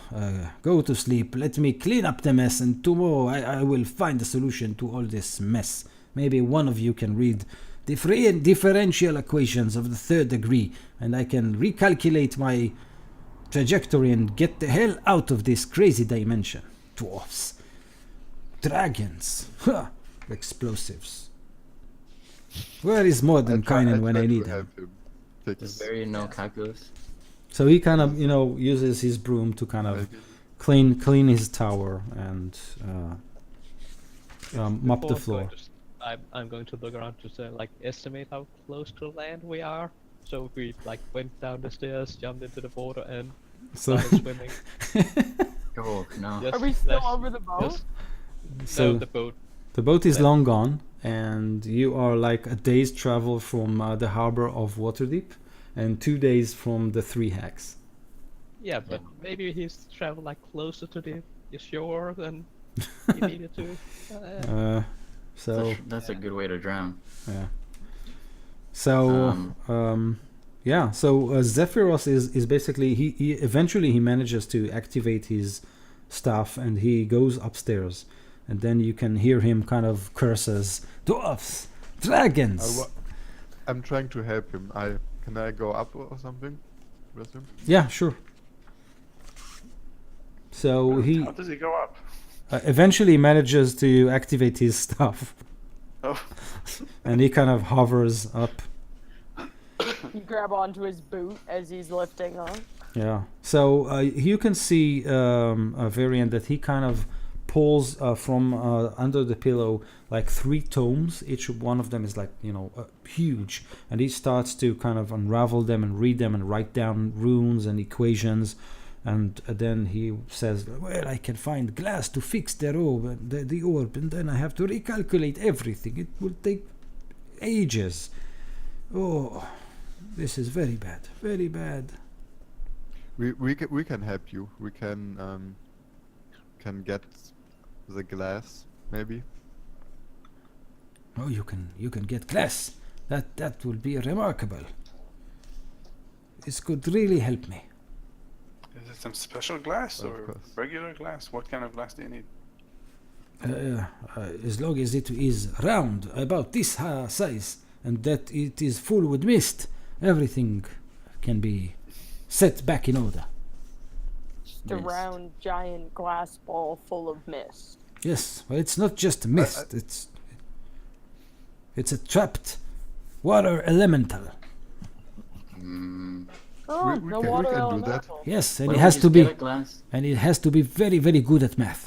go to sleep. Let me clean up the mess, and tomorrow I will find a solution to all this mess. Maybe one of you can read differential equations of the 3rd degree, and I can recalculate my trajectory and get the hell out of this crazy dimension. Dwarfs. Dragons. Explosives. Where is Mordenkainen when I try to need him? help him fix There's very no calculus. So he kind of, uses his broom to kind of clean his tower and mop the Before floor. going to I'm going to look around to like estimate how close to land we are. So if we like went down the stairs, jumped into the water, and So, started swimming. Oh, no. Just Are we still slash- over the boat? just- So- no, the boat. the boat is long gone, and you are like a day's travel from the harbor of Waterdeep, and 2 days from the 3 Hacks. Yeah, but maybe he's traveled like closer to the shore than he needed to. So That's a good way to drown. yeah. So yeah. So Zephyros is basically he eventually he manages to activate his stuff, and he goes upstairs, and then you can hear him kind of curses dwarfs, dragons. I'm trying to help him. Can I go up or something with him? Yeah, sure. So he How does he go up? eventually manages to activate his stuff, Oh, and he kind of hovers up. You grab onto his boot as he's lifting up. Yeah. So you can see a variant that he kind of pulls from under the pillow like 3 tomes. Each one of them is like, huge, and he starts to kind of unravel them and read them and write down runes and equations. And then he says, well, I can find glass to fix the orb, the orb, and then I have to recalculate everything. It will take ages. Oh, this is very bad, very bad. We can help you. We can get the glass maybe. Oh, you can get glass. That will be remarkable. This could really help me. Is it some special glass Of or course. regular glass? What kind of glass do you need? As long as it is round, about this size, and that it is full with mist, everything can be set back in order. Just a Mist. round, giant glass ball full of mist. Yes, well, it's not just mist. It's a trapped water elemental. Oh, We no can- we water can do that. elemental. Yes, and Why it don't has we to just be, get a glass very, very good at math.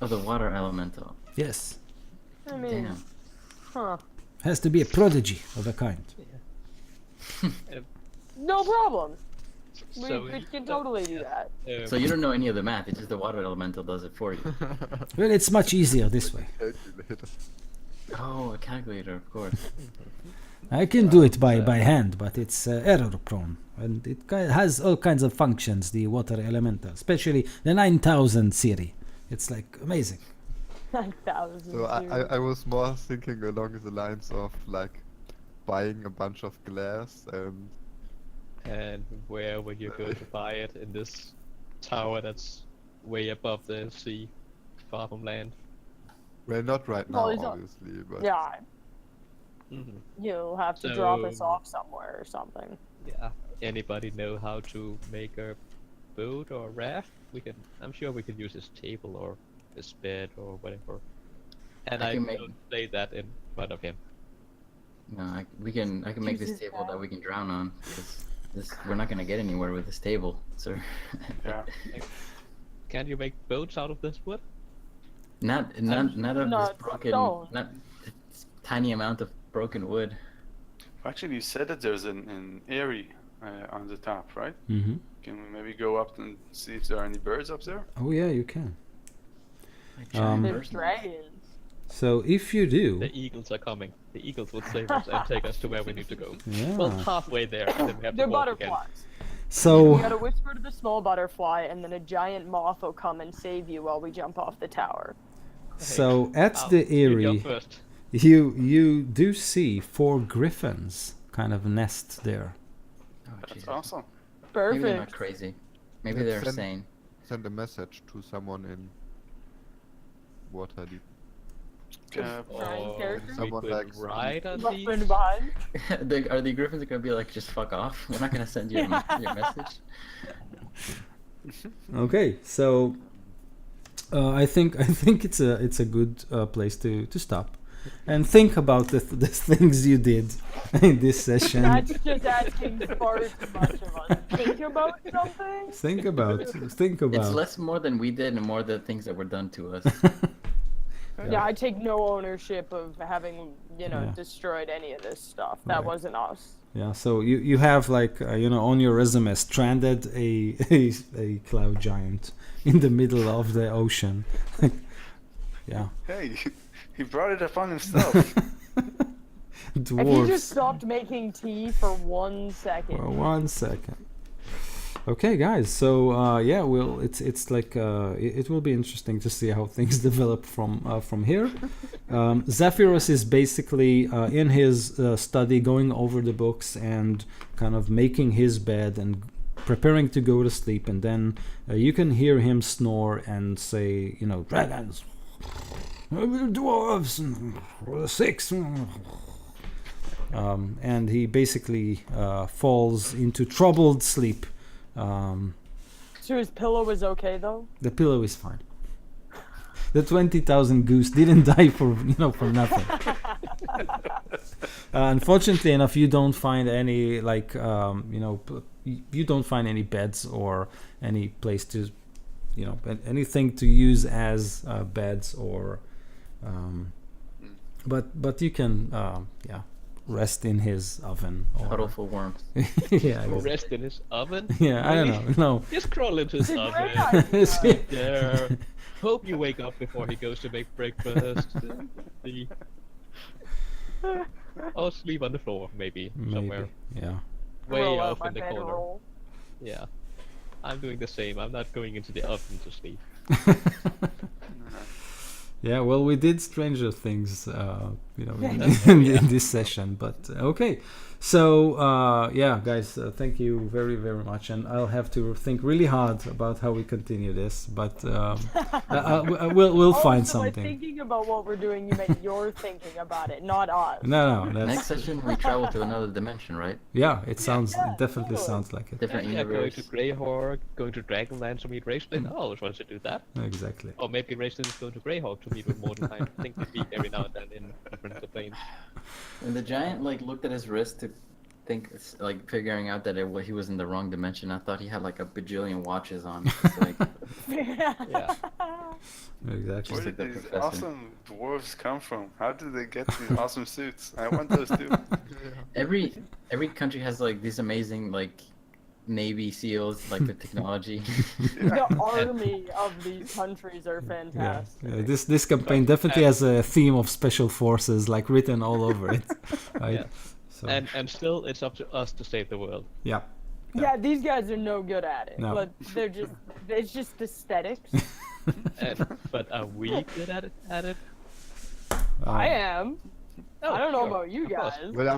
of the water elemental. Yes, I mean, Damn. huh. has to be a prodigy of a kind. No problem. So We can totally do that. So you don't know any of the math. It's just the water elemental does it for you. Well, it's much easier this way. Calculator. Oh, a calculator, of course. I can do it by hand, but it's error prone, and it has all kinds of functions. The water elemental, especially the 9000 series, it's like amazing. 9,000. So I was more thinking along the lines of like buying a bunch of glass and And where would you go to buy it? In this tower that's way above the sea, far from land? well, not right Well, now he's not- obviously, but Yeah, Mm-hmm. you'll have to drop us So- off somewhere or something. Yeah. Anybody know how to make a boat or raft? I'm sure we could use this table or this bed or whatever. And I I can make- don't say that in front of him. No, I can make this Jesus, table that Dad. we can drown on. Because we're not gonna get anywhere with this table, sir. Yeah. Can't you make boats out of this wood? not of this Not broken, stone. not this tiny amount of broken wood. Actually, you said that there's an eyrie on the top, right? Mm-hmm. Can we maybe go up and see if there are any birds up there? Oh yeah, you can. Like giant There's birds. dragons. So if you do, The eagles are coming. The eagles will save us and take us to where we need to go. yeah. Well, halfway there, and then we have to They're walk again. butterflies. You So gotta whisper to the small butterfly, and then a giant moth will come and save you while we jump off the tower. at I'll- the you go eyrie, first. you do see 4 griffins kind of nest there. Oh, That's Jesus. awesome. Maybe they're not Perfect. crazy. Maybe Let's they're send- sane. send a message to someone in Waterdeep. Ryan Or character? we Someone could likes- ride on Left these. behind. Are the griffins gonna be like, just fuck off? We're not gonna send you your message. Okay, so I think it's a good place to stop, and think about the things you did in this session. That's just asking far too much of us. Think about something? Think about It's less more than we did and more the things that were done to us. Yeah, I take no ownership of having, Yeah. destroyed any of this stuff. That Right. wasn't us. Yeah, so you have like on your resume stranded a cloud giant in the middle of the ocean. Yeah, Hey, he brought it upon himself. If you just dwarves. stopped making tea for 1 second. For 1 second. Okay, guys. So it's like it will be interesting to see how things develop from here. Zephyrus is basically in his study, going over the books and kind of making his bed and preparing to go to sleep. And then you can hear him snore and say, dragons, dwarves, 6. And he basically falls into troubled sleep. So his pillow was okay though? The pillow is fine. The 20,000 goose didn't die for nothing. Unfortunately enough, you don't find any you don't find any beds or any place to anything to use as beds or but you can rest in his oven or Huddle for warmth. yeah Rest in his oven. yeah I don't know Just crawl into his It's a oven. great idea. Sit there. Hope you wake up before he goes to make breakfast. Or sleep on the floor, maybe somewhere yeah way Roll off out my in the corner. bedroll. Yeah, I'm doing the same. I'm not going into the oven to sleep. Yeah, well, we did Stranger Things, That's in this session, but okay. So, yeah, guys, thank you very, very much, and I'll have to think really hard about how we continue this, but we'll find So by something. thinking about what we're doing, you meant you're thinking about it, not us. No, Next that's session we travel to another dimension, right? yeah. It sounds Yeah, it definitely totally. sounds like it. Different Yeah, going universe. to Greyhawk, going to Dragonlance to meet Raistlin. I always wanted to do that. Exactly. Or maybe Raistlin is going to Greyhawk to meet with Mordenheim. I think they meet every now and then in different domains. And the giant like looked at his wrist to think, like figuring out that he was in the wrong dimension. I thought he had like a bajillion watches on. It's like, Yeah. Exactly. Where like did the these professor. awesome dwarves come from? How did they get these awesome suits? I want those too. every country has like these amazing like Navy SEALs, like the technology. The army of these countries are Yeah, fantastic. yeah, this campaign definitely has a theme of special forces like written all over it, right? Yeah. So And still, it's up to us to save the world. yeah, Yeah, these guys are no good at it, No. but it's just aesthetics. But are we good at it? I am. Oh, I don't know sure, about you of course. guys. Well,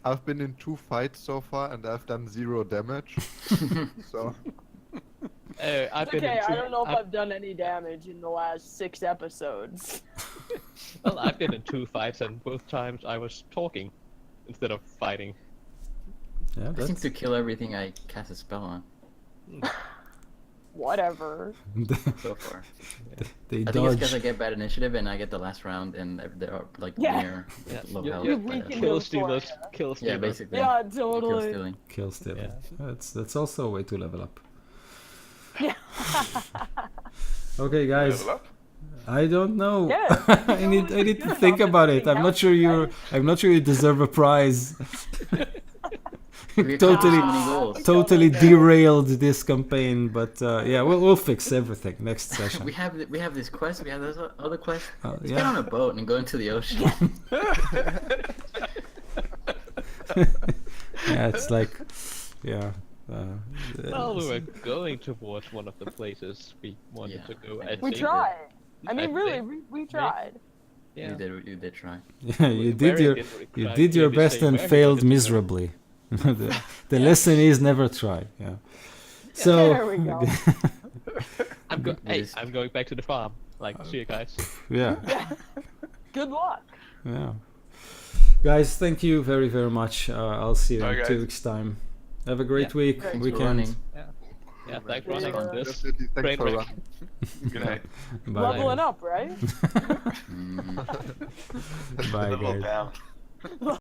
I've been in 2 fights so far, and I've done 0 damage. So I've It's been okay, in two, I don't know if I've done any damage in the last 6 episodes. Well, I've been in 2 fights, and both times I was talking instead of fighting. yeah, I seem that's to kill everything I cast a spell on Whatever. so far. they I think it's because dodge. I get bad initiative and I get the last round and they're like Yeah. near Yeah, low you- health. you- We but, can Kill do it for stealers, ya. kill yeah, stealers. basically. Yeah, Kill totally. stealing. Kill still. Yeah. That's also a way to level up. Yeah. Okay, guys. Level up? I don't know. Yeah, I need to good think enough about to it. think I'm not out, sure right? I'm not sure you deserve a prize. We accomplished Totally- so many goals. Totally Okay. derailed this campaign, but yeah, we'll fix everything next session. We have this quest. We have this other quest. Let's yeah. get on a boat and go into the ocean. Yeah, it's like, yeah. Well, we were going towards one of the places we wanted Yeah. to go. I We think. tried. I I mean, really, think we tried. Yeah. You did try. Yeah, you Very did your different. you did your Clearly best say and where he failed wanted to go. miserably. The lesson is never try. Yeah. So There we go. Hey, Yes. I'm going back to the farm. Like, see you guys. yeah, Good luck. yeah. Guys, thank you very very much. I'll see you Bye, in guys. 2 weeks time. Have a great Yeah. week, Thanks for weekend. running. Yeah, thanks for Yeah. running on this. definitely thanks Great for work. running. Good night. Bye. Leveling up, right? Mm. Bye, Level guys. down.